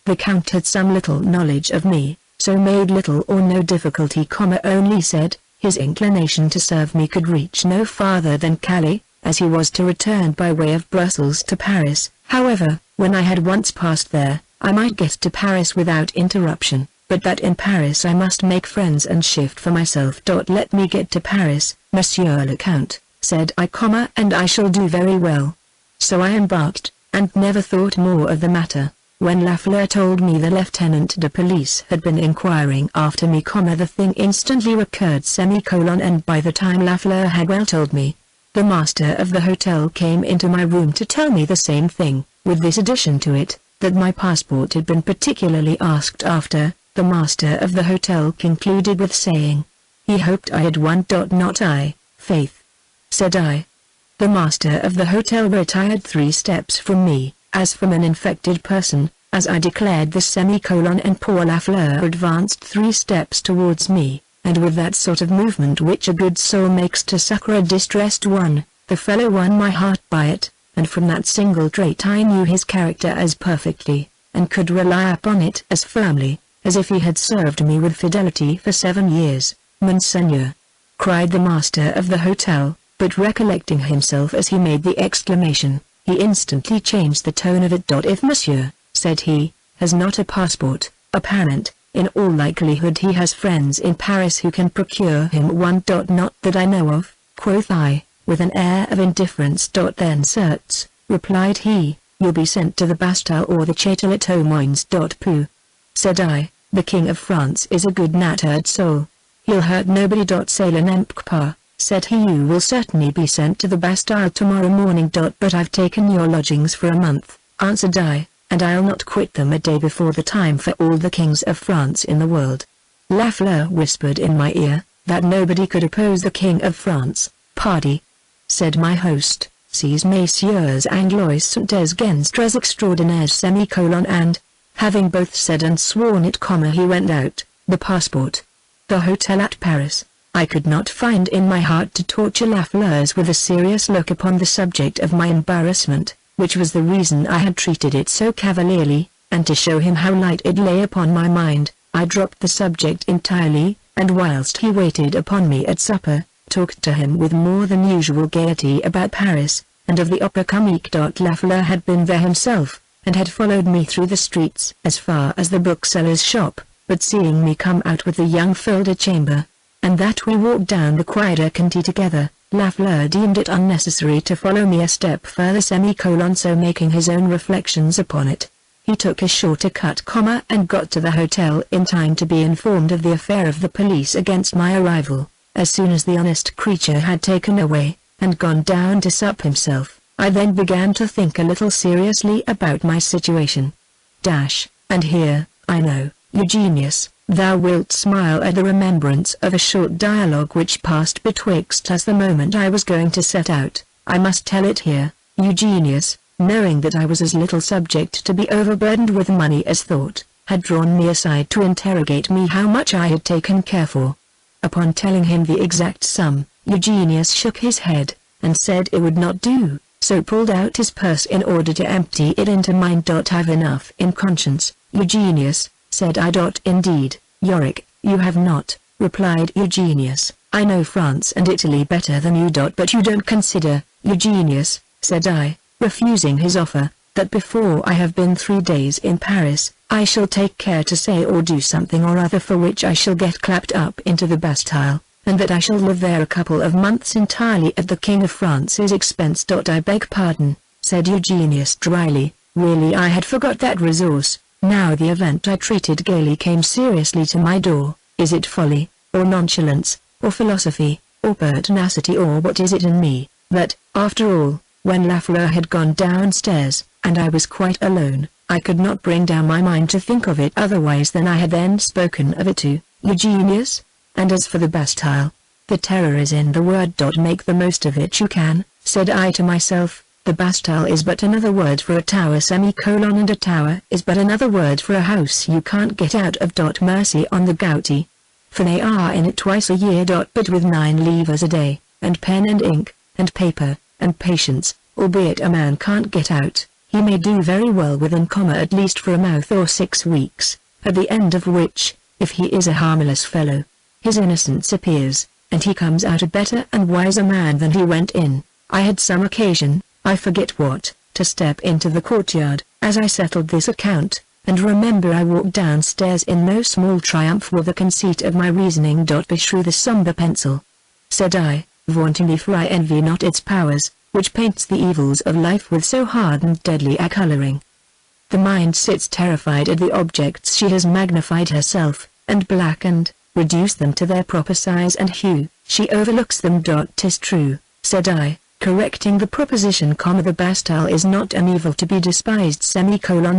The Count had some little knowledge of me, so made little or no difficulty, only said, his inclination to serve me could reach no farther than Calais, as he was to return by way of Brussels to Paris. However, when I had once passed there, I might get to Paris without interruption, but that in Paris I must make friends and shift for myself. Let me get to Paris, Monsieur le Count, said I, and I shall do very well. So I embarked, and never thought more of the matter. When Lafleur told me the lieutenant de police had been inquiring after me, the thing instantly recurred, and by the time Lafleur had well told me, the master of the hotel came into my room to tell me the same thing, with this addition to it, that my passport had been particularly asked after. The master of the hotel concluded with saying, he hoped I had won. Not I, faith, said I. The master of the hotel retired 3 steps from me, as from an infected person, as I declared this, and poor Lafleur advanced 3 steps towards me, and with that sort of movement which a good soul makes to succor a distressed one, the fellow won my heart by it, and from that single trait I knew his character as perfectly, and could rely upon it as firmly, as if he had served me with fidelity for 7 years. Monseigneur, cried the master of the hotel, but recollecting himself as he made the exclamation, he instantly changed the tone of it. If Monsieur, said he, has not a passport, apparent, in all likelihood he has friends in Paris who can procure him one. Not that I know of, quoth I, with an air of indifference. Then certes, replied he, you'll be sent to the Bastille or the Châtelet aux Mines. Pooh, said I, the King of France is a good natured soul. He'll hurt nobody. C'est le n'importe pas, said he. You will certainly be sent to the Bastille tomorrow morning. But I've taken your lodgings for a month, answered I, and I'll not quit them a day before the time for all the kings of France in the world. Lafleur whispered in my ear, that nobody could oppose the King of France. Pardy, said my host, ces messieurs Anglois sont des gens très extraordinaires. And, having both said and sworn it, he went out. The passport. The hotel at Paris. I could not find in my heart to torture Lafleur's with a serious look upon the subject of my embarrassment, which was the reason I had treated it so cavalierly, and to show him how light it lay upon my mind, I dropped the subject entirely, and whilst he waited upon me at supper, talked to him with more than usual gaiety about Paris, and of the Opera Comique. Lafleur had been there himself, and had followed me through the streets as far as the bookseller's shop, but seeing me come out with the young filled a chamber, and that we walked down the Quai de Conti together, Lafleur deemed it unnecessary to follow me a step further. So making his own reflections upon it, he took a shorter cut, and got to the hotel in time to be informed of the affair of the police against my arrival. As soon as the honest creature had taken away, and gone down to sup himself, I then began to think a little seriously about my situation. And here, I know, Eugenius, thou wilt smile at the remembrance of a short dialogue which passed betwixt us the moment I was going to set out. I must tell it here. Eugenius, knowing that I was as little subject to be overburdened with money as thought, had drawn me aside to interrogate me how much I had taken care for. Upon telling him the exact sum, Eugenius shook his head, and said it would not do, so pulled out his purse in order to empty it into mine. I've enough in conscience, Eugenius, said I. Indeed, Yorick, you have not, replied Eugenius. I know France and Italy better than you. But you don't consider, Eugenius, said I, refusing his offer, that before I have been 3 days in Paris, I shall take care to say or do something or other for which I shall get clapped up into the Bastille, and that I shall live there a couple of months entirely at the King of France's expense. I beg pardon, said Eugenius dryly, really I had forgot that resource. Now the event I treated gaily came seriously to my door. Is it folly, or nonchalance, or philosophy, or pertinacity, or what is it in me, that, after all, when Lafleur had gone downstairs, and I was quite alone, I could not bring down my mind to think of it otherwise than I had then spoken of it to Eugenius? And as for the Bastille, the terror is in the word. Make the most of it you can, said I to myself. The Bastille is but another word for a tower, and a tower is but another word for a house you can't get out of. Mercy on the gouty, for they are in it twice a year. But with 9 livres a day, and pen and ink, and paper, and patience, albeit a man can't get out, he may do very well within, at least for a month or 6 weeks, at the end of which, if he is a harmless fellow, his innocence appears, and he comes out a better and wiser man than he went in. I had some occasion, I forget what, to step into the courtyard, as I settled this account, and remember I walked downstairs in no small triumph with the conceit of my reasoning. Beshrew the sombre pencil, said I, vauntingly, for I envy not its powers, which paints the evils of life with so hard and deadly a colouring. The mind sits terrified at the objects she has magnified herself, and blackened, reduced them to their proper size and hue, she overlooks them. 'Tis true, said I, correcting the proposition, the Bastille is not an evil to be despised,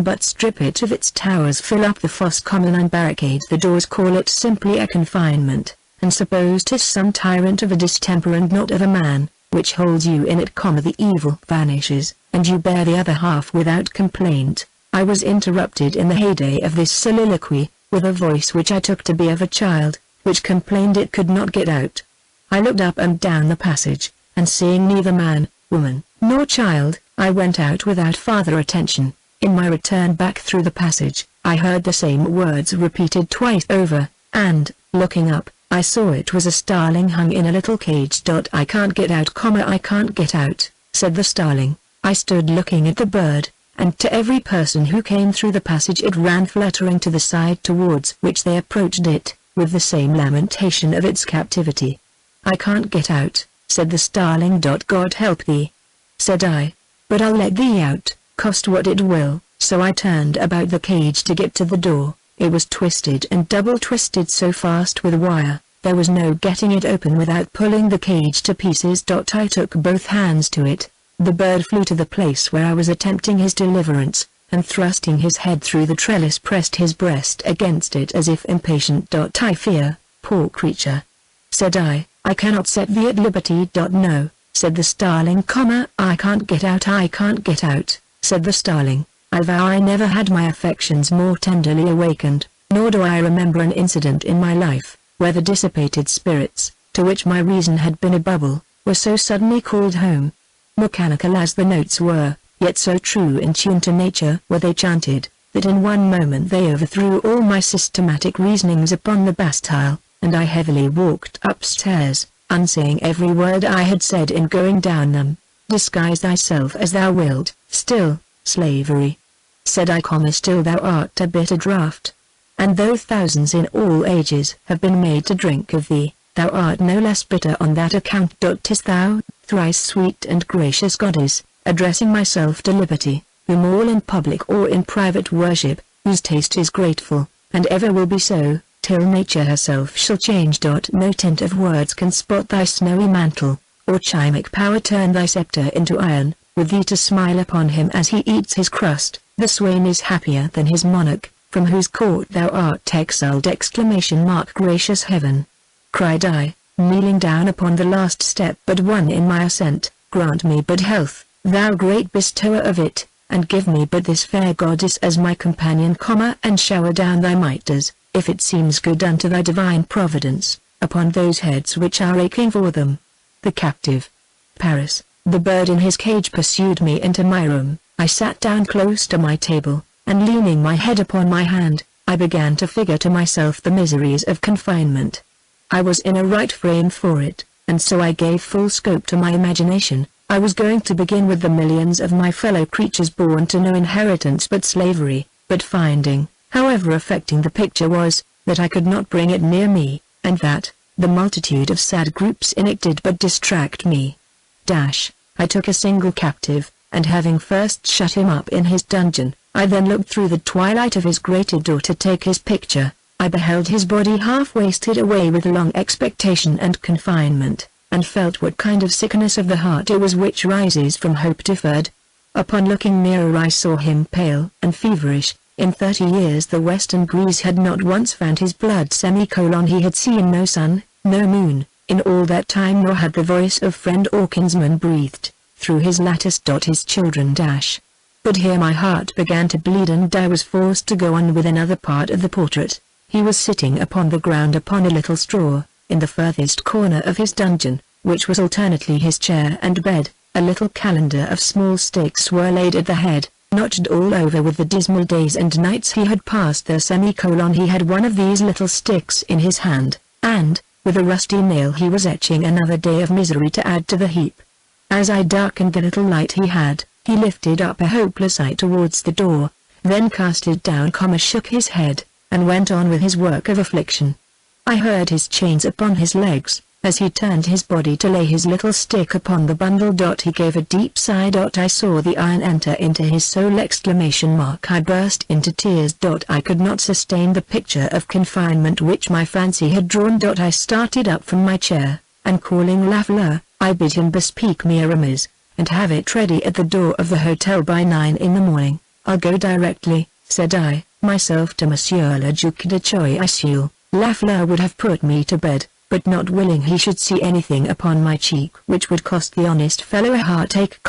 but strip it of its towers, fill up the fosse, and barricade the doors, call it simply a confinement, and suppose 'tis some tyrant of a distemper and not of a man, which holds you in it, the evil vanishes, and you bear the other half without complaint. I was interrupted in the heyday of this soliloquy, with a voice which I took to be of a child, which complained it could not get out. I looked up and down the passage, and seeing neither man, woman, nor child, I went out without farther attention. In my return back through the passage, I heard the same words repeated twice over, and, looking up, I saw it was a starling hung in a little cage. I can't get out, I can't get out, said the starling. I stood looking at the bird, and to every person who came through the passage it ran fluttering to the side towards which they approached it, with the same lamentation of its captivity. I can't get out, said the starling. God help thee, said I, but I'll let thee out, cost what it will. So I turned about the cage to get to the door. It was twisted and double twisted so fast with wire, there was no getting it open without pulling the cage to pieces. I took both hands to it. The bird flew to the place where I was attempting his deliverance, and thrusting his head through the trellis pressed his breast against it as if impatient. I fear, poor creature, said I cannot set thee at liberty. No, said the starling, I can't get out, said the starling. I vow I never had my affections more tenderly awakened, nor do I remember an incident in my life, where the dissipated spirits, to which my reason had been a bubble, were so suddenly called home. Mechanical as the notes were, yet so true in tune to nature were they chanted, that in one moment they overthrew all my systematic reasonings upon the Bastille, and I heavily walked upstairs, unsaying every word I had said in going down them. Disguise thyself as thou wilt, still, slavery, said I, still thou art a bitter draught. And though thousands in all ages have been made to drink of thee, thou art no less bitter on that account. 'Tis thou, thrice sweet and gracious goddess, addressing myself to liberty, whom all in public or in private worship, whose taste is grateful, and ever will be so, till nature herself shall change. No tint of words can spot thy snowy mantle, or chymic power turn thy scepter into iron, with thee to smile upon him as he eats his crust. The swain is happier than his monarch, from whose court thou art exiled! Gracious heaven, cried I, kneeling down upon the last step but one in my ascent, grant me but health, thou great bestower of it, and give me but this fair goddess as my companion, and shower down thy mitres, if it seems good unto thy divine providence, upon those heads which are aching for them. The captive, Paris, the bird in his cage, pursued me into my room. I sat down close to my table, and leaning my head upon my hand, I began to figure to myself the miseries of confinement. I was in a right frame for it, and so I gave full scope to my imagination. I was going to begin with the millions of my fellow creatures born to no inheritance but slavery, but finding, however affecting the picture was, that I could not bring it near me, and that, the multitude of sad groups in it did but distract me. I took a single captive, and having first shut him up in his dungeon, I then looked through the twilight of his grated door to take his picture. I beheld his body half wasted away with long expectation and confinement, and felt what kind of sickness of the heart it was which rises from hope deferred. Upon looking nearer I saw him pale and feverish. In 30 years the western breeze had not once fanned his blood. He had seen no sun, no moon, in all that time, nor had the voice of friend or kinsman breathed through his lattice. His children But here my heart began to bleed, and I was forced to go on with another part of the portrait. He was sitting upon the ground upon a little straw, in the furthest corner of his dungeon, which was alternately his chair and bed. A little calendar of small sticks were laid at the head, notched all over with the dismal days and nights he had passed there. He had one of these little sticks in his hand, and, with a rusty nail he was etching another day of misery to add to the heap. As I darkened the little light he had, he lifted up a hopeless eye towards the door, then cast it down, shook his head, and went on with his work of affliction. I heard his chains upon his legs, as he turned his body to lay his little stick upon the bundle. He gave a deep sigh. I saw the iron enter into his soul! I burst into tears. I could not sustain the picture of confinement which my fancy had drawn. I started up from my chair, and calling Lafleur, I bid him bespeak me a remise, and have it ready at the door of the hotel by 9 in the morning. I'll go directly, said I, myself to Monsieur le Duc de Choiseul. Lafleur would have put me to bed, but not willing he should see anything upon my cheek which would cost the honest fellow a heartache,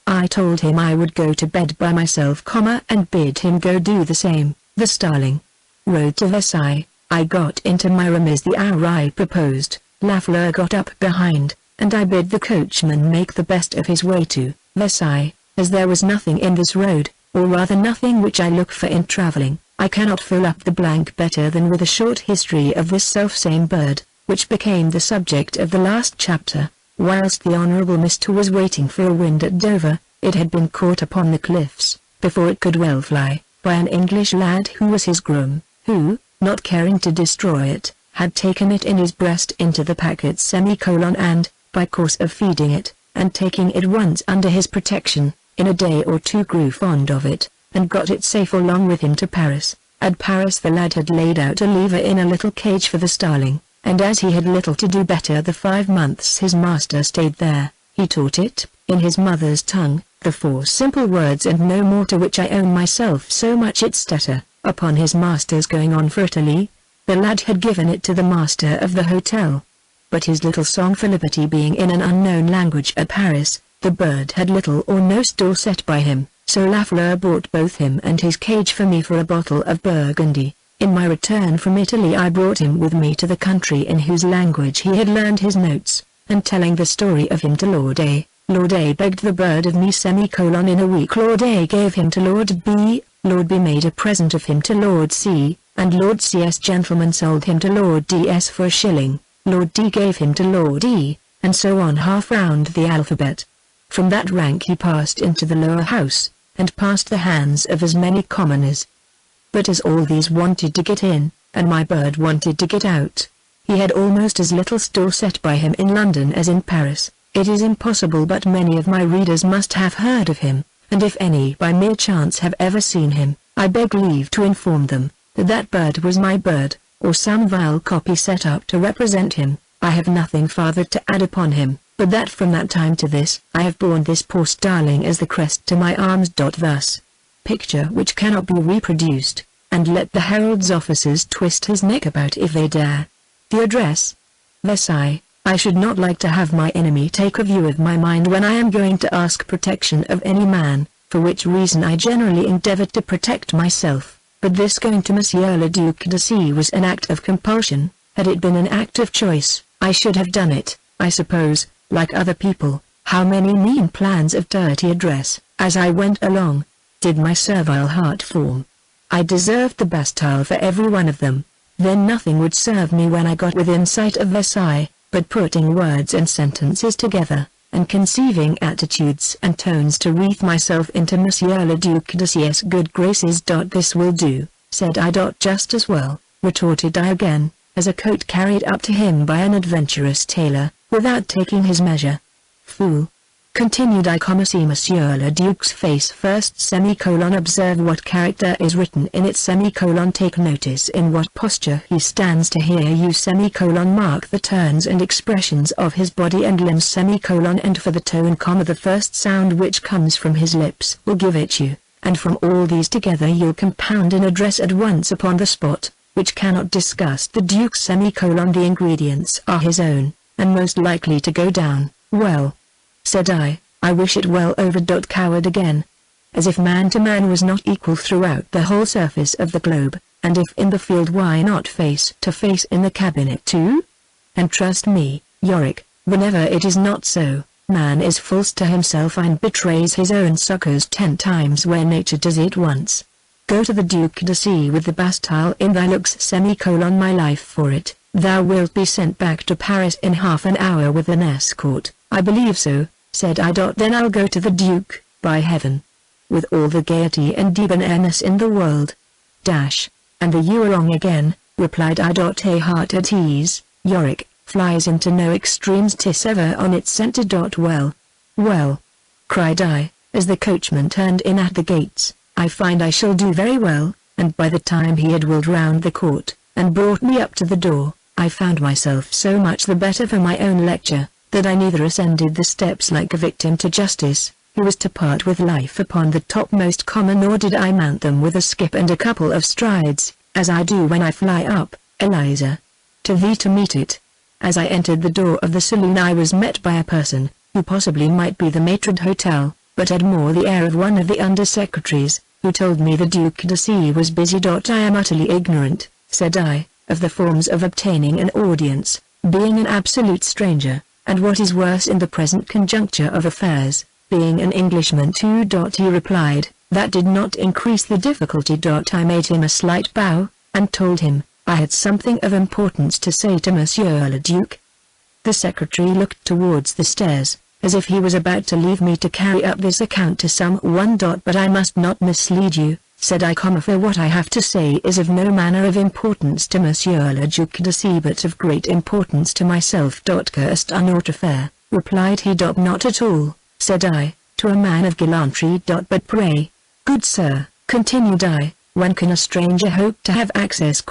I told him I would go to bed by myself, and bid him go do the same. The starling rode to Versailles. I got into my remise the hour I proposed. Lafleur got up behind, and I bid the coachman make the best of his way to Versailles, as there was nothing in this road, or rather nothing which I look for in travelling. I cannot fill up the blank better than with a short history of this selfsame bird, which became the subject of the last chapter. Whilst the Honourable Mr. was waiting for a wind at Dover, it had been caught upon the cliffs, before it could well fly, by an English lad who was his groom, who, not caring to destroy it, had taken it in his breast into the packet and, by course of feeding it, and taking it once under his protection, in a day or two grew fond of it, and got it safe along with him to Paris. At Paris the lad had laid out a lever in a little cage for the starling, and as he had little to do better the 5 months his master stayed there, he taught it, in his mother's tongue, the 4 simple words and no more, to which I own myself so much its debtor. Upon his master's going on for Italy, the lad had given it to the master of the hotel. But his little song for liberty being in an unknown language at Paris, the bird had little or no store set by him, so Lafleur bought both him and his cage for me for a bottle of Burgundy. In my return from Italy I brought him with me to the country in whose language he had learned his notes, and telling the story of him to Lord A. Lord A begged the bird of me in a week. Lord A gave him to Lord B. Lord B made a present of him to Lord C, and Lord C's gentleman sold him to Lord D's for a shilling. Lord D gave him to Lord E, and so on half round the alphabet. From that rank he passed into the lower house, and passed the hands of as many commoners. But as all these wanted to get in, and my bird wanted to get out, he had almost as little store set by him in London as in Paris. It is impossible but many of my readers must have heard of him, and if any by mere chance have ever seen him, I beg leave to inform them, that that bird was my bird, or some vile copy set up to represent him. I have nothing farther to add upon him, but that from that time to this, I have borne this poor starling as the crest to my arms. Thus, picture which cannot be reproduced, and let the herald's officers twist his neck about if they dare. The address, Versailles. I should not like to have my enemy take a view of my mind when I am going to ask protection of any man, for which reason I generally endeavour to protect myself. But this going to Monsieur le Duc de C was an act of compulsion. Had it been an act of choice, I should have done it, I suppose, like other people. How many mean plans of dirty address, as I went along, did my servile heart form! I deserved the Bastille for every one of them. Then nothing would serve me when I got within sight of Versailles, but putting words and sentences together, and conceiving attitudes and tones to wreath myself into Monsieur le Duc de C's good graces. This will do, said I. Just as well, retorted I again, as a coat carried up to him by an adventurous tailor, without taking his measure. Fool! Continued I, see Monsieur le Duc's face first, observe what character is written in it, take notice in what posture he stands to hear you, mark the turns and expressions of his body and limbs, and for the tone, the first sound which comes from his lips will give it you, and from all these together you'll compound an address at once upon the spot, which cannot disgust the Duke, the ingredients are his own, and most likely to go down well. Said I wish it well over. Coward again. As if man to man was not equal throughout the whole surface of the globe, and if in the field why not face to face in the cabinet too? And trust me, Yorick, whenever it is not so, Man is false to himself and betrays his own succors 10 times where nature does it once. Go to the Duc de C with the Bastille in thy looks my life for it, thou wilt be sent back to Paris in half an hour with an escort. I believe so, said I. Then I'll go to the Duke, by heaven. With all the gaiety and debonairness in the world. And the you are wrong again, replied I. A heart at ease, Yorick, flies into no extremes 'tis ever on its centre. Well, cried I, as the coachman turned in at the gates, I find I shall do very well, and by the time he had whirled round the court, and brought me up to the door, I found myself so much the better for my own lecture, that I neither ascended the steps like a victim to justice, who was to part with life upon the topmost common, nor did I mount them with a skip and a couple of strides, as I do when I fly up, Eliza. To thee to meet it. As I entered the door of the saloon I was met by a person, who possibly might be the maitre d'hotel, but had more the air of one of the under-secretaries, who told me the Duc de C was busy. I am utterly ignorant, said I, of the forms of obtaining an audience, being an absolute stranger, and what is worse in the present conjuncture of affairs, being an Englishman too. He replied, that did not increase the difficulty. I made him a slight bow, and told him, I had something of importance to say to Monsieur le Duc. The secretary looked towards the stairs, as if he was about to leave me to carry up this account to some one. But I must not mislead you, said I, for what I have to say is of no manner of importance to Monsieur le Duc de C but of great importance to myself. Cursed unought affair, replied he. Not at all, said I, to a man of gallantry. But pray, good sir, continued I, when can a stranger hope to have access?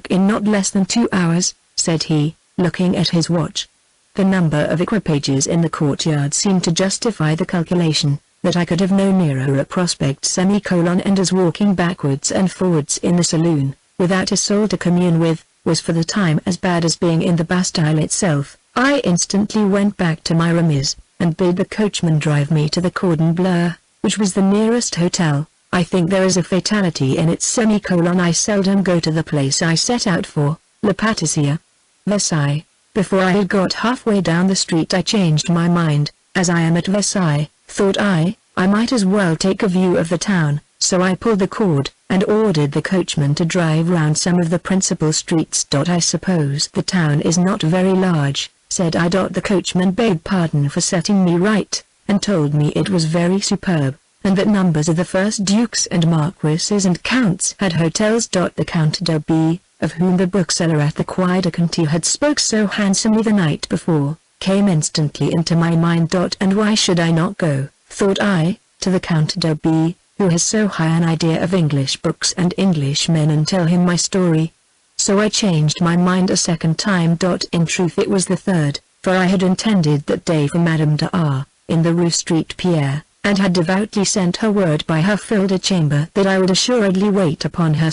In not less than 2 hours, said he, looking at his watch. The number of equipages in the courtyard seemed to justify the calculation, that I could have no nearer a prospect. And as walking backwards and forwards in the saloon, without a soul to commune with, was for the time as bad as being in the Bastille itself, I instantly went back to my remise, and bid the coachman drive me to the Cordon Bleu, which was the nearest hotel. I think there is a fatality in it. I seldom go to the place I set out for, La Pâtissière. Versailles. Before I had got halfway down the street I changed my mind. As I am at Versailles, thought I might as well take a view of the town, so I pulled the cord, and ordered the coachman to drive round some of the principal streets. I suppose the town is not very large, said I. The coachman begged pardon for setting me right, and told me it was very superb, and that numbers of the first dukes and marquises and counts had hotels. The Count de B, of whom the bookseller at the Quai de Conti had spoke so handsomely the night before, came instantly into my mind. And why should I not go, thought I, to the Count de B, who has so high an idea of English books and English men, and tell him my story? So I changed my mind a second time. In truth it was the third, for I had intended that day for Madame de R, in the Rue Street Pierre, and had devoutly sent her word by her filled chamber that I would assuredly wait upon her.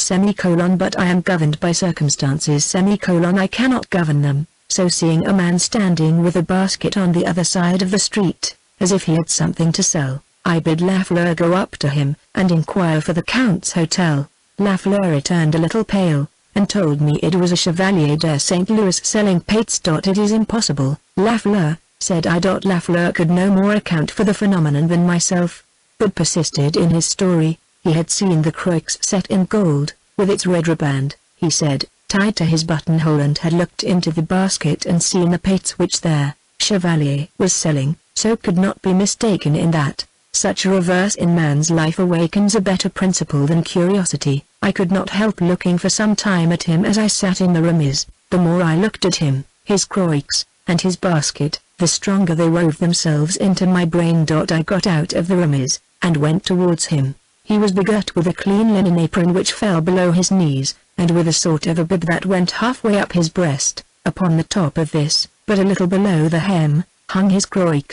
But I am governed by circumstances. I cannot govern them. So seeing a man standing with a basket on the other side of the street, as if he had something to sell, I bid Lafleur go up to him, and inquire for the Count's hotel. Lafleur returned a little pale, and told me it was a Chevalier de St. Louis selling pates. It is impossible, Lafleur, said I. Lafleur could no more account for the phenomenon than myself, but persisted in his story. He had seen the croix set in gold, with its red riband, he said, tied to his buttonhole, and had looked into the basket and seen the pates which their Chevalier was selling, so could not be mistaken in that. Such a reverse in man's life awakens a better principle than curiosity. I could not help looking for some time at him as I sat in the remise. The more I looked at him, his croix, and his basket, the stronger they wove themselves into my brain. I got out of the remise, and went towards him. He was begirt with a clean linen apron which fell below his knees, and with a sort of a bib that went halfway up his breast. Upon the top of this, but a little below the hem, hung his croix.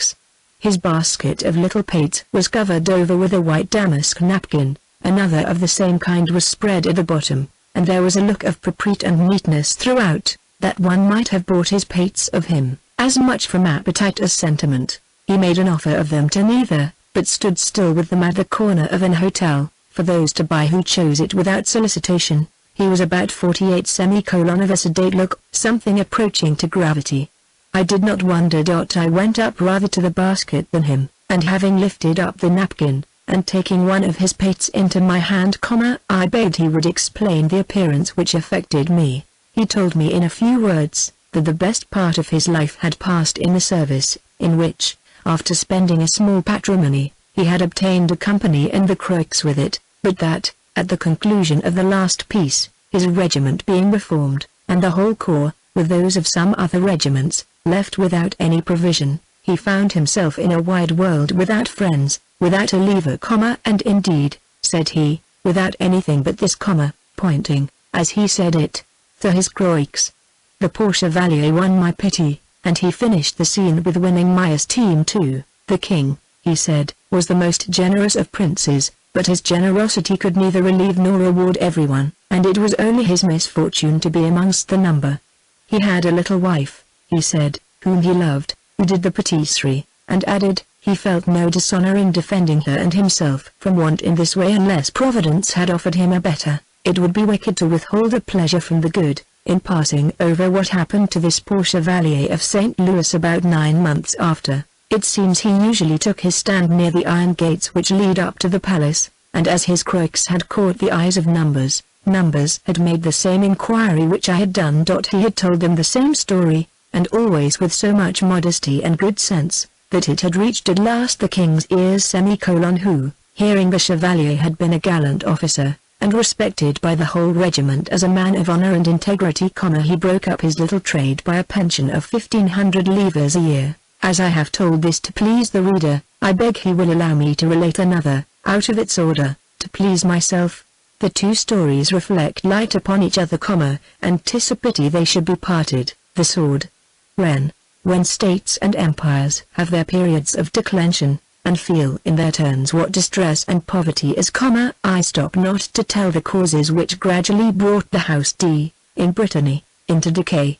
His basket of little pates was covered over with a white damask napkin, another of the same kind was spread at the bottom, and there was a look of propriety and neatness throughout, that one might have bought his pates of him, as much from appetite as sentiment. He made an offer of them to neither, but stood still with them at the corner of an hotel, for those to buy who chose it without solicitation. He was about 48 of a sedate look, something approaching to gravity. I did not wonder. I went up rather to the basket than him, and having lifted up the napkin, and taking one of his pates into my hand, I begged he would explain the appearance which affected me. He told me in a few words, that the best part of his life had passed in the service, in which, after spending a small patrimony, he had obtained a company and the croix with it, but that, at the conclusion of the last peace, his regiment being reformed, and the whole corps, with those of some other regiments, left without any provision, he found himself in a wide world without friends, without a lever, and indeed, said he, without anything but this, pointing, as he said it, to his croix. The poor chevalier won my pity, and he finished the scene with winning my esteem too. The king, he said, was the most generous of princes, but his generosity could neither relieve nor reward everyone, and it was only his misfortune to be amongst the number. He had a little wife, he said, whom he loved, who did the patisserie, and added, he felt no dishonor in defending her and himself from want in this way unless Providence had offered him a better. It would be wicked to withhold a pleasure from the good. In passing over what happened to this poor Chevalier of St. Louis about 9 months after, it seems he usually took his stand near the iron gates which lead up to the palace, and as his croix had caught the eyes of numbers had made the same inquiry which I had done. He had told them the same story, and always with so much modesty and good sense, that it had reached at last the king's ears, who, hearing the Chevalier had been a gallant officer, and respected by the whole regiment as a man of honor and integrity, he broke up his little trade by a pension of 1,500 livres a year. As I have told this to please the reader, I beg he will allow me to relate another, out of its order, to please myself. The two stories reflect light upon each other, and 'tis a pity they should be parted. The sword. When states and empires have their periods of declension, and feel in their turns what distress and poverty is, I stop not to tell the causes which gradually brought the House D, in Brittany, into decay.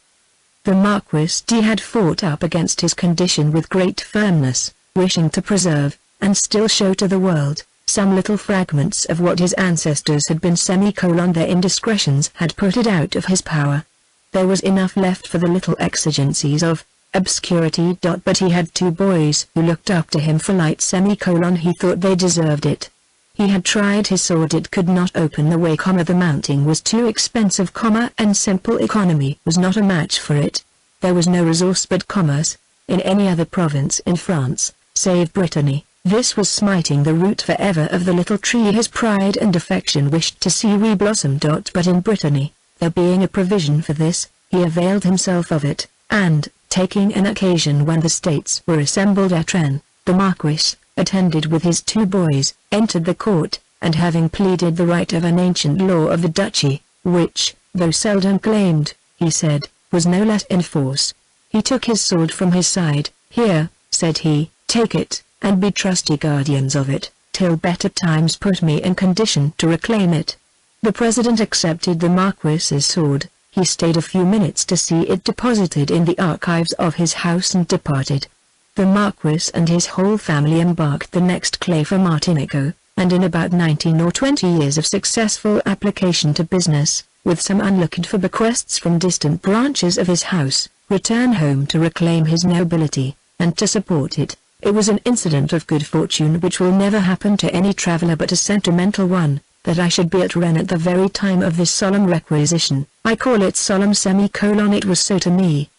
The Marquis D had fought up against his condition with great firmness, wishing to preserve, and still show to the world, some little fragments of what his ancestors had been. Their indiscretions had put it out of his power. There was enough left for the little exigencies of obscurity. But he had 2 boys who looked up to him for light. He thought they deserved it. He had tried his sword, it could not open the way, the mounting was too expensive, and simple economy was not a match for it. There was no resource but commerce, in any other province in France, save Brittany. This was smiting the root forever of the little tree his pride and affection wished to see reblossom. But in Brittany, there being a provision for this, he availed himself of it, and, taking an occasion when the states were assembled at Rennes, the Marquis, attended with his 2 boys, entered the court, and having pleaded the right of an ancient law of the duchy, which, though seldom claimed, he said, was no less in force, he took his sword from his side. Here, said he, take it, and be trusty guardians of it, till better times put me in condition to reclaim it. The president accepted the Marquis's sword. He stayed a few minutes to see it deposited in the archives of his house and departed. The Marquis and his whole family embarked the next clay for Martinico, and in about 19 or 20 years of successful application to business, with some unlooked-for bequests from distant branches of his house, returned home to reclaim his nobility, and to support it. It was an incident of good fortune which will never happen to any traveler but a sentimental one, that I should be at Rennes at the very time of this solemn requisition. I call it solemn, it was so to me.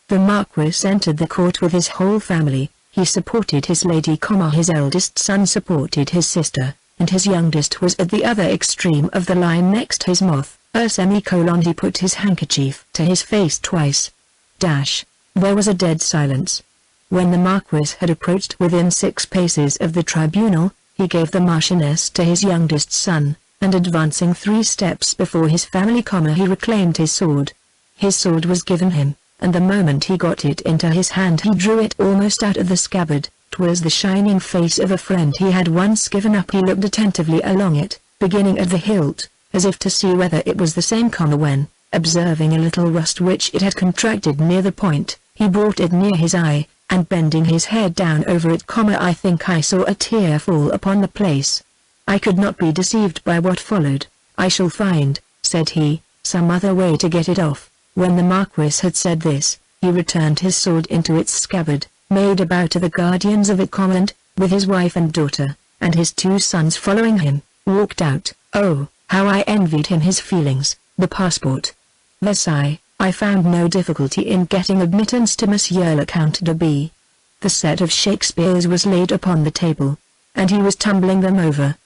The Marquis entered the court with his whole family. He supported his lady, his eldest son supported his sister, and his youngest was at the other extreme of the line next his mouth. He put his handkerchief to his face twice. There was a dead silence. When the Marquis had approached within 6 paces of the tribunal, he gave the Marchioness to his youngest son, and advancing 3 steps before his family, he reclaimed his sword. His sword was given him, and the moment he got it into his hand he drew it almost out of the scabbard. 'Twas the shining face of a friend he had once given up. He looked attentively along it, beginning at the hilt, as if to see whether it was the same, when, observing a little rust which it had contracted near the point, he brought it near his eye, and bending his head down over it, I think I saw a tear fall upon the place. I could not be deceived by what followed. I shall find, said he, some other way to get it off. When the Marquis had said this, He returned his sword into its scabbard, made a bow to the guardians of it, and, with his wife and daughter, and his 2 sons following him, walked out. Oh, how I envied him his feelings, the passport. Versailles, I found no difficulty in getting admittance to Monsieur le Count de B. The set of Shakespeare's was laid upon the table, and he was tumbling them over.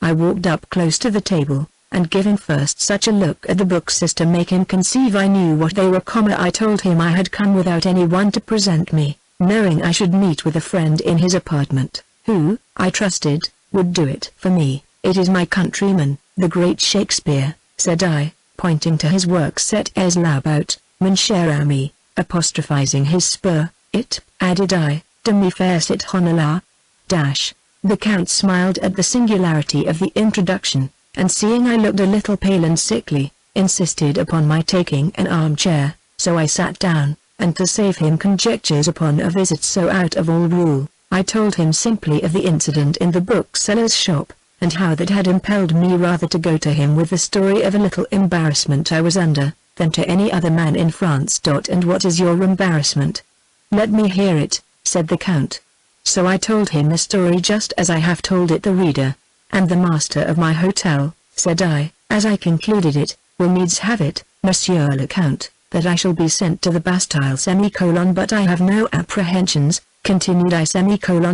I walked up close to the table, and giving first such a look at the books as to make him conceive I knew what they were, I told him I had come without anyone to present me, knowing I should meet with a friend in his apartment, who, I trusted, would do it for me. It is my countryman, the great Shakespeare, said I, pointing to his work set as Labout, mon cher ami, apostrophizing his spur. It, added I, de me faire cet honneur. The Count smiled at the singularity of the introduction, and seeing I looked a little pale and sickly, insisted upon my taking an armchair, so I sat down, and to save him conjectures upon a visit so out of all rule, I told him simply of the incident in the bookseller's shop, and how that had impelled me rather to go to him with the story of a little embarrassment I was under, than to any other man in France. And what is your embarrassment? Let me hear it, said the Count. So I told him the story just as I have told it the reader. And the master of my hotel, said I, as I concluded it, will needs have it, Monsieur le Count, that I shall be sent to the Bastille but I have no apprehensions, continued I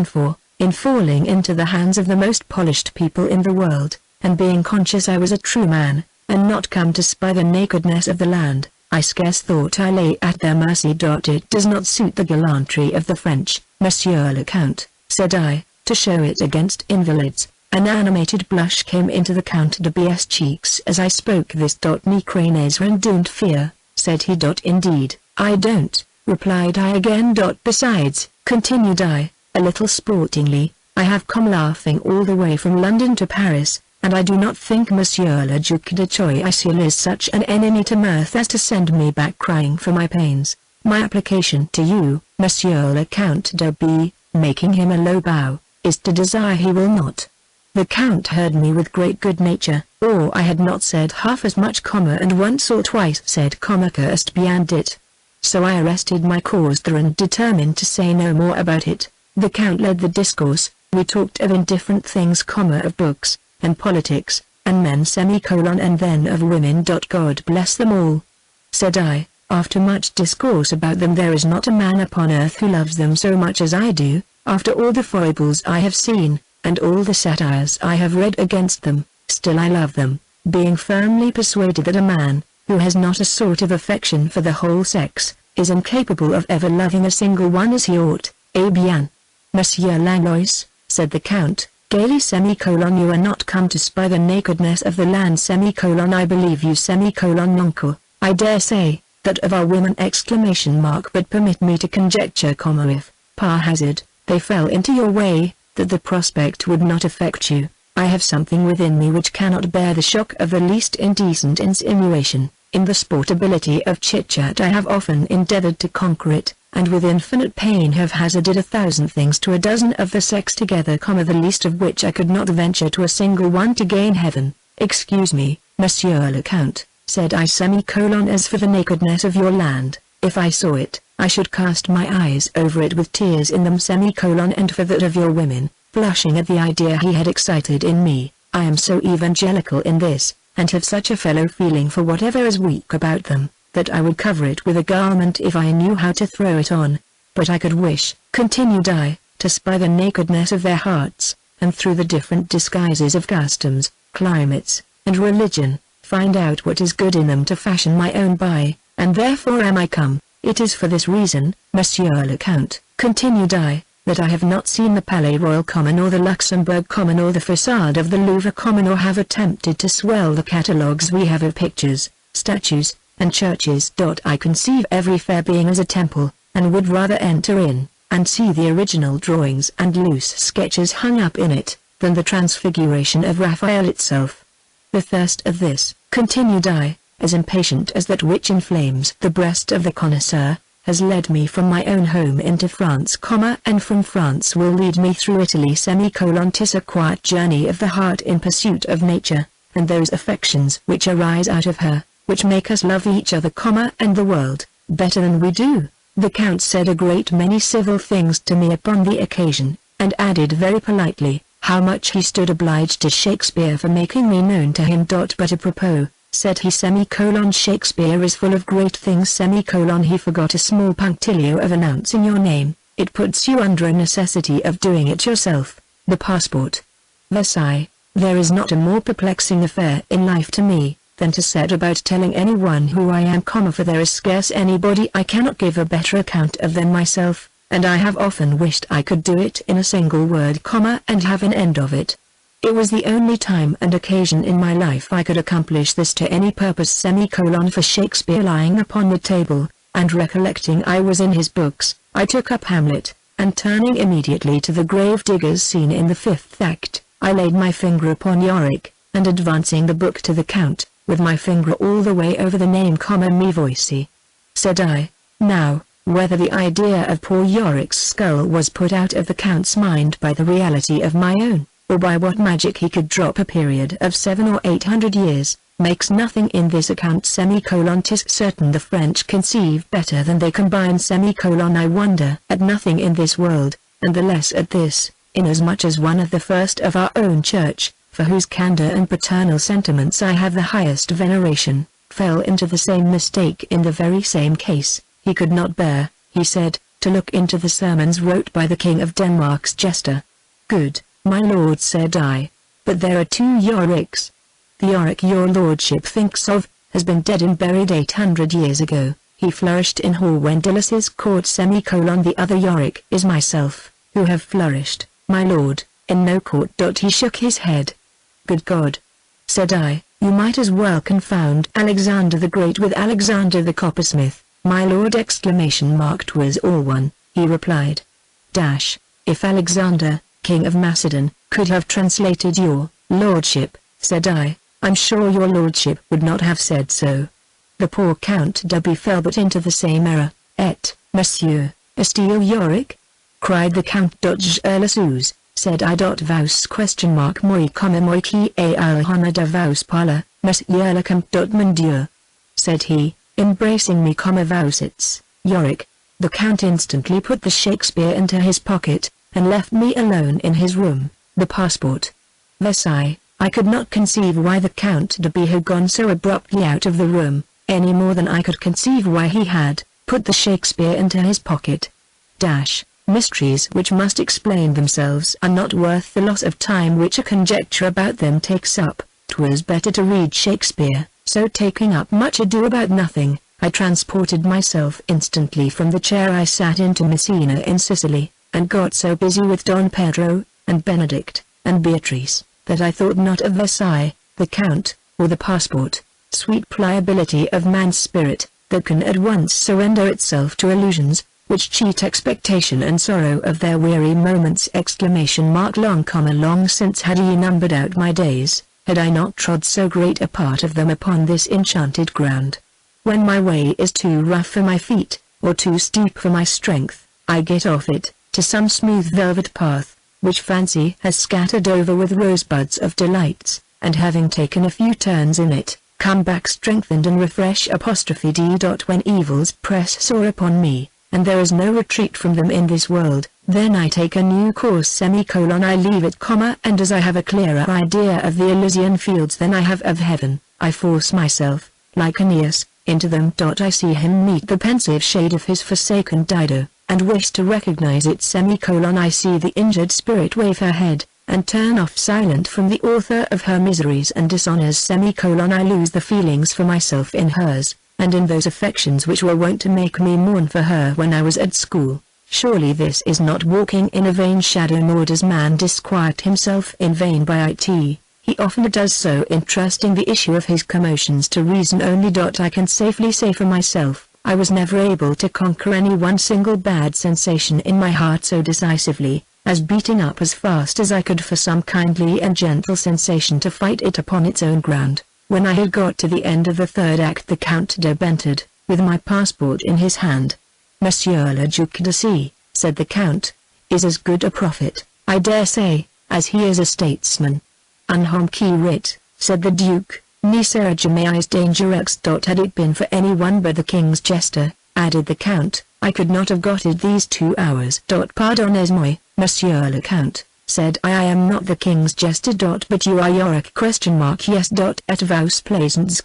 for, in falling into the hands of the most polished people in the world, and being conscious I was a true man, and not come to spy the nakedness of the land, I scarce thought I lay at their mercy. It does not suit the gallantry of the French, Monsieur le Count, said I, to show it against invalids. An animated blush came into the Count de B.'s cheeks as I spoke this. Me cranes and don't fear, said he. Indeed, I don't, replied I again. Besides, continued I, a little sportingly, I have come laughing all the way from London to Paris, and I do not think Monsieur le Duc de Choiseul is such an enemy to mirth as to send me back crying for my pains. My application to you, Monsieur le Count de B., making him a low bow, is to desire he will not. The Count heard me with great good nature, or I had not said half as much, and once or twice said cursed beyond it. So I arrested my cause there and determined to say no more about it. The Count led the discourse. We talked of indifferent things, of books, and politics, and men, and then of women. God bless them all, said I, after much discourse about them. There is not a man upon earth who loves them so much as I do, after all the foibles I have seen, and all the satires I have read against them. Still I love them, being firmly persuaded that a man, who has not a sort of affection for the whole sex, is incapable of ever loving a single one as he ought. Eh bien, Monsieur Langlois, said the Count, gaily, you are not come to spy the nakedness of the land, I believe you, noncle, I dare say, that of our women, but permit me to conjecture, if, par hazard, they fell into your way, that the prospect would not affect you. I have something within me which cannot bear the shock of the least indecent insinuation. In the sportability of chit-chat I have often endeavored to conquer it, and with infinite pain have hazarded 1,000 things to a dozen of the sex together, the least of which I could not venture to a single one to gain heaven. Excuse me, Monsieur le Count, said I, as for the nakedness of your land, if I saw it, I should cast my eyes over it with tears in them, and for that of your women, blushing at the idea he had excited in me, I am so evangelical in this, and have such a fellow feeling for whatever is weak about them, that I would cover it with a garment if I knew how to throw it on. But I could wish, continued I, to spy the nakedness of their hearts, and through the different disguises of customs, climates, and religion, find out what is good in them to fashion my own by, and therefore am I come. It is for this reason, Monsieur le Count, continued I, that I have not seen the Palais Royal or the Luxembourg or the façade of the Louvre or have attempted to swell the catalogues we have of pictures, statues, and churches. I conceive every fair being as a temple, and would rather enter in, and see the original drawings and loose sketches hung up in it, than the transfiguration of Raphael itself. The thirst of this, continued I, as impatient as that which inflames the breast of the connoisseur, has led me from my own home into France, and from France will lead me through Italy, 'tis a quiet journey of the heart in pursuit of nature, and those affections which arise out of her, which make us love each other, and the world, better than we do. The Count said a great many civil things to me upon the occasion, and added very politely, how much he stood obliged to Shakespeare for making me known to him. But apropos, said he, Shakespeare is full of great things, he forgot a small punctilio of announcing your name. It puts you under a necessity of doing it yourself. The passport. Versailles. There is not a more perplexing affair in life to me, than to set about telling anyone who I am, for there is scarce anybody I cannot give a better account of than myself, and I have often wished I could do it in a single word, and have an end of it. It was the only time and occasion in my life I could accomplish this to any purpose, for Shakespeare lying upon the table, and recollecting I was in his books, I took up Hamlet, and turning immediately to the grave diggers scene in the 5th act, I laid my finger upon Yorick, and advancing the book to the Count, with my finger all the way over the name, me voicey. Said I, now, whether the idea of poor Yorick's skull was put out of the Count's mind by the reality of my own, or by what magic he could drop a period of 700 or 800 years, makes nothing in this account, 'tis certain the French conceive better than they combine, I wonder at nothing in this world, and the less at this, inasmuch as one of the first of our own church, for whose candor and paternal sentiments I have the highest veneration, fell into the same mistake in the very same case. He could not bear, he said, to look into the sermons wrote by the King of Denmark's jester. Good, my lord, said I, but there are 2 Yoricks. The Yorick your lordship thinks of, has been dead and buried 800 years ago. He flourished in Horwendelis's court, the other Yorick is myself, who have flourished, my lord, in no court. He shook his head. Good God! Said I, you might as well confound Alexander the Great with Alexander the coppersmith, my lord! 'Twas all one, he replied. If Alexander, king of Macedon, could have translated your lordship, said I, I'm sure your lordship would not have said so. The poor Count d'Aubry fell but into the same error. Monsieur, Estelle Yorick? Cried the Count. J'erlesus, said I. Vous moi qui ai l'honneur de vous parler, Monsieur le Comte. Mon Dieu, said he, embracing me. Vous êtes Yorick. The Count instantly put the Shakespeare into his pocket, and left me alone in his room. The passport. Versailles. I could not conceive why the Count d'Aubry had gone so abruptly out of the room, any more than I could conceive why he had put the Shakespeare into his pocket. Mysteries which must explain themselves are not worth the loss of time which a conjecture about them takes up. 'Twas better to read Shakespeare. So taking up Much Ado About Nothing, I transported myself instantly from the chair I sat in to Messina in Sicily, and got so busy with Don Pedro, and Benedict, and Beatrice, that I thought not of Versailles, the Count, or the passport. Sweet pliability of man's spirit, that can at once surrender itself to illusions, which cheat expectation and sorrow of their weary moments! Long since had ye numbered out my days, had I not trod so great a part of them upon this enchanted ground. When my way is too rough for my feet, or too steep for my strength, I get off it, to some smooth velvet path, which fancy has scattered over with rosebuds of delights, and having taken a few turns in it, come back strengthened and refreshed. When evils press sore upon me, and there is no retreat from them in this world, then I take a new course. I leave it, and as I have a clearer idea of the Elysian fields than I have of heaven, I force myself, like Aeneas, into them. I see him meet the pensive shade of his forsaken Dido, and wish to recognize it. I see the injured spirit wave her head, and turn off silent from the author of her miseries and dishonors. I lose the feelings for myself in hers, and in those affections which were wont to make me mourn for her when I was at school. Surely this is not walking in a vain shadow, nor does man disquiet himself in vain by it. He often does so in trusting the issue of his commotions to reason only. I can safely say for myself, I was never able to conquer any one single bad sensation in my heart so decisively, as beating up as fast as I could for some kindly and gentle sensation to fight it upon its own ground. When I had got to the end of the 3rd act, the Count d'Aubry entered, with my passport in his hand. Monsieur le Duc de C, said the Count, is as good a prophet, I dare say, as he is a statesman. Unhom qui writ, said the Duke, ni sera jamais dangereux. Had it been for any one but the king's jester, added the Count, I could not have got it these 2 hours. Pardonnez-moi, Monsieur le Count, said I am not the king's jester. But you are Yorick? Yes. Et vous plaisants?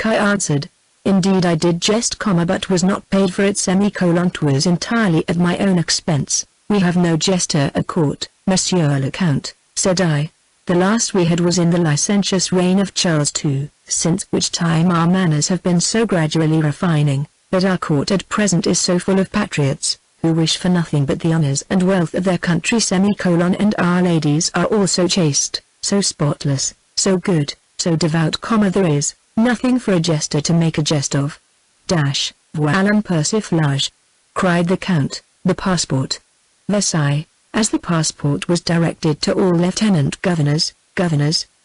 I answered. Indeed I did jest, but was not paid for it. 'Twas entirely at my own expense. We have no jester at court, Monsieur le Count, said I. The last we had was in the licentious reign of Charles II, since which time our manners have been so gradually refining, that our court at present is so full of patriots, who wish for nothing but the honors and wealth of their country. And our ladies are all so chaste, so spotless, so good, so devout, there is nothing for a jester to make a jest of. Voilà un persiflage, cried the Count. The passport. Versailles, as the passport was directed to all lieutenant governors,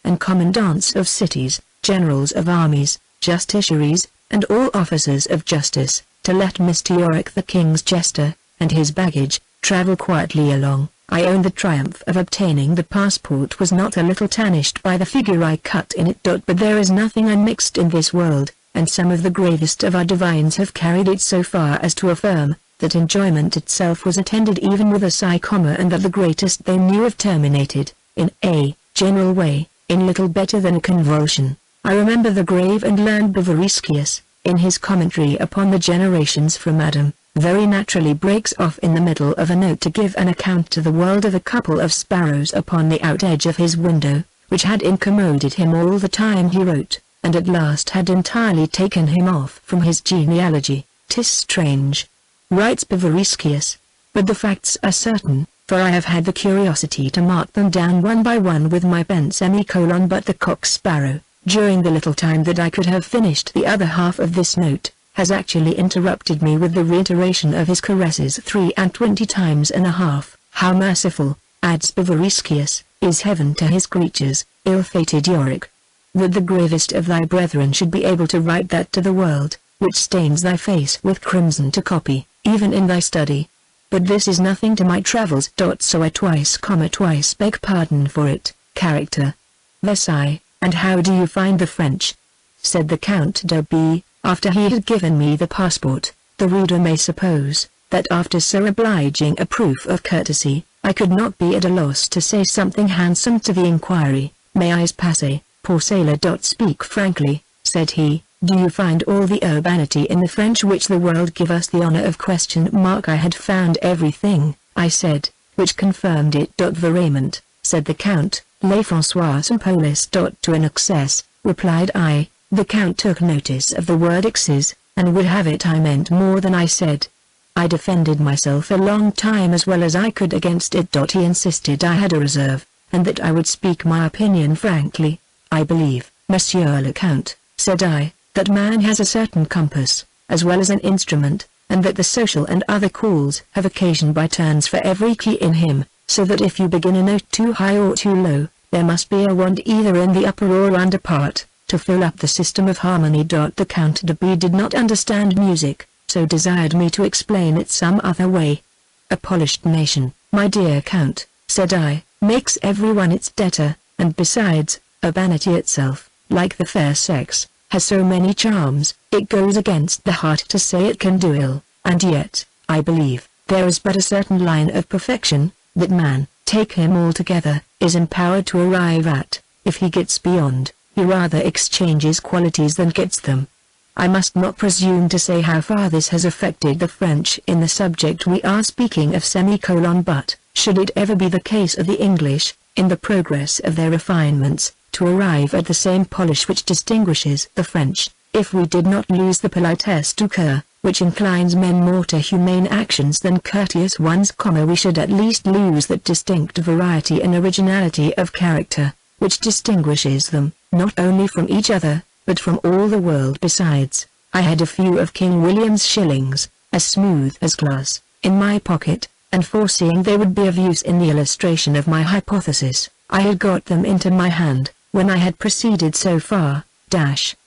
and commandants of cities, generals of armies, justiciaries, and all officers of justice, to let Mr. Yorick, the king's jester, and his baggage, travel quietly along. I own the triumph of obtaining the passport was not a little tarnished by the figure I cut in it. But there is nothing unmixed in this world, and some of the gravest of our divines have carried it so far as to affirm, that enjoyment itself was attended even with a sigh, and that the greatest they knew of terminated, in a general way, in little better than a convulsion. I remember the grave and learned Bavariscius, in his commentary upon the generations from Adam, very naturally breaks off in the middle of a note to give an account to the world of a couple of sparrows upon the out edge of his window, which had incommoded him all the time he wrote, and at last had entirely taken him off from his genealogy. 'Tis strange, writes Bavariscius, but the facts are certain, for I have had the curiosity to mark them down one by one with my pen. But the cock sparrow, during the little time that I could have finished the other half of this note, has actually interrupted me with the reiteration of his caresses 23 times and a half. How merciful, adds Bavariscius, is heaven to his creatures, ill-fated Yorick, that the gravest of thy brethren should be able to write that to the world, which stains thy face with crimson to copy, even in thy study. But this is nothing to my travels. So I twice beg pardon for it. Character. Versailles. And how do you find the French? Said the Count de B, after he had given me the passport. The reader may suppose, that after so obliging a proof of courtesy, I could not be at a loss to say something handsome to the inquiry. Mais I passe, poor sailor. Speak frankly, said he. Do you find all the urbanity in the French which the world give us the honor of? I had found everything, I said, which confirmed it. Vraiment, said the Count, les François sont polis. To an excess, replied I. The Count took notice of the word excess, and would have it I meant more than I said. I defended myself a long time as well as I could against it. He insisted I had a reserve, and that I would speak my opinion frankly. I believe, Monsieur le Count, said I, that man has a certain compass, as well as an instrument, and that the social and other calls have occasion by turns for every key in him, so that if you begin a note too high or too low, there must be a wand either in the upper or under part, to fill up the system of harmony. The Count de B did not understand music, so desired me to explain it some other way. A polished nation, my dear Count, said I, makes everyone its debtor, and besides, urbanity itself, like the fair sex, has so many charms, it goes against the heart to say it can do ill, and yet, I believe, there is but a certain line of perfection, that man, take him altogether, is empowered to arrive at. If he gets beyond, he rather exchanges qualities than gets them. I must not presume to say how far this has affected the French in the subject we are speaking of. But, should it ever be the case of the English, in the progress of their refinements, to arrive at the same polish which distinguishes the French, if we did not lose the politesse du cœur, which inclines men more to humane actions than courteous ones, we should at least lose that distinct variety and originality of character, which distinguishes them, not only from each other, but from all the world besides. I had a few of King William's shillings, as smooth as glass, in my pocket, and foreseeing they would be of use in the illustration of my hypothesis, I had got them into my hand. When I had proceeded so far,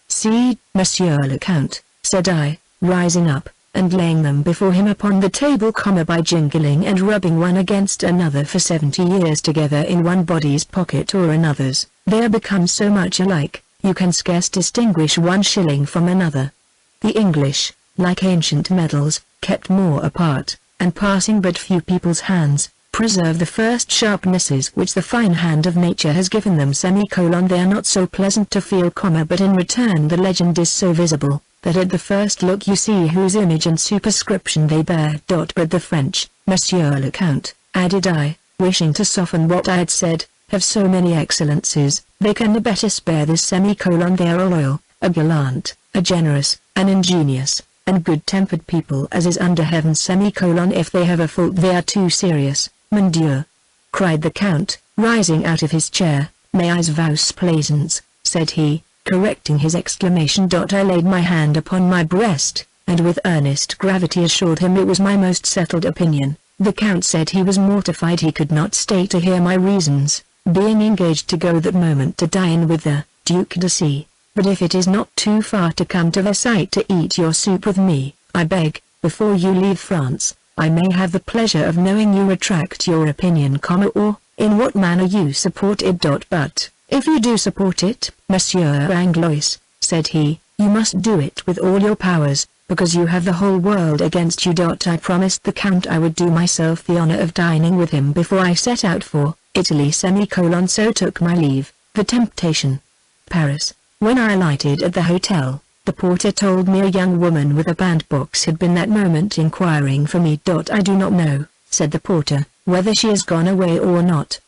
see, Monsieur le Count, said I, rising up, and laying them before him upon the table, by jingling and rubbing one against another for 70 years together in one body's pocket or another's, they are become so much alike, you can scarce distinguish one shilling from another. The English, like ancient medals, kept more apart, and passing but few people's hands, preserve the first sharpnesses which the fine hand of nature has given them. They are not so pleasant to feel, but in return the legend is so visible, that at the first look you see whose image and superscription they bear. But the French, Monsieur le Count, added I, wishing to soften what I had said, have so many excellencies, they can the better spare this. They are a loyal, a gallant, a generous, an ingenious, and good-tempered people as is under heaven. If they have a fault they are too serious, mon Dieu! Cried the Count, rising out of his chair. Mais vos plaisance, said he, correcting his exclamation. I laid my hand upon my breast, and with earnest gravity assured him it was my most settled opinion. The Count said he was mortified he could not stay to hear my reasons, being engaged to go that moment to dine with the Duc de C. But if it is not too far to come to Versailles to eat your soup with me, I beg, before you leave France, I may have the pleasure of knowing you retract your opinion, or, in what manner you support it. But, if you do support it, Monsieur Anglois, said he, you must do it with all your powers, because you have the whole world against you. I promised the Count I would do myself the honor of dining with him before I set out for Italy. So took my leave. The Temptation. Paris. When I alighted at the hotel, the porter told me a young woman with a bandbox had been that moment inquiring for me. I do not know, said the porter, whether she has gone away or not.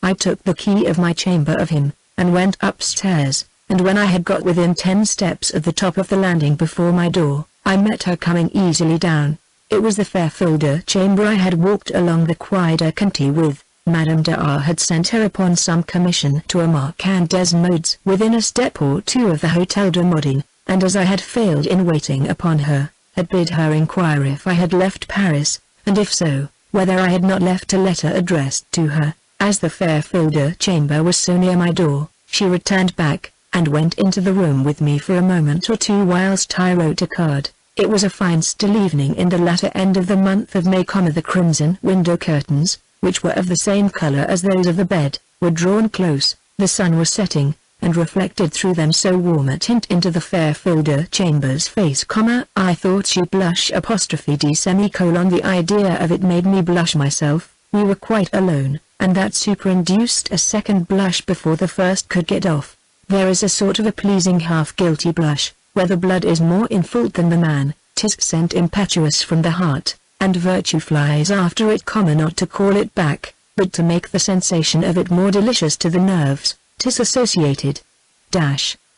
I took the key of my chamber of him, and went upstairs, and when I had got within 10 steps of the top of the landing before my door, I met her coming easily down. It was the Fairfielder chamber I had walked along the Quai de Conti with. Madame de R had sent her upon some commission to a Marquand des Modes within a step or two of the Hotel de Modene, and as I had failed in waiting upon her, had bid her inquire if I had left Paris, and if so, whether I had not left a letter addressed to her. As the Fairfielder chamber was so near my door, she returned back, and went into the room with me for a moment or two whilst I wrote a card. It was a fine still evening in the latter end of the month of May. The crimson window curtains, which were of the same color as those of the bed, were drawn close, the sun was setting, and reflected through them so warm a tint into the Fairfielder chamber's face, I thought she'd blush ''D'. The idea of it made me blush myself. We were quite alone, and that superinduced a second blush before the first could get off. There is a sort of a pleasing half-guilty blush, where the blood is more in fault than the man. 'Tis sent impetuous from the heart, and virtue flies after it, not to call it back, but to make the sensation of it more delicious to the nerves. 'Tis associated.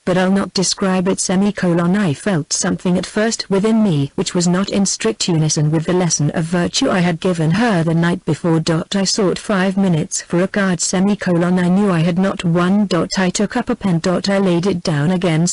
But I'll not describe it. I felt something at first within me which was not in strict unison with the lesson of virtue I had given her the night before. I sought 5 minutes for a card. I knew I had not one. I took up a pen. I laid it down again.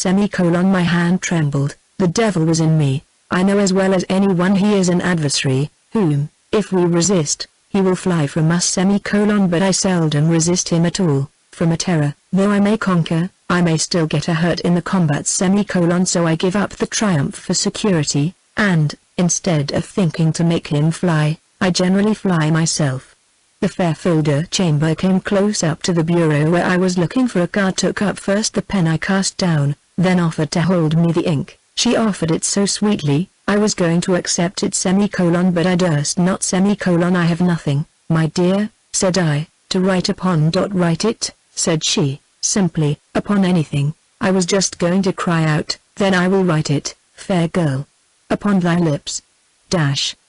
My hand trembled. The devil was in me. I know as well as anyone he is an adversary, whom, if we resist, he will fly from us. But I seldom resist him at all. From a terror, though I may conquer, I may still get a hurt in the combat. So I give up the triumph for security, and, instead of thinking to make him fly, I generally fly myself. The Fairfielder chamber came close up to the bureau where I was looking for a card. Took up first the pen I cast down, then offered to hold me the ink. She offered it so sweetly, I was going to accept it. But I durst not. I have nothing, my dear, said I, to write upon. Write it, said she, simply, upon anything. I was just going to cry out, then I will write it, fair girl. Upon thy lips.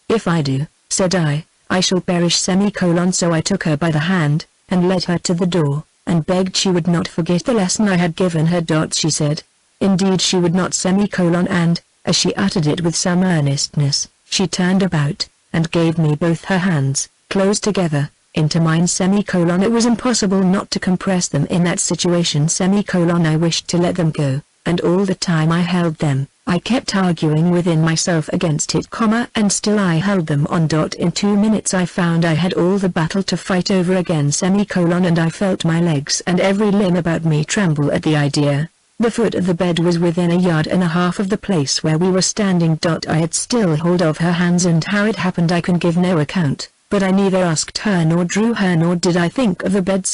If I do, said I shall perish. So I took her by the hand, and led her to the door, and begged she would not forget the lesson I had given her. She said, indeed she would not. And, as she uttered it with some earnestness, she turned about, and gave me both her hands, close together, into mine. It was impossible not to compress them in that situation. I wished to let them go, and all the time I held them, I kept arguing within myself against it, and still I held them on. In 2 minutes I found I had all the battle to fight over again. And I felt my legs and every limb about me tremble at the idea. The foot of the bed was within 1.5 yards of the place where we were standing. I had still hold of her hands, and how it happened I can give no account, but I neither asked her nor drew her, nor did I think of the bed.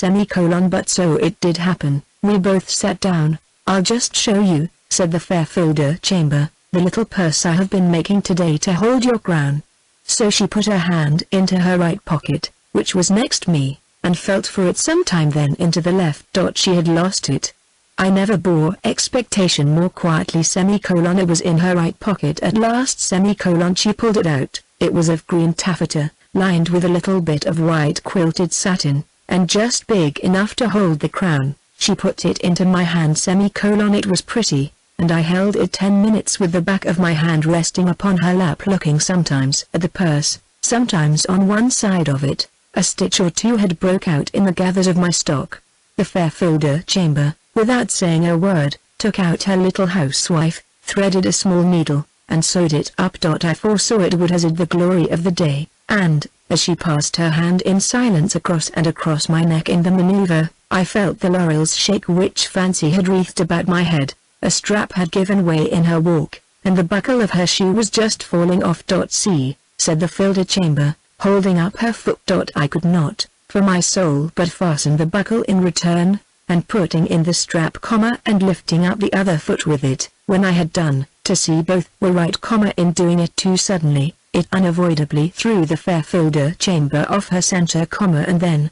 But so it did happen. We both sat down. I'll just show you, said the Fairfielder chamber, the little purse I have been making today to hold your crown." So she put her hand into her right pocket, which was next me, and felt for it some time, then into the left. She had lost it. I never bore expectation more quietly. It was in her right pocket at last. She pulled it out. It was of green taffeta, lined with a little bit of white quilted satin, and just big enough to hold the crown. She put it into my hand. It was pretty, and I held it 10 minutes with the back of my hand resting upon her lap, looking sometimes at the purse, sometimes on one side of it. A stitch or two had broke out in the gathers of my stock. The Fairfielder chamber, without saying a word, took out her little housewife, threaded a small needle, and sewed it up. I foresaw it would hazard the glory of the day, and, as she passed her hand in silence across and across my neck in the maneuver, I felt the laurels shake which fancy had wreathed about my head. A strap had given way in her walk, and the buckle of her shoe was just falling off. "See," said the Filder chamber, holding up her foot. I could not, for my soul, but fasten the buckle in return, and putting in the strap, and lifting up the other foot with it. When I had done, to see both were right, in doing it too suddenly, it unavoidably threw the Fairfielder chamber off her center, and then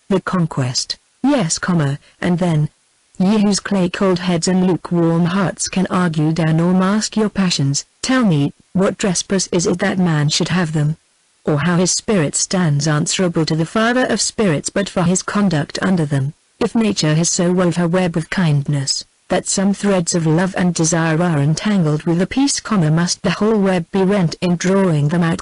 the conquest. Yes, and then, ye whose clay-cold heads and lukewarm hearts can argue down or mask your passions, tell me, what trespass is it that man should have them? Or how his spirit stands answerable to the Father of spirits but for his conduct under them, if nature has so wove her web of kindness, that some threads of love and desire are entangled with a piece, must the whole web be rent in drawing them out?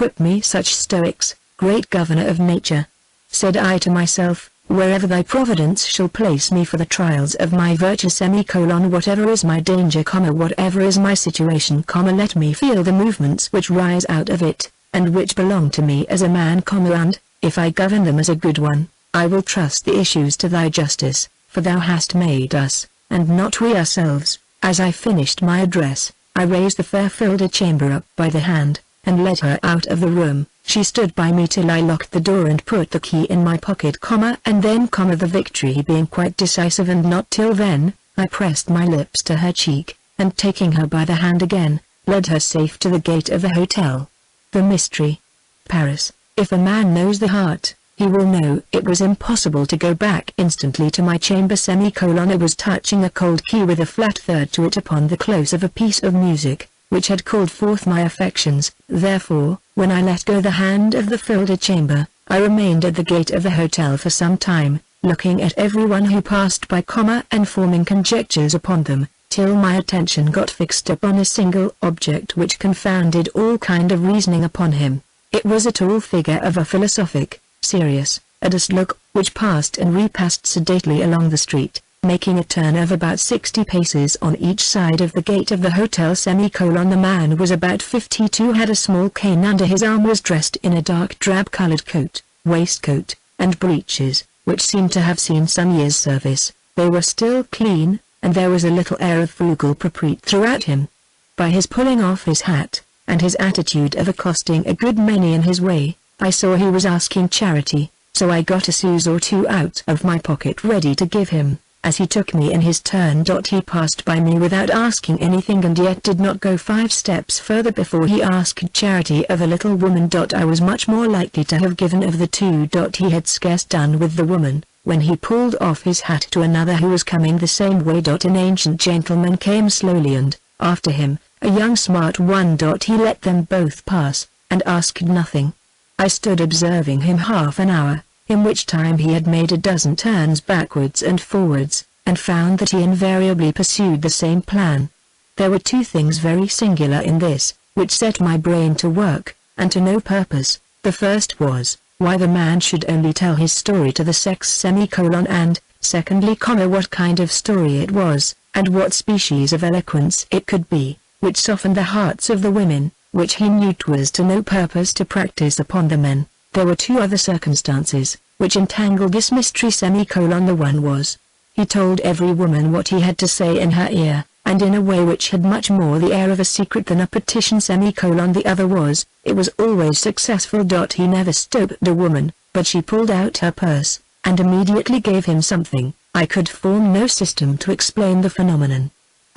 Whip me such stoics, great governor of nature. Said I to myself, wherever thy providence shall place me for the trials of my virtue, whatever is my danger, whatever is my situation, let me feel the movements which rise out of it, and which belong to me as a man, and, if I govern them as a good one, I will trust the issues to thy justice, for thou hast made us, and not we ourselves. As I finished my address, I raised the Fairfielder chamber up by the hand, and led her out of the room. She stood by me till I locked the door and put the key in my pocket, and then, the victory being quite decisive and not till then, I pressed my lips to her cheek, and taking her by the hand again, led her safe to the gate of the hotel. The mystery. Paris. If a man knows the heart, he will know it was impossible to go back instantly to my chamber. It was touching a cold key with a flat third to it upon the close of a piece of music, which had called forth my affections. Therefore, when I let go the hand of the Filder chamber, I remained at the gate of the hotel for some time, looking at everyone who passed by, and forming conjectures upon them, till my attention got fixed upon a single object which confounded all kind of reasoning upon him. It was a tall figure of a philosophic, serious, earnest look, which passed and repassed sedately along the street, making a turn of about 60 paces on each side of the gate of the hotel. The man was about 52, had a small cane under his arm, was dressed in a dark drab-colored coat, waistcoat, and breeches, which seemed to have seen some years' service. They were still clean, and there was a little air of frugal propriety throughout him. By his pulling off his hat, and his attitude of accosting a good many in his way, I saw he was asking charity, so I got a sous or two out of my pocket ready to give him. As he took me in his turn, he passed by me without asking anything, and yet did not go 5 steps further before he asked charity of a little woman. I was much more likely to have given of the two. He had scarce done with the woman, when he pulled off his hat to another who was coming the same way. An ancient gentleman came slowly, and, after him, a young smart one. He let them both pass, and asked nothing. I stood observing him half an hour, in which time he had made a dozen turns backwards and forwards, and found that he invariably pursued the same plan. There were 2 things very singular in this, which set my brain to work, and to no purpose. The first was, why the man should only tell his story to the sex, and, secondly, what kind of story it was, and what species of eloquence it could be, which softened the hearts of the women, which he knew 'twas to no purpose to practice upon the men. There were 2 other circumstances, which entangled this mystery. The one was, he told every woman what he had to say in her ear, and in a way which had much more the air of a secret than a petition. The other was, it was always successful. He never stopped a woman, but she pulled out her purse, and immediately gave him something. I could form no system to explain the phenomenon.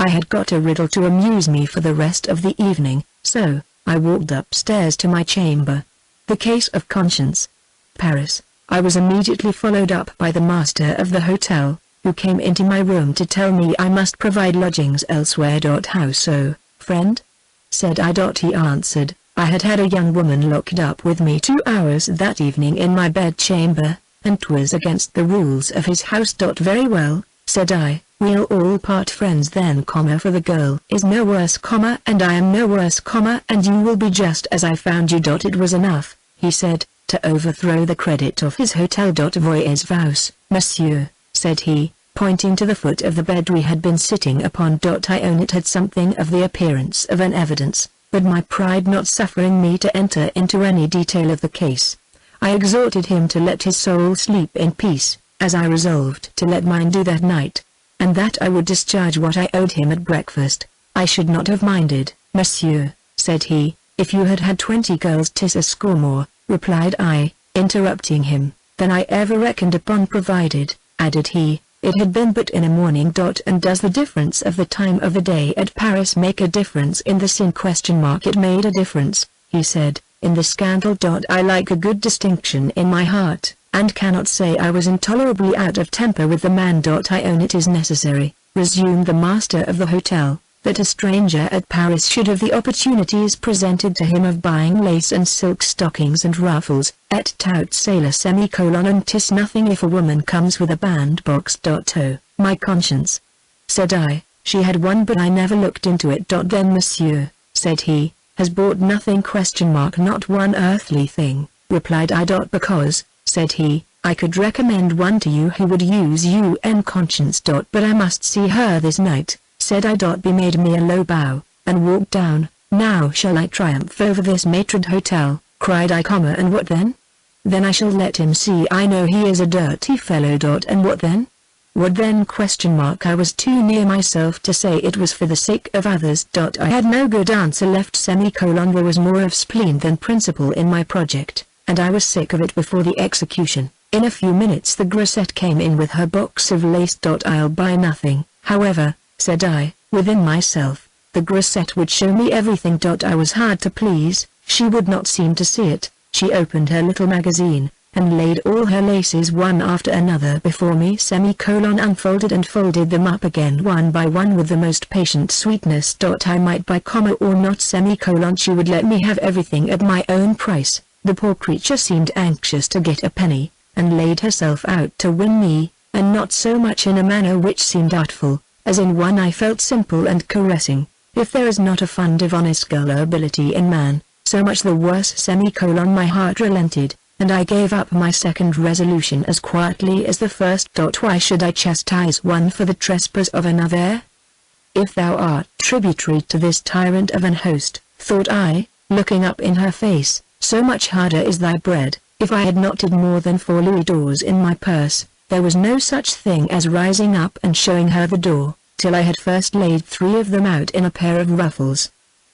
I had got a riddle to amuse me for the rest of the evening, so I walked upstairs to my chamber. The case of conscience. Paris. I was immediately followed up by the master of the hotel, who came into my room to tell me I must provide lodgings elsewhere. How so, friend? Said I. He answered, I had had a young woman locked up with me 2 hours that evening in my bedchamber, and 'twas against the rules of his house. Very well, said I, we'll all part friends then, for the girl is no worse, and I am no worse, and you will be just as I found you. It was enough, he said, to overthrow the credit of his hotel. Voyez vous, monsieur, said he, pointing to the foot of the bed we had been sitting upon. I own it had something of the appearance of an evidence, but my pride not suffering me to enter into any detail of the case, I exhorted him to let his soul sleep in peace, as I resolved to let mine do that night, and that I would discharge what I owed him at breakfast. I should not have minded, monsieur, said he, if you had had 20 girls. 'Tis a score more, replied I, interrupting him, than I ever reckoned upon, provided, added he, it had been but in a morning. And does the difference of the time of the day at Paris make a difference in the sin? It made a difference, he said, in the scandal. I like a good distinction in my heart, and cannot say I was intolerably out of temper with the man. I own it is necessary, resumed the master of the hotel, that a stranger at Paris should have the opportunities presented to him of buying lace and silk stockings and ruffles, et tout cela. And 'tis nothing if a woman comes with a bandbox. Oh, my conscience, said I, she had one but I never looked into it. Then monsieur, said he, has bought nothing? Not one earthly thing, replied I. Because, said he, I could recommend one to you who would use you en conscience. But I must see her this night, said I. He made me a low bow, and walked down. Now shall I triumph over this maitre d'hotel, cried I. And what then? Then I shall let him see I know he is a dirty fellow. And what then? What then? I was too near myself to say it was for the sake of others. I had no good answer left. There was more of spleen than principle in my project, and I was sick of it before the execution. In a few minutes the grisette came in with her box of lace. I'll buy nothing, however, said I, within myself, the grisette would show me everything. I was hard to please, she would not seem to see it. She opened her little magazine, and laid all her laces one after another before me. Unfolded and folded them up again one by one with the most patient sweetness. I might buy, or not. She would let me have everything at my own price. The poor creature seemed anxious to get a penny, and laid herself out to win me, and not so much in a manner which seemed artful, as in one I felt simple and caressing. If there is not a fund of honest gullibility in man, so much the worse. My heart relented, and I gave up my second resolution as quietly as the first. Why should I chastise one for the trespass of another? If thou art tributary to this tyrant of an host, thought I, looking up in her face, so much harder is thy bread. If I had not more than 4 louis d'ors in my purse, there was no such thing as rising up and showing her the door, till I had first laid 3 of them out in a pair of ruffles.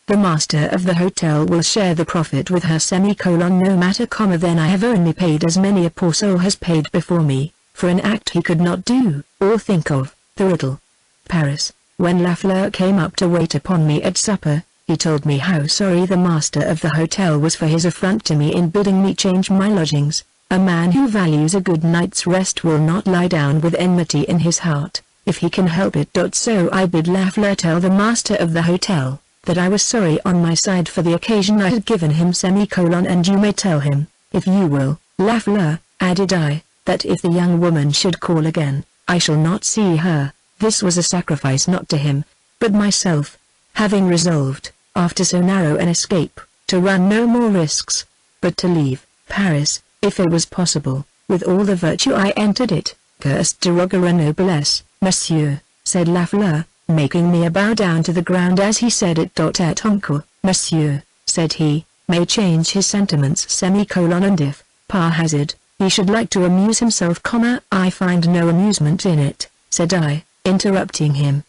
The master of the hotel will share the profit with her. No matter, then I have only paid as many a poor soul has paid before me, for an act he could not do, or think of. The riddle. Paris. When Lafleur came up to wait upon me at supper, he told me how sorry the master of the hotel was for his affront to me in bidding me change my lodgings. A man who values a good night's rest will not lie down with enmity in his heart, if he can help it. So I bid Lafleur tell the master of the hotel that I was sorry on my side for the occasion I had given him. And you may tell him, if you will, Lafleur, added I, that if the young woman should call again, I shall not see her. This was a sacrifice not to him, but myself, having resolved, after so narrow an escape, to run no more risks, but to leave Paris, if it was possible, with all the virtue I entered it. Cursed derogatory noblesse, monsieur, said Lafleur, making me a bow down to the ground as he said it. Et uncle, monsieur, said he, may change his sentiments. And if, par hazard, he should like to amuse himself, I find no amusement in it, said I, interrupting him.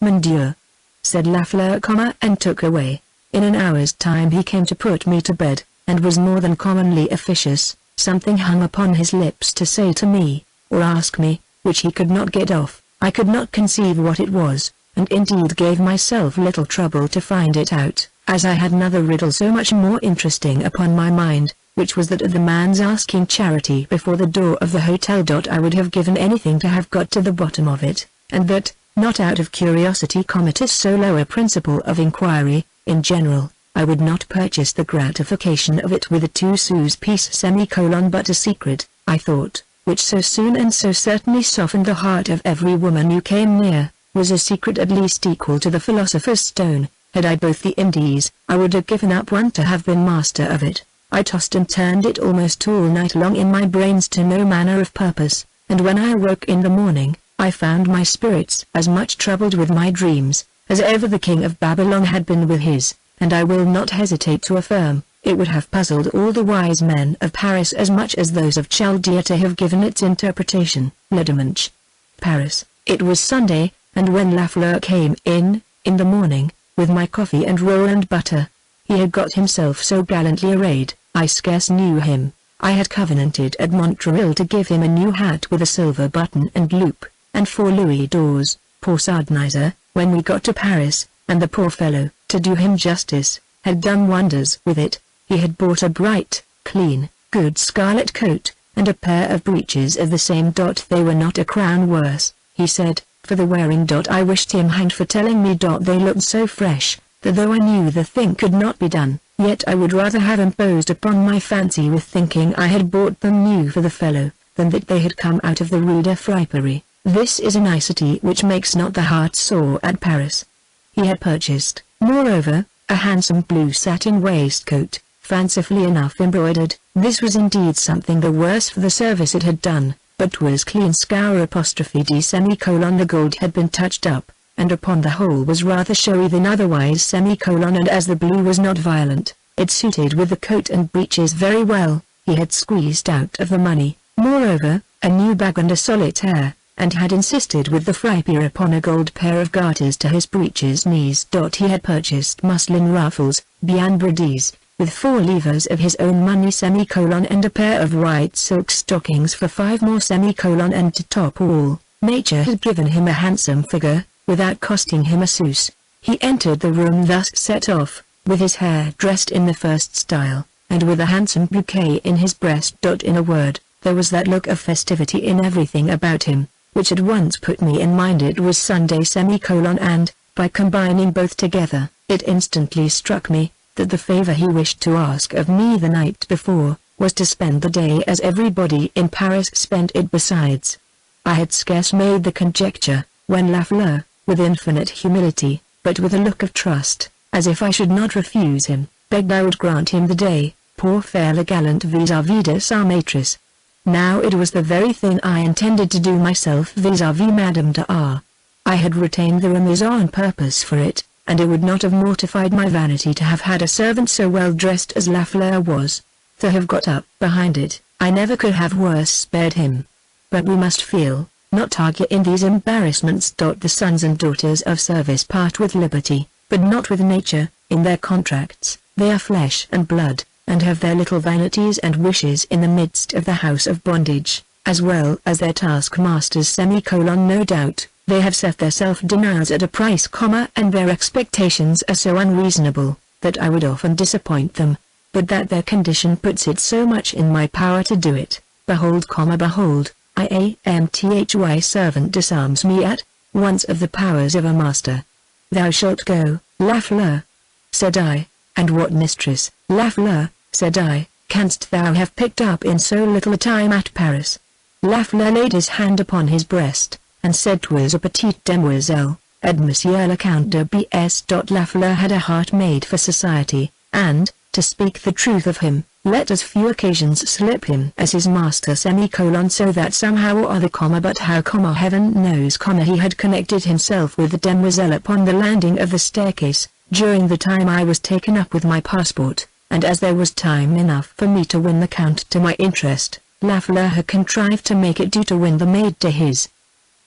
Mon Dieu, said Lafleur, and took away. In an hour's time he came to put me to bed, and was more than commonly officious. Something hung upon his lips to say to me, or ask me, which he could not get off. I could not conceive what it was, and indeed gave myself little trouble to find it out, as I had another riddle so much more interesting upon my mind, which was that of the man's asking charity before the door of the hotel. I would have given anything to have got to the bottom of it, and that, not out of curiosity comitis so low a principle of inquiry, in general, I would not purchase the gratification of it with a 2 sous piece but a secret, I thought, which so soon and so certainly softened the heart of every woman who came near, was a secret at least equal to the philosopher's stone. Had I both the Indies, I would have given up one to have been master of it. I tossed and turned it almost all night long in my brains to no manner of purpose, and when I awoke in the morning, I found my spirits as much troubled with my dreams, as ever the king of Babylon had been with his, and I will not hesitate to affirm, it would have puzzled all the wise men of Paris as much as those of Chaldea to have given its interpretation. Ledimanche, Paris. It was Sunday, and when Lafleur came in the morning, with my coffee and roll and butter, he had got himself so gallantly arrayed, I scarce knew him. I had covenanted at Montreal to give him a new hat with a silver button and loop, and 4 louis d'ors, poor Sardinizer, when we got to Paris, and the poor fellow, to do him justice, had done wonders with it. He had bought a bright, clean, good scarlet coat, and a pair of breeches of the same. They were not a crown worse, he said, for the wearing. I wished him hanged for telling me. They looked so fresh, that though I knew the thing could not be done, yet I would rather have imposed upon my fancy with thinking I had bought them new for the fellow, than that they had come out of the Rue de Friperie. This is a nicety which makes not the heart sore at Paris. He had purchased, moreover, a handsome blue satin waistcoat, fancifully enough embroidered. This was indeed something the worse for the service it had done, but 'twas clean scour apostrophe d semicolon. The gold had been touched up, and upon the whole was rather showy than otherwise semicolon. And as the blue was not violent, it suited with the coat and breeches very well. He had squeezed out of the money, moreover, a new bag and a solitaire, and had insisted with the fripier upon a gold pair of garters to his breeches knees. He had purchased muslin ruffles, bien brodés, with 4 livres of his own money semicolon, and a pair of white silk stockings for 5 more semicolon. And to top all, nature had given him a handsome figure, without costing him a sous. He entered the room thus set off, with his hair dressed in the first style, and with a handsome bouquet in his breast. In a word, there was that look of festivity in everything about him, which at once put me in mind it was Sunday semicolon. And, by combining both together, it instantly struck me, that the favor he wished to ask of me the night before, was to spend the day as everybody in Paris spent it besides. I had scarce made the conjecture, when Lafleur, with infinite humility, but with a look of trust, as if I should not refuse him, begged I would grant him the day, pour faire le galant vis-à-vis de sa maîtresse. Now it was the very thing I intended to do myself vis-à-vis Madame de R. I had retained the remise on purpose for it, and it would not have mortified my vanity to have had a servant so well dressed as Lafleur was. To have got up behind it, I never could have worse spared him. But we must feel, not argue in these embarrassments. The sons and daughters of service part with liberty, but not with nature. In their contracts, they are flesh and blood, and have their little vanities and wishes in the midst of the house of bondage, as well as their taskmasters. No doubt, they have set their self-denials at a price, and their expectations are so unreasonable, that I would often disappoint them, but that their condition puts it so much in my power to do it. Behold, behold, I servant disarms me at once of the powers of a master. Thou shalt go, Lafleur, said I. And what mistress, Lafleur, said I, canst thou have picked up in so little a time at Paris? Lafleur laid his hand upon his breast, and said 'twas a petite demoiselle, and Monsieur le Count de B.S. Lafleur had a heart made for society, and, to speak the truth of him, let as few occasions slip him as his master so that somehow or other but how heaven knows he had connected himself with the demoiselle upon the landing of the staircase, during the time I was taken up with my passport, and as there was time enough for me to win the Count to my interest, Lafleur had contrived to make it do to win the maid to his.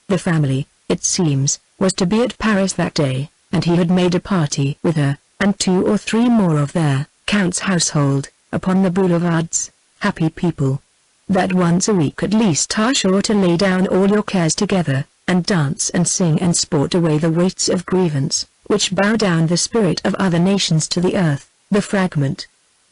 The family, it seems, was to be at Paris that day, and he had made a party with her, and 2 or 3 more of their Count's household, upon the boulevards. Happy people, that once a week at least are sure to lay down all your cares together, and dance and sing and sport away the weights of grievance, which bow down the spirit of other nations to the earth. The fragment.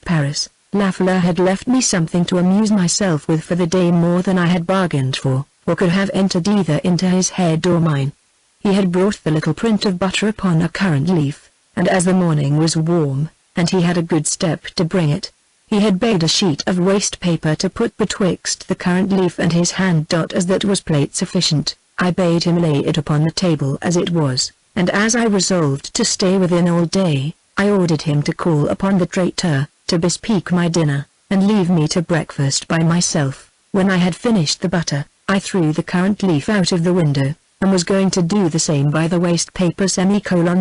Paris. Lafleur had left me something to amuse myself with for the day, more than I had bargained for, or could have entered either into his head or mine. He had brought the little print of butter upon a currant leaf, and as the morning was warm, and he had a good step to bring it, he had begged a sheet of waste paper to put betwixt the currant leaf and his hand. As that was plate sufficient, I bade him lay it upon the table as it was, and as I resolved to stay within all day, I ordered him to call upon the traitor, to bespeak my dinner, and leave me to breakfast by myself. When I had finished the butter, I threw the currant leaf out of the window, and was going to do the same by the waste paper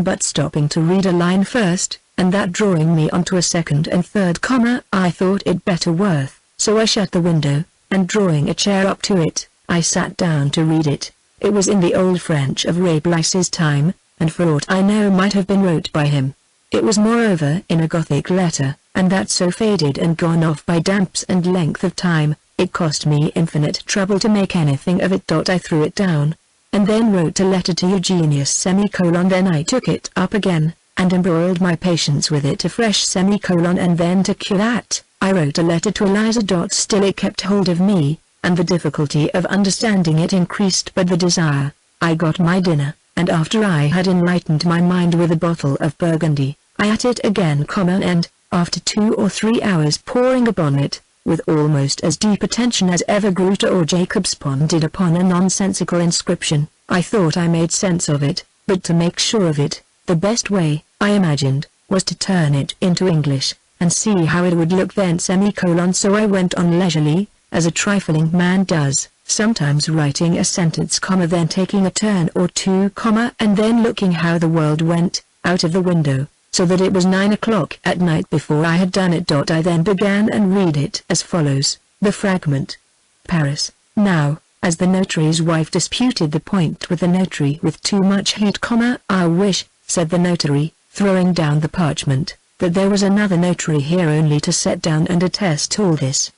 but stopping to read a line first, and that drawing me onto a second and third comma, I thought it better worth, so I shut the window, and drawing a chair up to it, I sat down to read it. It was in the old French of Rabelais's time, and for aught I know might have been wrote by him. It was moreover in a Gothic letter, and that so faded and gone off by damps and length of time, it cost me infinite trouble to make anything of it. I threw it down, and then wrote a letter to Eugenius then I took it up again, and embroiled my patience with it afresh and then to cure that, I wrote a letter to Eliza. Still it kept hold of me, and the difficulty of understanding it increased by the desire. I got my dinner, and after I had enlightened my mind with a bottle of Burgundy, I at it again, and, after 2 or 3 hours poring upon it, with almost as deep attention as ever Grote or Jacobspon did upon a nonsensical inscription, I thought I made sense of it, but to make sure of it, the best way, I imagined, was to turn it into English, and see how it would look then. So I went on leisurely, as a trifling man does, sometimes writing a sentence, then taking a turn or two, and then looking how the world went, out of the window, so that it was 9 o'clock at night before I had done it. I then began and read it as follows. The fragment. Paris. Now, as the notary's wife disputed the point with the notary with too much heat, I wish, said the notary, throwing down the parchment, that there was another notary here only to set down and attest all this.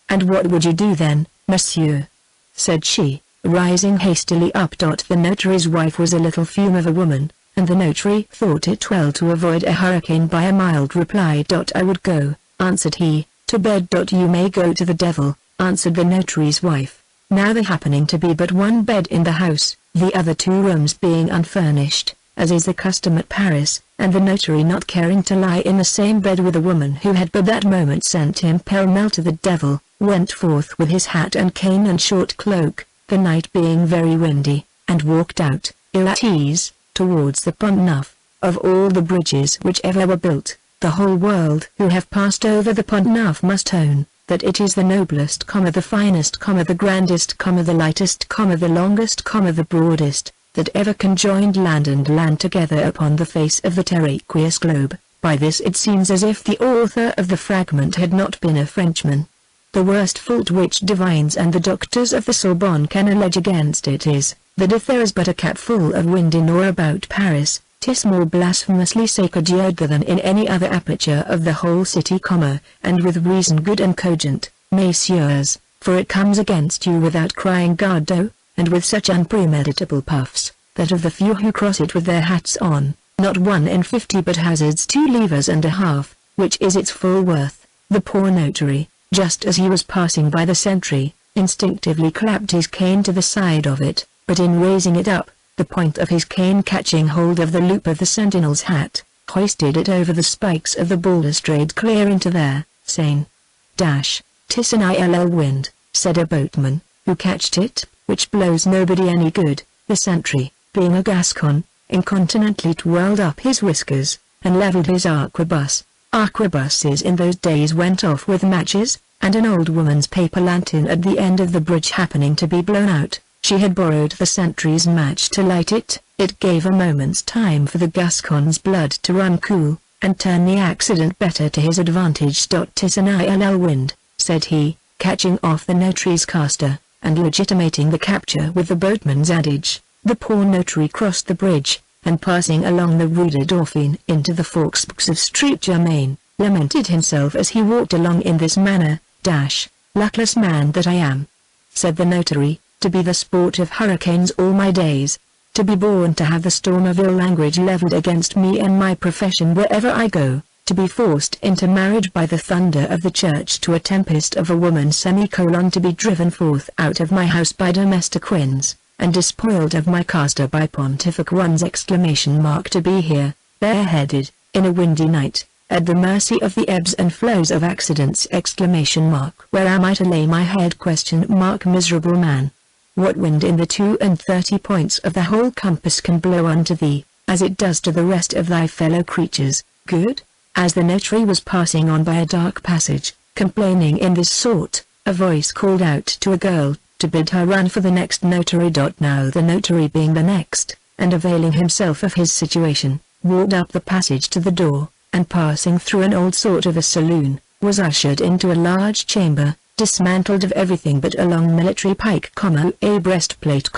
And what would you do then, monsieur? Said she, rising hastily up. The notary's wife was a little fume of a woman, and the notary thought it well to avoid a hurricane by a mild reply. I would go, answered he, to bed. You may go to the devil, answered the notary's wife. Now there happening to be but one bed in the house, the other 2 rooms being unfurnished, as is the custom at Paris, and the notary not caring to lie in the same bed with a woman who had but that moment sent him pell-mell to the devil, went forth with his hat and cane and short cloak, the night being very windy, and walked out, ill at ease, towards the Pont Neuf. Of all the bridges which ever were built, the whole world who have passed over the Pont Neuf must own, that it is the noblest, the finest, the grandest, the lightest, the longest, the broadest, that ever conjoined land and land together upon the face of the terraqueous globe. By this it seems as if the author of the fragment had not been a Frenchman. The worst fault which divines and the doctors of the Sorbonne can allege against it is, that if there is but a capful of wind in or about Paris, 'tis more blasphemously sacred than in any other aperture of the whole city, and with reason good and cogent, messieurs, for it comes against you without crying gardo, and with such unpremeditable puffs, that of the few who cross it with their hats on, not 1 in 50 but hazards 2 livres and a half, which is its full worth. The poor notary, just as he was passing by the sentry, instinctively clapped his cane to the side of it, but in raising it up, the point of his cane catching hold of the loop of the sentinel's hat, hoisted it over the spikes of the balustrade clear into there, saying, "'Tis an ill wind," said a boatman, who catched it, "which blows nobody any good." The sentry, being a Gascon, incontinently twirled up his whiskers, and levelled his arquebus. Arquebuses in those days went off with matches, and an old woman's paper lantern at the end of the bridge happening to be blown out, she had borrowed the sentry's match to light it. It gave a moment's time for the Gascon's blood to run cool, and turn the accident better to his advantage. "'Tis an ill wind," said he, catching off the notary's caster, and legitimating the capture with the boatman's adage. The poor notary crossed the bridge, and passing along the Rue de Dauphine into the Fauxbourgs of Street Germain, lamented himself as he walked along in this manner. "Luckless man that I am," said the notary, to be the sport of hurricanes all my days, to be born to have the storm of ill language leveled against me and my profession wherever I go, to be forced into marriage by the thunder of the church to a tempest of a woman to be driven forth out of my house by domestic winds, and despoiled of my caster by pontific ones! To be here, bareheaded, in a windy night, at the mercy of the ebbs and flows of accidents! Where am I to lay my head? Miserable man! What wind in the 32 points of the whole compass can blow unto thee, as it does to the rest of thy fellow creatures, good? As the notary was passing on by a dark passage, complaining in this sort, a voice called out to a girl, to bid her run for the next notary. Now the notary, being the next, and availing himself of his situation, walked up the passage to the door, and passing through an old sort of a saloon, was ushered into a large chamber, dismantled of everything but a long military pike, a breastplate,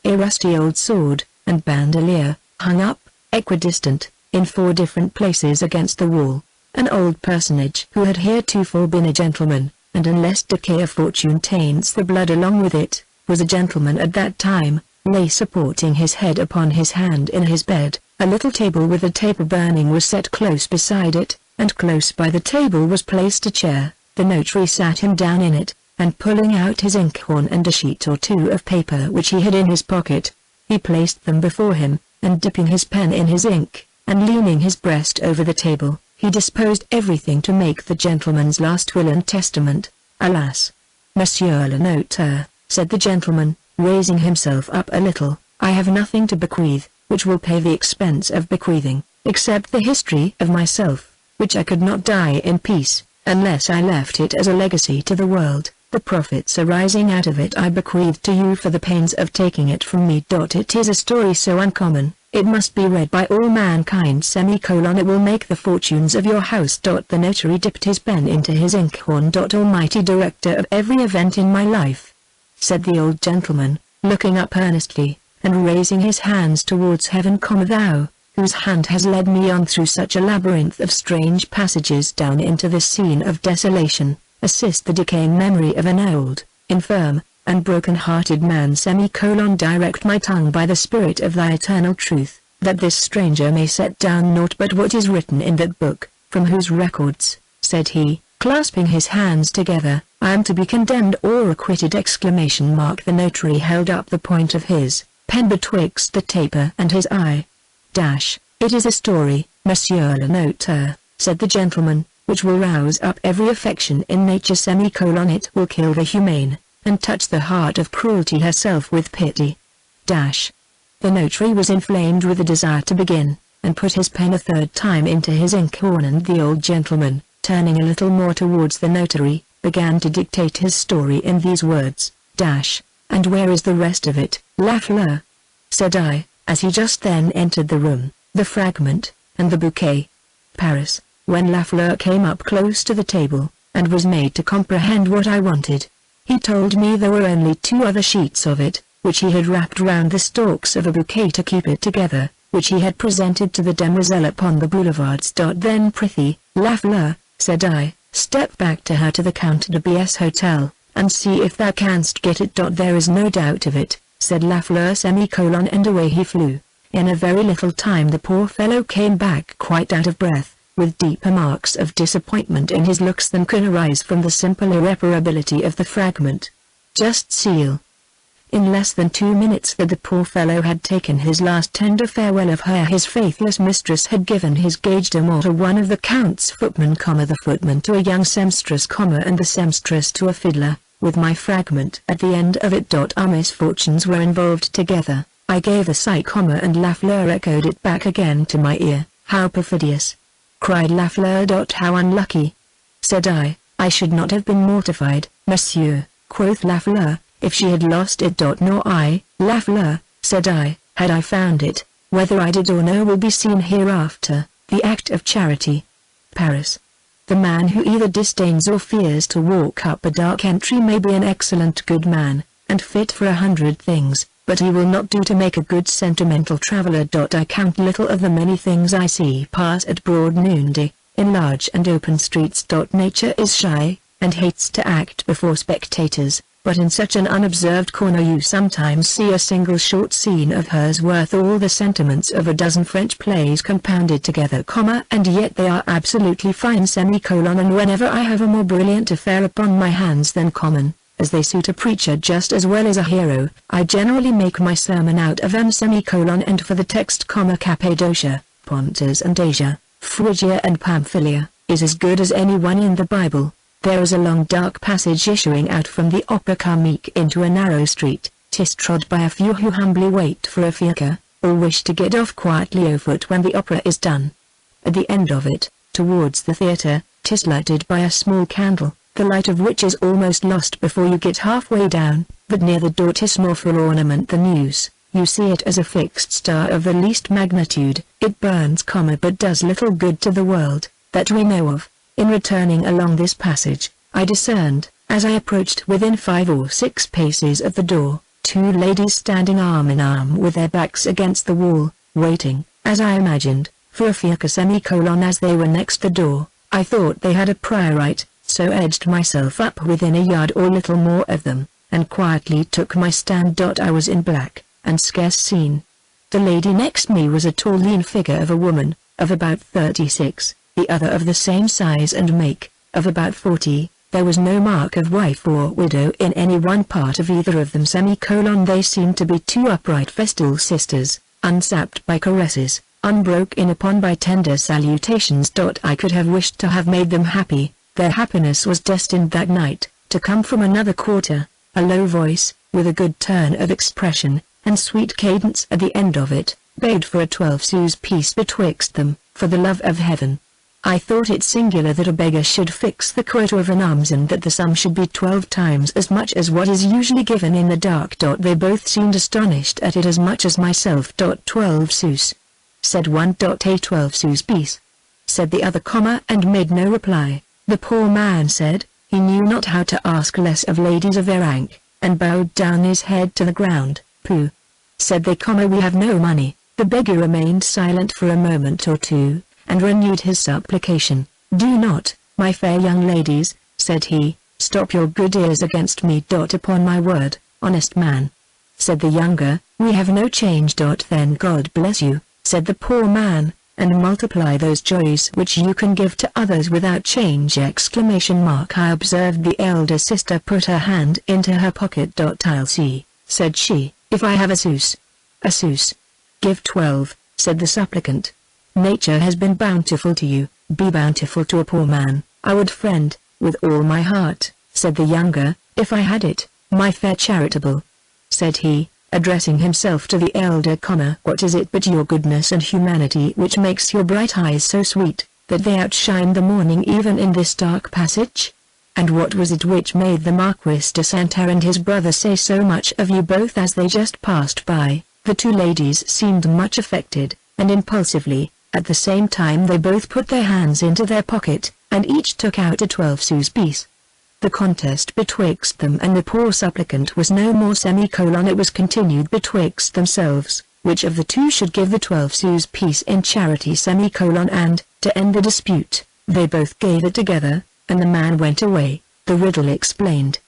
a rusty old sword, and bandolier, hung up, equidistant, in 4 different places against the wall. An old personage who had heretofore been a gentleman, and unless decay of fortune taints the blood along with it, was a gentleman at that time, lay supporting his head upon his hand in his bed. A little table with a taper burning was set close beside it, and close by the table was placed a chair. The notary sat him down in it, and pulling out his inkhorn and a sheet or 2 of paper which he had in his pocket, he placed them before him, and dipping his pen in his ink, and leaning his breast over the table, he disposed everything to make the gentleman's last will and testament. Alas! Monsieur le Notaire, said the gentleman, raising himself up a little, I have nothing to bequeath, which will pay the expense of bequeathing, except the history of myself, which I could not die in peace, unless I left it as a legacy to the world. The profits arising out of it I bequeath to you for the pains of taking it from me. It is a story so uncommon, it must be read by all mankind. It will make the fortunes of your house. The notary dipped his pen into his inkhorn. Almighty director of every event in my life, said the old gentleman, looking up earnestly, and raising his hands towards heaven, thou, whose hand has led me on through such a labyrinth of strange passages down into this scene of desolation, assist the decaying memory of an old, infirm, and broken-hearted man. Direct my tongue by the spirit of thy eternal truth, that this stranger may set down naught but what is written in that book, from whose records, said he, clasping his hands together, I am to be condemned or acquitted! The notary held up the point of his pen betwixt the taper and his eye. It is a story, Monsieur le Notaire, said the gentleman, which will rouse up every affection in nature. It will kill the humane, and touch the heart of cruelty herself with pity. The notary was inflamed with a desire to begin, and put his pen a 3rd time into his inkhorn, and the old gentleman, turning a little more towards the notary, began to dictate his story in these words. And where is the rest of it, Lafleur? Said I, as he just then entered the room, the fragment, and the bouquet. Paris. When Lafleur came up close to the table, and was made to comprehend what I wanted, he told me there were only 2 other sheets of it, which he had wrapped round the stalks of a bouquet to keep it together, which he had presented to the demoiselle upon the boulevards. Then prithee, Lafleur, said I, step back to her to the Count de B.'s hotel, and see if thou canst get it. There is no doubt of it, said Lafleur, and away he flew. In a very little time the poor fellow came back quite out of breath, with deeper marks of disappointment in his looks than could arise from the simple irreparability of the fragment. Just seal. In less than 2 minutes that the poor fellow had taken his last tender farewell of her, his faithless mistress had given his gage d'amour to one of the Count's footmen, the footman to a young sempstress, and the sempstress to a fiddler, with my fragment at the end of it. Our misfortunes were involved together. I gave a sigh, and Lafleur echoed it back again to my ear. How perfidious! Cried Lafleur. How unlucky! Said I should not have been mortified, monsieur, quoth Lafleur, if she had lost it. Nor I, Lafleur, said I, had I found it. Whether I did or no will be seen hereafter. The act of charity. Paris. The man who either disdains or fears to walk up a dark entry may be an excellent good man, and fit for 100 things, but he will not do to make a good sentimental traveller. I count little of the many things I see pass at broad noonday, in large and open streets. Nature is shy, and hates to act before spectators, but in such an unobserved corner you sometimes see a single short scene of hers worth all the sentiments of a dozen French plays compounded together, and yet they are absolutely fine, and whenever I have a more brilliant affair upon my hands than common, as they suit a preacher just as well as a hero, I generally make my sermon out of and for the text, Cappadocia, Pontus and Asia, Phrygia and Pamphylia, is as good as any one in the Bible. There is a long dark passage issuing out from the Opera Comique into a narrow street, 'tis trod by a few who humbly wait for a fiacre, or wish to get off quietly o' foot when the opera is done. At the end of it, towards the theatre, 'tis lighted by a small candle, the light of which is almost lost before you get halfway down, but near the door 'tis more for ornament than use. You see it as a fixed star of the least magnitude. It burns, but does little good to the world, that we know of. In returning along this passage, I discerned, as I approached within 5 or 6 paces of the door, 2 ladies standing arm in arm with their backs against the wall, waiting, as I imagined, for a fiacre, as they were next the door. I thought they had a prior right, so edged myself up within a yard or little more of them, and quietly took my stand. I was in black, and scarce seen. The lady next me was a tall lean figure of a woman, of about 36, the other of the same size and make, of about 40. There was no mark of wife or widow in any one part of either of them. They seemed to be 2 upright festal sisters, unsapped by caresses, unbroken upon by tender salutations. I could have wished to have made them happy. Their happiness was destined that night to come from another quarter. A low voice, with a good turn of expression, and sweet cadence at the end of it, bade for a 12 sous piece betwixt them, for the love of heaven. I thought it singular that a beggar should fix the quota of an alms, and that the sum should be 12 times as much as what is usually given in the dark. They both seemed astonished at it as much as myself. 12 sous, said one. A 12 sous piece, said the other, and made no reply. The poor man said, he knew not how to ask less of ladies of their rank, and bowed down his head to the ground. Pooh, said they, we have no money. The beggar remained silent for a moment or two, and renewed his supplication. Do not, my fair young ladies, said he, stop your good ears against me. Upon my word, honest man, said the younger, we have no change. Then God bless you, said the poor man, and multiply those joys which you can give to others without change! I observed the elder sister put her hand into her pocket. I'll see, said she, if I have a sous. A sous. Give 12, said the supplicant. Nature has been bountiful to you, be bountiful to a poor man. I would, friend, with all my heart, said the younger, if I had it. My fair charitable, said he, addressing himself to the elder, what is it but your goodness and humanity which makes your bright eyes so sweet, that they outshine the morning even in this dark passage? And what was it which made the Marquis de Santerre and his brother say so much of you both as they just passed by? The 2 ladies seemed much affected, and impulsively, at the same time they both put their hands into their pocket, and each took out a 12 sous piece. The contest betwixt them and the poor supplicant was no more. It was continued betwixt themselves, which of the 2 should give the 12 sous piece in charity. And, to end the dispute, they both gave it together, and the man went away. The riddle explained.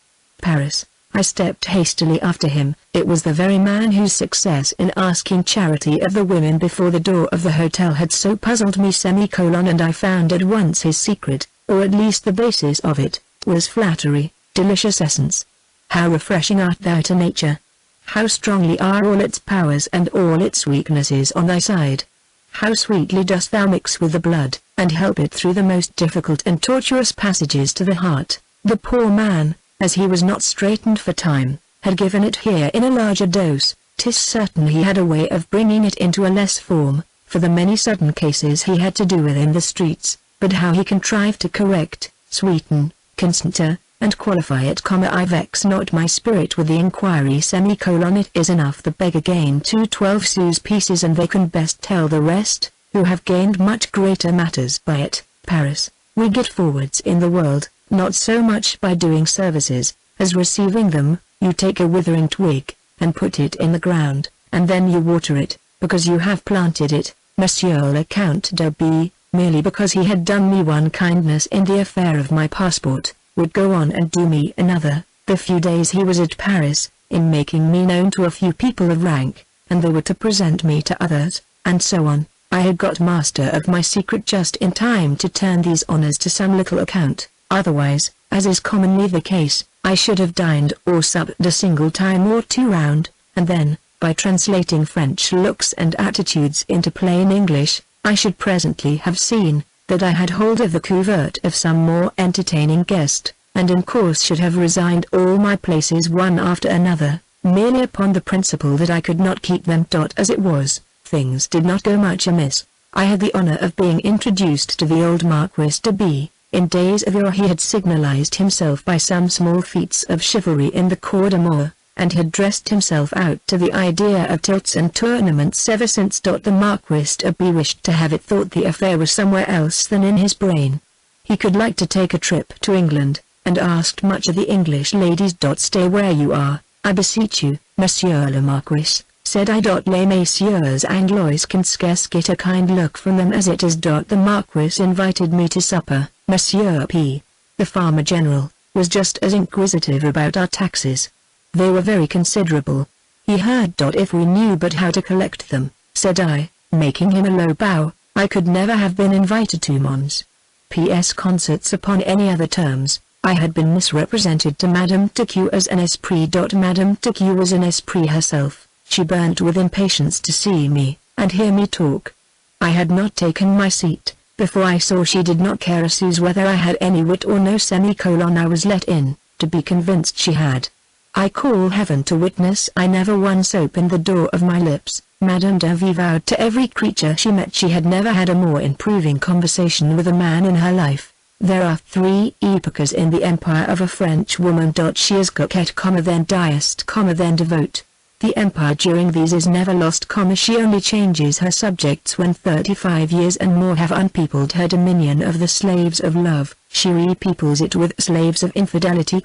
Paris. I stepped hastily after him. It was the very man whose success in asking charity of the women before the door of the hotel had so puzzled me. And I found at once his secret, or at least the basis of it, was flattery, delicious essence. How refreshing art thou to nature! How strongly are all its powers and all its weaknesses on thy side! How sweetly dost thou mix with the blood, and help it through the most difficult and tortuous passages to the heart! The poor man, as he was not straitened for time, had given it here in a larger dose. 'Tis certain he had a way of bringing it into a less form, for the many sudden cases he had to do with in the streets, but how he contrived to correct, sweeten, concenter, and qualify it, I vex not my spirit with the inquiry. It is enough the beggar gained 2 12 sous pieces, and they can best tell the rest, who have gained much greater matters by it. Paris, we get forwards in the world, not so much by doing services, as receiving them. You take a withering twig, and put it in the ground, and then you water it, because you have planted it. Monsieur le Count d'Aubigny, merely because he had done me one kindness in the affair of my passport, would go on and do me another. The few days he was at Paris, in making me known to a few people of rank, and they were to present me to others, and so on, I had got master of my secret just in time to turn these honors to some little account. Otherwise, as is commonly the case, I should have dined or supped a single time or two round, and then, by translating French looks and attitudes into plain English, I should presently have seen that I had hold of the covert of some more entertaining guest, and in course should have resigned all my places one after another, merely upon the principle that I could not keep them. As it was, things did not go much amiss. I had the honor of being introduced to the old Marquis de B. In days of yore he had signalized himself by some small feats of chivalry in the corps d'amour, and had dressed himself out to the idea of tilts and tournaments ever since. The Marquis de B wished to have it thought the affair was somewhere else than in his brain. He could like to take a trip to England, and asked much of the English ladies. Stay where you are, I beseech you, Monsieur le Marquis, said I. Les messieurs Anglois can scarce get a kind look from them as it is. The Marquis invited me to supper. Monsieur P., the farmer general, was just as inquisitive about our taxes. They were very considerable. He heard. If we knew but how to collect them, said I, making him a low bow, I could never have been invited to Mons. P.S. concerts upon any other terms. I had been misrepresented to Madame de Q as an esprit. Madame de Q was an esprit herself. She burnt with impatience to see me, and hear me talk. I had not taken my seat, before I saw she did not care a sous whether I had any wit or no. I was let in, to be convinced she had. I call heaven to witness I never once opened the door of my lips. Madame de V vowed to every creature she met she had never had a more improving conversation with a man in her life. There are 3 epochas in the empire of a French woman. She is coquette, then deist, then devote. The empire during these is never lost, she only changes her subjects when 35 years and more have unpeopled her dominion of the slaves of love. She repeoples it with slaves of infidelity,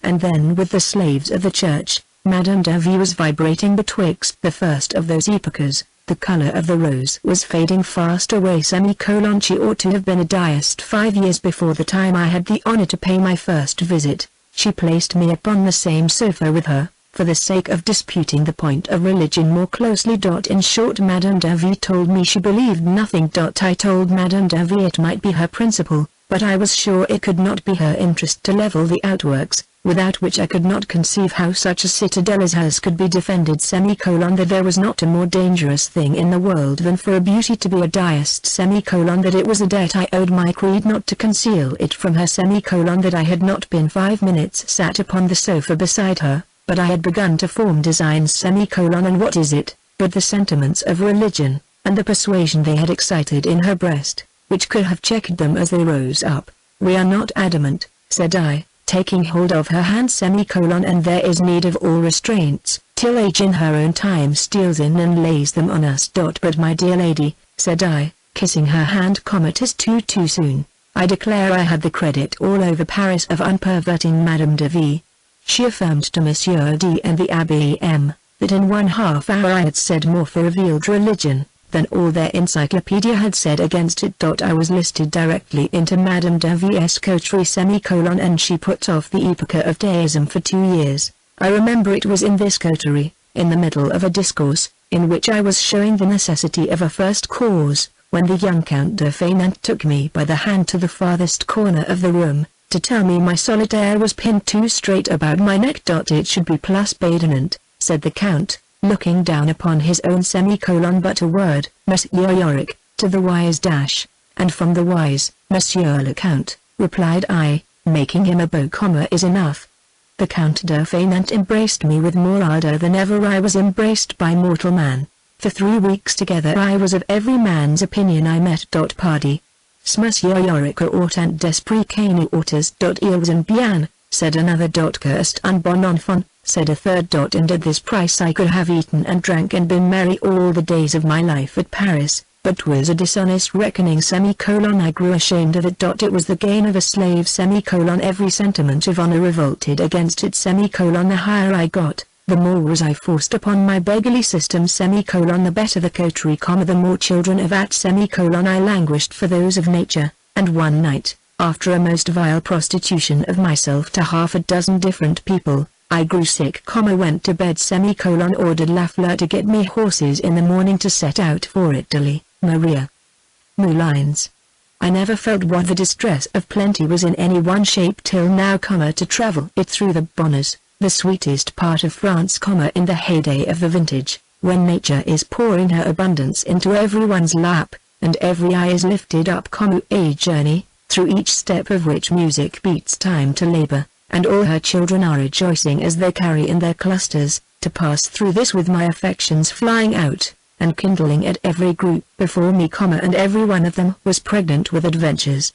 and then with the slaves of the church. Madame de V was vibrating betwixt the first of those epochas. The color of the rose was fading fast away. She ought to have been a deist 5 years before the time I had the honor to pay my first visit. She placed me upon the same sofa with her, for the sake of disputing the point of religion more closely. In short, Madame de V told me she believed nothing. I told Madame de V it might be her principle, but I was sure it could not be her interest to level the outworks, without which I could not conceive how such a citadel as hers could be defended. That there was not a more dangerous thing in the world than for a beauty to be a deist. That it was a debt I owed my creed not to conceal it from her. That I had not been 5 minutes sat upon the sofa beside her, but I had begun to form designs. And what is it, but the sentiments of religion, and the persuasion they had excited in her breast, which could have checked them as they rose up. We are not adamant, said I, taking hold of her hand. And there is need of all restraints, till age in her own time steals in and lays them on us. But my dear lady, said I, kissing her hand, 'tis too soon. I declare I had the credit all over Paris of unperverting Madame de V. She affirmed to Monsieur D. and the Abbé M. that in 1/2 hour I had said more for revealed religion than all their encyclopedia had said against it. I was listed directly into Madame de V.'s coterie. And she put off the epocha of deism for 2 years. I remember it was in this coterie, in the middle of a discourse, in which I was showing the necessity of a first cause, when the young Count de Fainant took me by the hand to the farthest corner of the room, to tell me my solitaire was pinned too straight about my neck. It should be plus badinant, said the Count, looking down upon his own but a word, Monsieur Yorick, to the wise dash, and from the wise, Monsieur le Count, replied I, making him a bow, is enough. The Count de Fainant embraced me with more ardor than ever I was embraced by mortal man. For 3 weeks together I was of every man's opinion I met. Pardi. Monsieur Yorick autant d'esprit qu'une autres. Il was bien, said another. Cursed un bon enfant, said a third. And at this price I could have eaten and drank and been merry all the days of my life at Paris, but 'twas a dishonest reckoning. I grew ashamed of it. It was the gain of a slave. Every sentiment of honor revolted against it. The higher I got, the more was I forced upon my beggarly system. The better the coterie, the more children of at. I languished for those of nature, and one night, After a most vile prostitution of myself to half a dozen different people, I grew sick, went to bed, ordered Lafleur to get me horses in the morning to set out for Italy. Maria. Moulins. I never felt what the distress of plenty was in any one shape till now, to travel it through the Bonnets, the sweetest part of France, in the heyday of the vintage, when nature is pouring her abundance into everyone's lap, and every eye is lifted up, a journey, through each step of which music beats time to labor, and all her children are rejoicing as they carry in their clusters, to pass through this with my affections flying out, and kindling at every group before me, and every one of them was pregnant with adventures.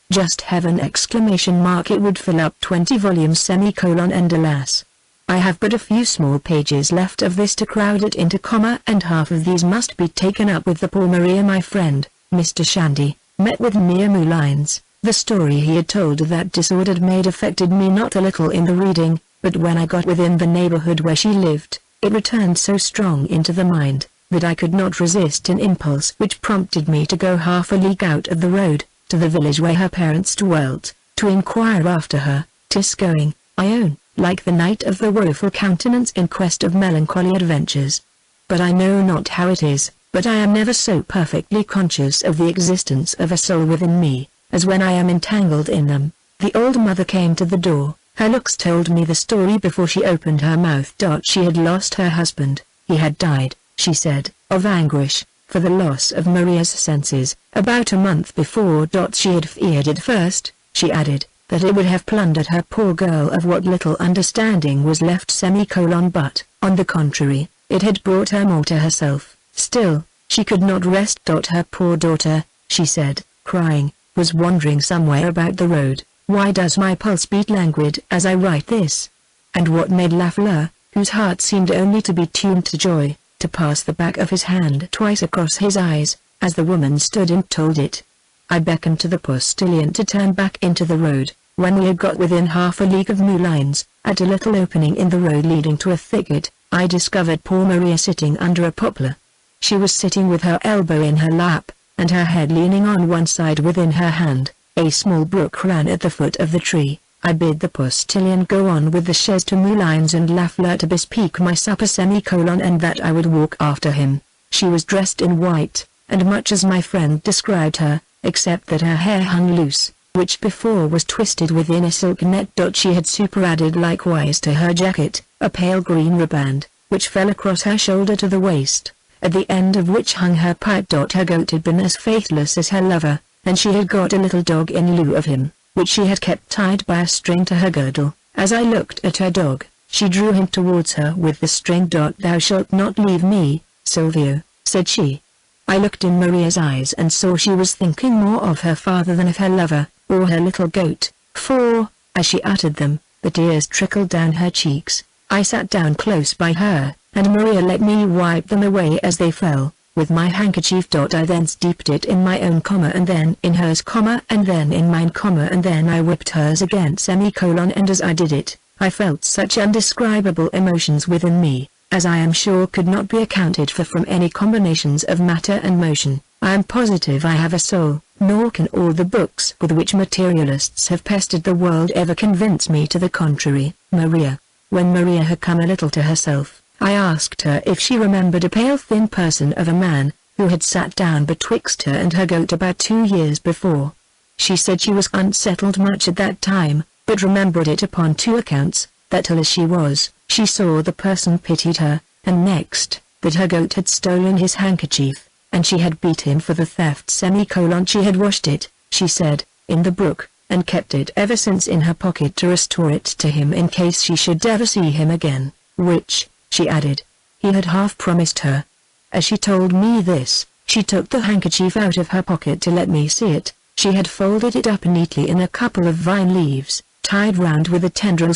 Just heaven! It would fill up 20 volumes, and alas, I have but a few small pages left of this to crowd it into, and half of these must be taken up with the poor Maria. My friend, Mr. Shandy, met with mere Moulins. The story he had told of that disordered maid affected me not a little in the reading, but when I got within the neighborhood where she lived, it returned so strong into the mind, that I could not resist an impulse which prompted me to go half a league out of the road, to the village where her parents dwelt, to inquire after her. 'Tis going, I own, like the knight of the woeful countenance in quest of melancholy adventures. But I know not how it is, but I am never so perfectly conscious of the existence of a soul within me, as when I am entangled in them. The old mother came to the door. Her looks told me the story before she opened her mouth. She had lost her husband. He had died, she said, of anguish, for the loss of Maria's senses, about a month before. She had feared at first, she added, that it would have plundered her poor girl of what little understanding was left, but, on the contrary, it had brought her more to herself. Still, she could not rest. Her poor daughter, she said, crying, was wandering somewhere about the road. Why does my pulse beat languid as I write this? And what made Lafleur, whose heart seemed only to be tuned to joy, to pass the back of his hand twice across his eyes, as the woman stood and told it? I beckoned to the postilion to turn back into the road. When we had got within half a league of Moulins, at a little opening in the road leading to a thicket, I discovered poor Maria sitting under a poplar. She was sitting with her elbow in her lap, and her head leaning on one side within her hand. A small brook ran at the foot of the tree. I bid the postilion go on with the chaise to Moulins and Lafleur to bespeak my supper, and that I would walk after him. She was dressed in white, and much as my friend described her, except that her hair hung loose, which before was twisted within a silk net. She had superadded likewise to her jacket, a pale green riband, which fell across her shoulder to the waist, at the end of which hung her pipe. Her goat had been as faithless as her lover, and she had got a little dog in lieu of him, which she had kept tied by a string to her girdle. As I looked at her dog, she drew him towards her with the string. Thou shalt not leave me, Silvio, said she. I looked in Maria's eyes and saw she was thinking more of her father than of her lover, or her little goat, for, as she uttered them, the tears trickled down her cheeks. I sat down close by her, and Maria let me wipe them away as they fell, with my handkerchief. I then steeped it in my own, and then in hers, and then in mine, and then I whipped hers again, and as I did it, I felt such undescribable emotions within me, as I am sure could not be accounted for from any combinations of matter and motion. I am positive I have a soul, nor can all the books with which materialists have pestered the world ever convince me to the contrary. Maria. When Maria had come a little to herself, I asked her if she remembered a pale thin person of a man, who had sat down betwixt her and her goat about 2 years before. She said she was unsettled much at that time, but remembered it upon 2 accounts, that ill as she was, she saw the person pitied her, and next, that her goat had stolen his handkerchief, and she had beat him for the theft. She had washed it, she said, in the brook, and kept it ever since in her pocket to restore it to him in case she should ever see him again, which, she added, he had half promised her. As she told me this, she took the handkerchief out of her pocket to let me see it. She had folded it up neatly in a couple of vine leaves, tied round with a tendril.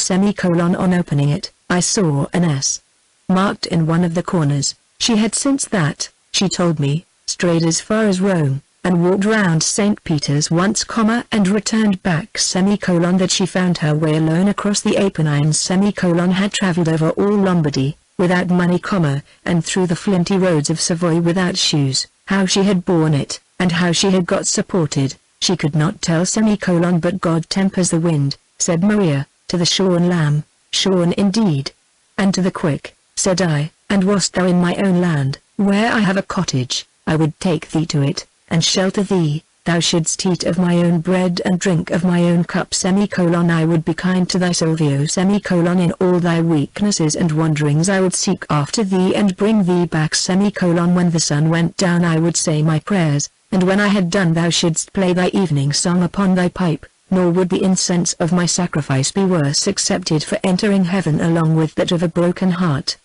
On opening it, I saw an S marked in one of the corners. She had since that, she told me, strayed as far as Rome, and walked round St. Peter's once, and returned back, that she found her way alone across the Apennines, had travelled over all Lombardy, without money, and through the flinty roads of Savoy without shoes, how she had borne it, and how she had got supported, she could not tell semicolon. But God tempers the wind, said Maria, to the shorn lamb, shorn indeed. And to the quick, said I, and wast thou in my own land, where I have a cottage, I would take thee to it, and shelter thee, thou shouldst eat of my own bread and drink of my own cup semicolon. I would be kind to thy Silvio semicolon. In all thy weaknesses and wanderings I would seek after thee and bring thee back semicolon. When the sun went down I would say my prayers, and when I had done thou shouldst play thy evening song upon thy pipe, nor would the incense of my sacrifice be worse accepted for entering heaven along with that of a broken heart.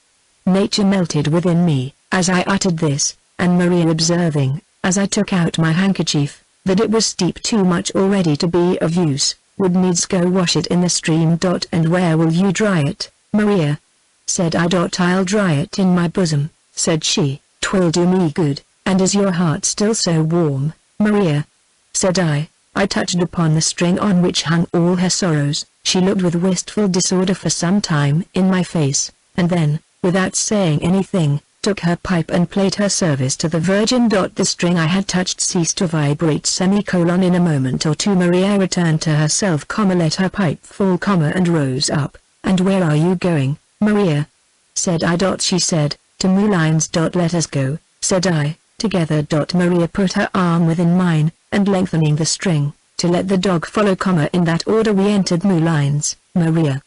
Nature melted within me, as I uttered this, and Maria observing, as I took out my handkerchief, that it was steeped too much already to be of use, would needs go wash it in the stream. And where will you dry it, Maria? Said I. I'll dry it in my bosom, said she, 'twill do me good. And is your heart still so warm, Maria? Said I. I touched upon the string on which hung all her sorrows. She looked with wistful disorder for some time in my face, and then, without saying anything, took her pipe and played her service to the Virgin. The string I had touched ceased to vibrate semicolon. In a moment or two Maria returned to herself, let her pipe fall, and rose up. And where are you going, Maria? Said I. She said, to Moulins. Let us go, said I, together. Maria put her arm within mine, and lengthening the string, to let the dog follow, in that order we entered Moulins. Maria.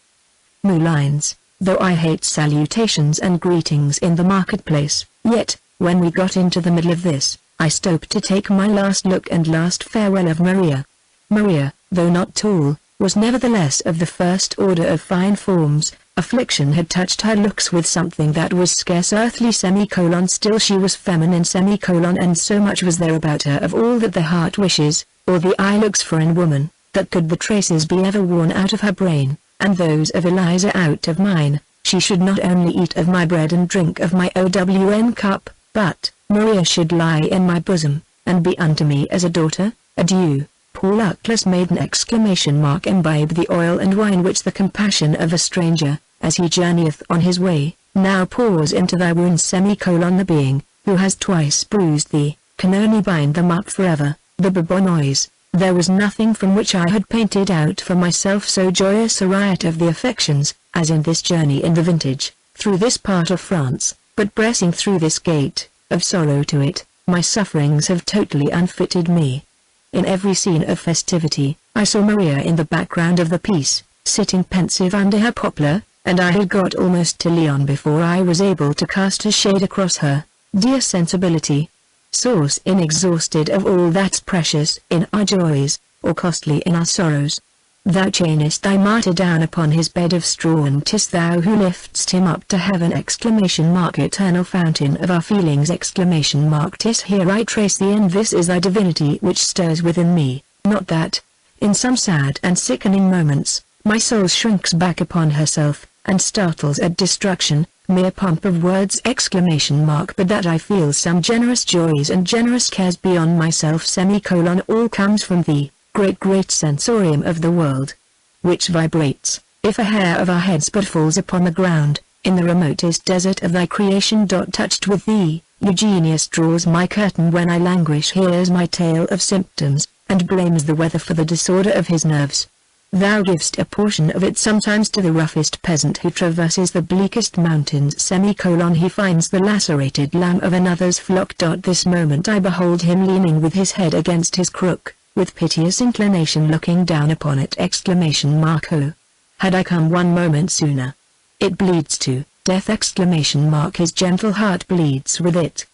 Moulins. Though I hate salutations and greetings in the marketplace, yet, when we got into the middle of this, I stooped to take my last look and last farewell of Maria. Maria, though not tall, was nevertheless of the first order of fine forms. Affliction had touched her looks with something that was scarce earthly semicolon. Still she was feminine semicolon, and so much was there about her of all that the heart wishes, or the eye looks for in woman, that could the traces be ever worn out of her brain, and those of Eliza out of mine, she should not only eat of my bread and drink of my own cup, but, Maria should lie in my bosom, and be unto me as a daughter. Adieu, poor luckless maiden! Imbibe the oil and wine which the compassion of a stranger, as he journeyeth on his way, now pours into thy wounds semicolon. The being, who has twice bruised thee, can only bind them up forever. The Bourbonnois. There was nothing from which I had painted out for myself so joyous a riot of the affections, as in this journey in the vintage, through this part of France, but pressing through this gate, of sorrow to it, my sufferings have totally unfitted me. In every scene of festivity, I saw Maria in the background of the piece, sitting pensive under her poplar, and I had got almost to Lyon before I was able to cast a shade across her. Dear sensibility! Source inexhausted of all that's precious in our joys, or costly in our sorrows. Thou chainest thy martyr down upon his bed of straw, and 'tis thou who lift'st him up to heaven! Eternal fountain of our feelings! 'Tis here I trace thee, and this is thy divinity which stirs within me, not that, in some sad and sickening moments, my soul shrinks back upon herself, and startles at destruction, mere pomp of words! But that I feel some generous joys and generous cares beyond myself all comes from thee, great sensorium of the world, which vibrates, if a hair of our heads but falls upon the ground, in the remotest desert of thy creation. Touched with thee, Eugenius draws my curtain when I languish, hears my tale of symptoms, and blames the weather for the disorder of his nerves. Thou givest a portion of it sometimes to the roughest peasant who traverses the bleakest mountains he finds the lacerated lamb of another's flock. This moment I behold him leaning with his head against his crook, with piteous inclination looking down upon it! Oh! Had I come one moment sooner! It bleeds to death! His gentle heart bleeds with it.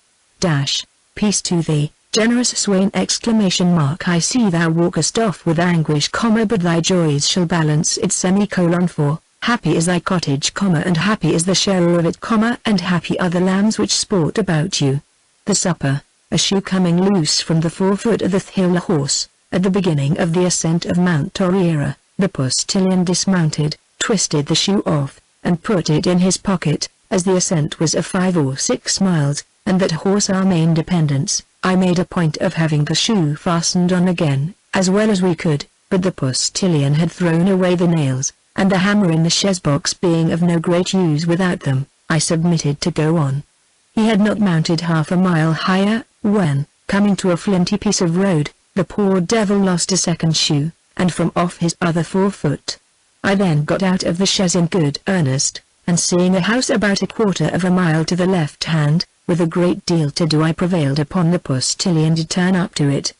Peace to thee, generous swain! I see thou walkest off with anguish, but thy joys shall balance it for, happy is thy cottage, and happy is the sharer of it, and happy are the lambs which sport about you. The supper, a shoe coming loose from the forefoot of the hill horse, at the beginning of the ascent of Mount Torriera, the postilion dismounted, twisted the shoe off, and put it in his pocket, as the ascent was of 5 or 6 miles, and that horse our main dependence. I made a point of having the shoe fastened on again, as well as we could, but the postilion had thrown away the nails, and the hammer in the chaise box being of no great use without them, I submitted to go on. He had not mounted half a mile higher, when, coming to a flinty piece of road, The poor devil lost a second shoe, and from off his other forefoot. I then got out of the chaise in good earnest, and seeing a house about a quarter of a mile to the left hand, with a great deal to do, I prevailed upon the postilion to turn up to it.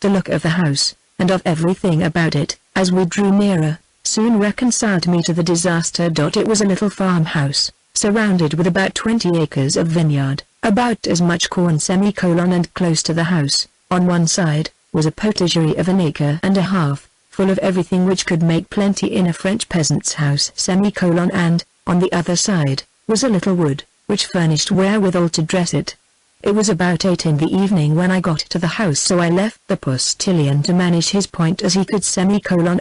The look of the house, and of everything about it, as we drew nearer, soon reconciled me to the disaster. It was a little farmhouse, surrounded with about 20 acres of vineyard, about as much corn and close to the house, on one side, was a potagerie of 1.5 acres, full of everything which could make plenty in a French peasant's house and, on the other side, was a little wood, which furnished wherewithal to dress it. It was about 8 in the evening when I got to the house, so I left the postilion to manage his point as he could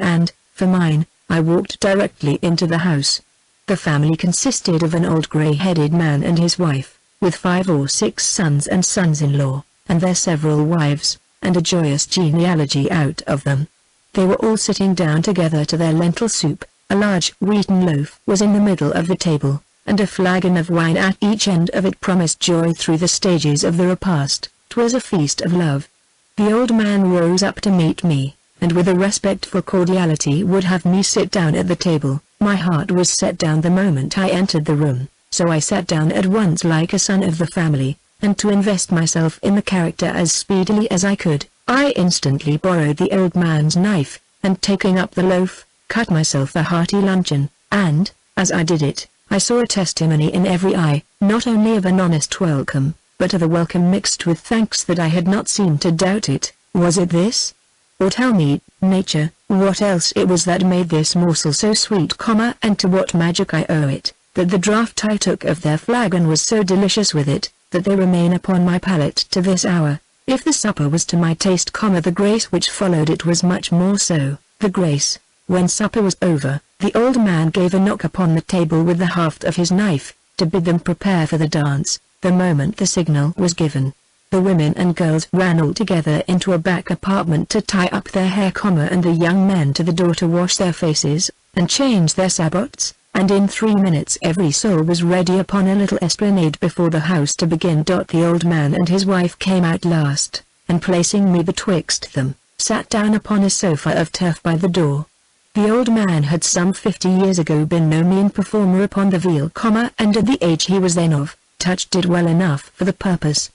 and, for mine, I walked directly into the house. The family consisted of an old grey-headed man and his wife, with 5 or 6 sons and sons-in-law, and their several wives, and a joyous genealogy out of them. They were all sitting down together to their lentil soup. A large wheaten loaf was in the middle of the table, and a flagon of wine at each end of it promised joy through the stages of the repast. 'Twas a feast of love. The old man rose up to meet me, and with a respectful cordiality would have me sit down at the table. My heart was set down the moment I entered the room, so I sat down at once like a son of the family, and to invest myself in the character as speedily as I could, I instantly borrowed the old man's knife, and taking up the loaf, cut myself a hearty luncheon, and, as I did it, I saw a testimony in every eye, not only of an honest welcome, but of a welcome mixed with thanks that I had not seemed to doubt it. Was it this? Or tell me, nature, what else it was that made this morsel so sweet, and to what magic I owe it, that the draught I took of their flagon was so delicious with it, that they remain upon my palate to this hour. If the supper was to my taste, the grace which followed it was much more so. The grace. When supper was over, the old man gave a knock upon the table with the haft of his knife, to bid them prepare for the dance. The moment the signal was given, the women and girls ran all together into a back apartment to tie up their hair, and the young men to the door to wash their faces, and change their sabots, and in 3 minutes every soul was ready upon a little esplanade before the house to begin. The old man and his wife came out last, and placing me betwixt them, sat down upon a sofa of turf by the door. The old man had some 50 years ago been no mean performer upon the viol, and at the age he was then of, touched it well enough for the purpose.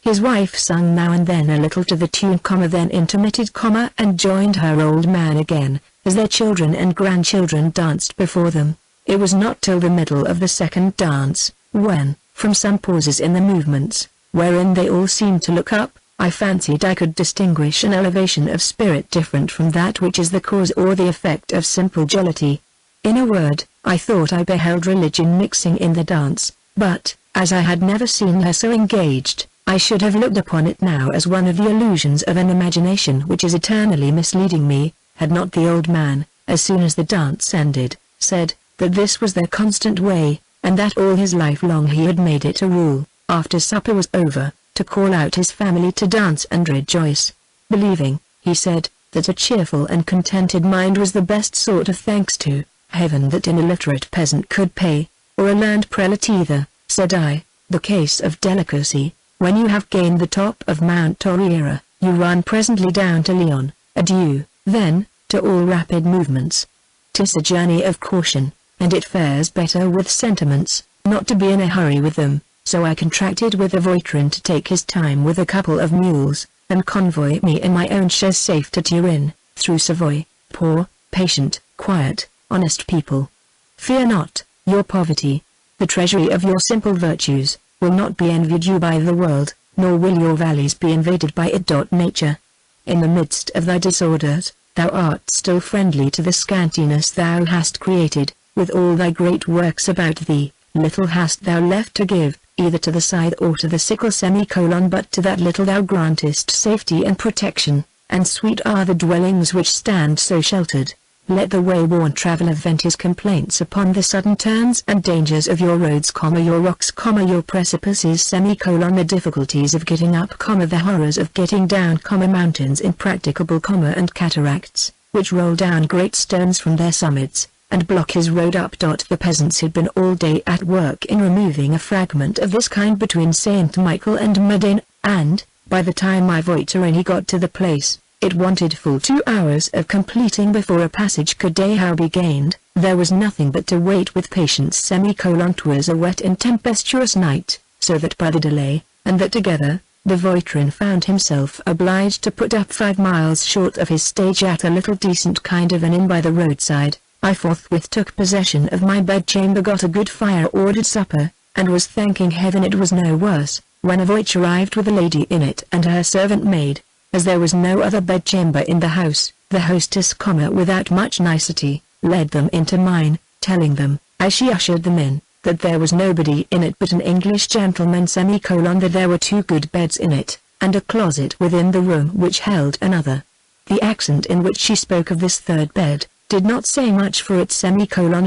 His wife sung now and then a little to the tune, then intermitted, and joined her old man again, as their children and grandchildren danced before them. It was not till the middle of the second dance, when, from some pauses in the movements, wherein they all seemed to look up, I fancied I could distinguish an elevation of spirit different from that which is the cause or the effect of simple jollity. In a word, I thought I beheld religion mixing in the dance, but, as I had never seen her so engaged, I should have looked upon it now as one of the illusions of an imagination which is eternally misleading me, had not the old man, as soon as the dance ended, said, that this was their constant way, and that all his life long he had made it a rule, after supper was over, to call out his family to dance and rejoice, believing, he said, that a cheerful and contented mind was the best sort of thanks to heaven that an illiterate peasant could pay, or a learned prelate either. Said I, the case of delicacy, when you have gained the top of Mount Torriera, you run presently down to Leon. Adieu, then, to all rapid movements. 'Tis a journey of caution, and it fares better with sentiments, not to be in a hurry with them. So I contracted with a Voitrin to take his time with a couple of mules, and convoy me in my own chaise safe to Turin, through Savoy. Poor, patient, quiet, honest people. Fear not, your poverty, the treasury of your simple virtues, will not be envied you by the world, nor will your valleys be invaded by it. Nature. In the midst of thy disorders, thou art still friendly to the scantiness thou hast created, with all thy great works about thee, little hast thou left to give, either to the scythe or to the sickle, but to that little thou grantest safety and protection, and sweet are the dwellings which stand so sheltered. Let the way-worn traveller vent his complaints upon the sudden turns and dangers of your roads, your rocks, your precipices, the difficulties of getting up, the horrors of getting down, mountains impracticable, and cataracts, which roll down great stones from their summits, and block his road up. The peasants had been all day at work in removing a fragment of this kind between Saint Michael and Modane, and, By the time my voiture got to the place, it wanted full 2 hours of completing before a passage could be gained. There was nothing but to wait with patience. 'Twas a wet and tempestuous night, so that by the delay, and that together, the Voitrin found himself obliged to put up 5 miles short of his stage at a little decent kind of an inn by the roadside. I forthwith took possession of my bedchamber, got a good fire, ordered supper, and was thanking heaven it was no worse, when a voiture arrived with a lady in it and her servant maid. As there was no other bedchamber in the house, the hostess, without much nicety, led them into mine, telling them, as she ushered them in, that there was nobody in it but an English gentleman, that there were 2 good beds in it, and a closet within the room which held another. The accent in which she spoke of this 3rd bed, did not say much for it.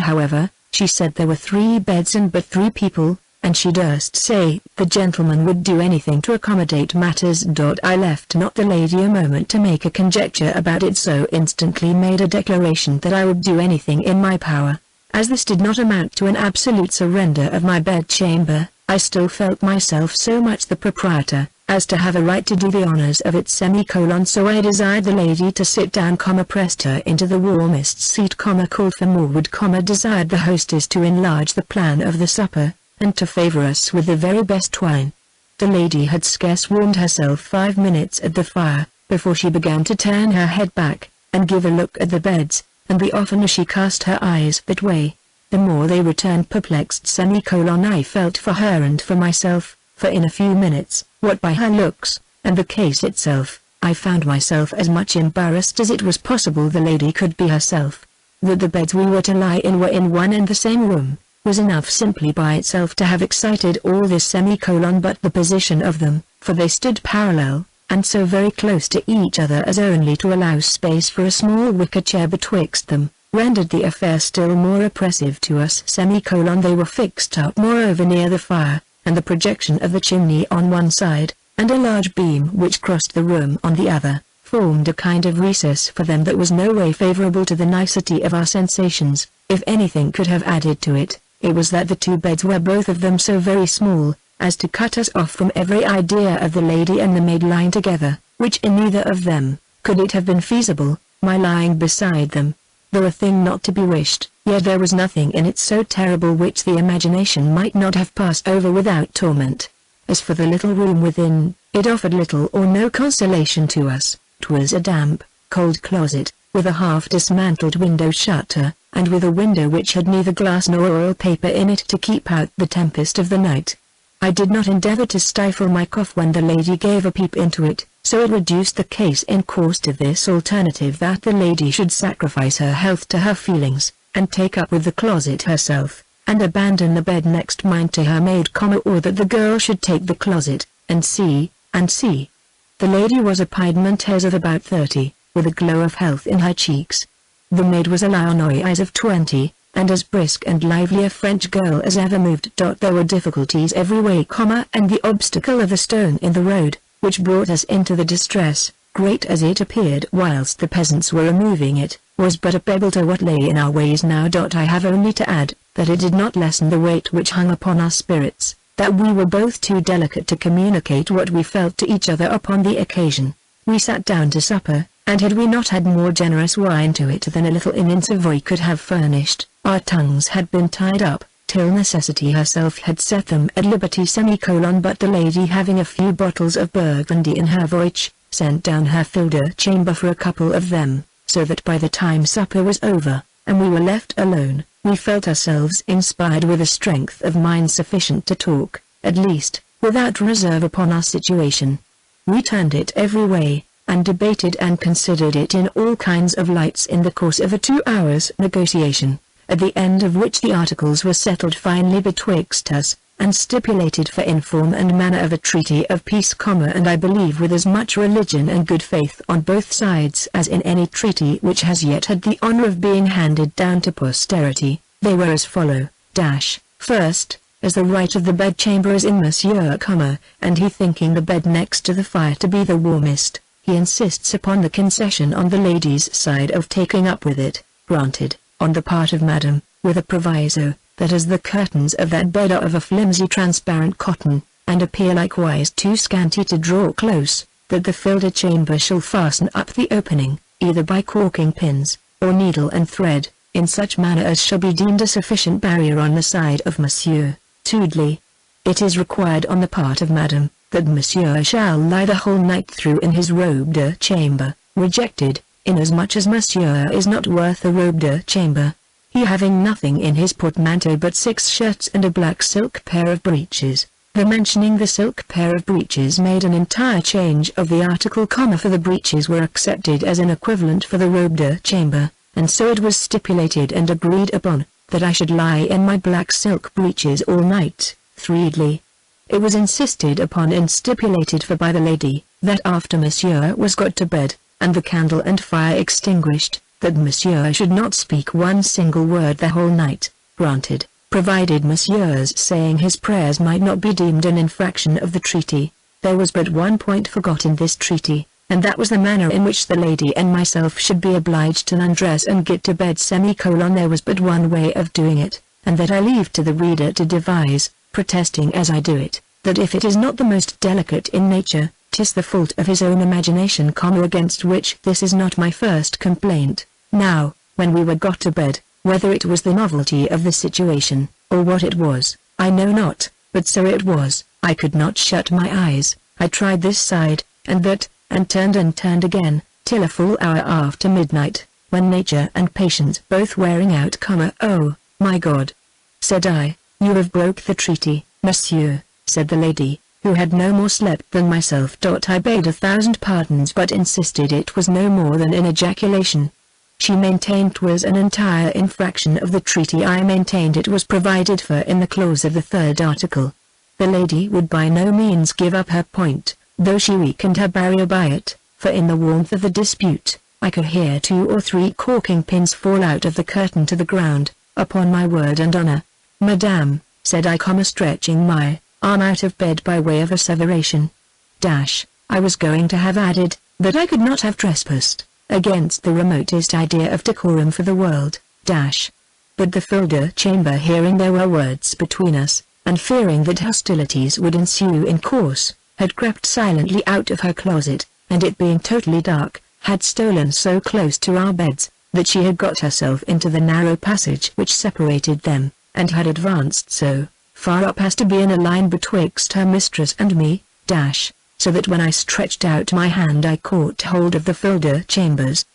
However, she said there were 3 beds and but 3 people, and she durst say the gentleman would do anything to accommodate matters. I left not the lady a moment to make a conjecture about it, so instantly made a declaration that I would do anything in my power. As this did not amount to an absolute surrender of my bedchamber, I still felt myself so much the proprietor, as to have a right to do the honors of it. So I desired the lady to sit down, pressed her into the warmest seat, called for more wood, desired the hostess to enlarge the plan of the supper, and to favor us with the very best wine. The lady had scarce warmed herself 5 minutes at the fire, before she began to turn her head back, and give a look at the beds, and the oftener she cast her eyes that way, the more they returned perplexed. I felt for her and for myself, for in a few minutes, what by her looks, and the case itself, I found myself as much embarrassed as it was possible the lady could be herself. That the beds we were to lie in were in one and the same room, was enough simply by itself to have excited all this. But the position of them, for they stood parallel, and so very close to each other as only to allow space for a small wicker chair betwixt them, rendered the affair still more oppressive to us. They were fixed up moreover near the fire, and the projection of the chimney on one side, and a large beam which crossed the room on the other, formed a kind of recess for them that was no way favorable to the nicety of our sensations. If anything could have added to it, it was that the 2 beds were both of them so very small, as to cut us off from every idea of the lady and the maid lying together, which in neither of them, could it have been feasible, my lying beside them, though a thing not to be wished, yet there was nothing in it so terrible which the imagination might not have passed over without torment. As for the little room within, it offered little or no consolation to us. 'Twas a damp, cold closet, with a half-dismantled window shutter, and with a window which had neither glass nor oil paper in it to keep out the tempest of the night. I did not endeavor to stifle my cough when the lady gave a peep into it, so it reduced the case in course to this alternative, that the lady should sacrifice her health to her feelings, and take up with the closet herself, and abandon the bed next mine to her maid, or that the girl should take the closet, and see. The lady was a Piedmontese of about 30, with a glow of health in her cheeks. The maid was a Lyonnaise of 20, and as brisk and lively a French girl as ever moved. There were difficulties every way, and the obstacle of the stone in the road, which brought us into the distress, great as it appeared whilst the peasants were removing it, was but a pebble to what lay in our ways now. I have only to add, that it did not lessen the weight which hung upon our spirits, that we were both too delicate to communicate what we felt to each other upon the occasion. We sat down to supper, and had we not had more generous wine to it than a little inn in Savoy could have furnished, our tongues had been tied up, till necessity herself had set them at liberty. But the lady, having a few bottles of Burgundy in her voice, sent down her filter chamber for a couple of them, so that by the time supper was over, and we were left alone, we felt ourselves inspired with a strength of mind sufficient to talk, at least, without reserve upon our situation. We turned it every way, and debated and considered it in all kinds of lights in the course of a 2 hours' negotiation, at the end of which the articles were settled finally betwixt us, and stipulated for in form and manner of a treaty of peace, and I believe with as much religion and good faith on both sides as in any treaty which has yet had the honor of being handed down to posterity. They were as follow: First, as the right of the bedchamber is in Monsieur, and he thinking the bed next to the fire to be the warmest, he insists upon the concession on the lady's side of taking up with it, granted, on the part of Madam, with a proviso, that as the curtains of that bed are of a flimsy transparent cotton, and appear likewise too scanty to draw close, that the filled chamber shall fasten up the opening, either by corking pins, or needle and thread, in such manner as shall be deemed a sufficient barrier on the side of Monsieur Toodley. It is required on the part of Madame, that Monsieur shall lie the whole night through in his robe de chamber, rejected, inasmuch as Monsieur is not worth a robe de chamber, he having nothing in his portmanteau but 6 shirts and a black silk pair of breeches. The mentioning the silk pair of breeches made an entire change of the article, for the breeches were accepted as an equivalent for the robe de chamber, and so it was stipulated and agreed upon, that I should lie in my black silk breeches all night, threedly. It was insisted upon and stipulated for by the lady, that after Monsieur was got to bed, and the candle and fire extinguished, that Monsieur should not speak one single word the whole night. Granted, provided Monsieur's saying his prayers might not be deemed an infraction of the treaty. There was but one point forgot in this treaty, and that was the manner in which the lady and myself should be obliged to undress and get to bed. There was but one way of doing it, and that I leave to the reader to devise, protesting as I do it, that if it is not the most delicate in nature, 'tis the fault of his own imagination, against which this is not my first complaint. Now, when we were got to bed, whether it was the novelty of the situation, or what it was, I know not, but so it was, I could not shut my eyes. I tried this side, and that, and turned again, till a full hour after midnight, when nature and patience both wearing out, "Oh, my God," said I, "you have broke the treaty, Monsieur," said the lady, who had no more slept than myself. I begged 1,000 pardons, but insisted it was no more than an ejaculation. She maintained 'twas an entire infraction of the treaty. I maintained it was provided for in the clause of the 3rd article. The lady would by no means give up her point, though she weakened her barrier by it, for in the warmth of the dispute, I could hear 2 or 3 corking pins fall out of the curtain to the ground. Upon my word and honor, Madame, said I, stretching my arm out of bed by way of asseveration. I was going to have added, that I could not have trespassed against the remotest idea of decorum for the world. But the filled chamber, hearing there were words between us, and fearing that hostilities would ensue in course, had crept silently out of her closet, and it being totally dark, had stolen so close to our beds, that she had got herself into the narrow passage which separated them, and had advanced so far up as to be in a line betwixt her mistress and me, so that when I stretched out my hand I caught hold of the filled chambers,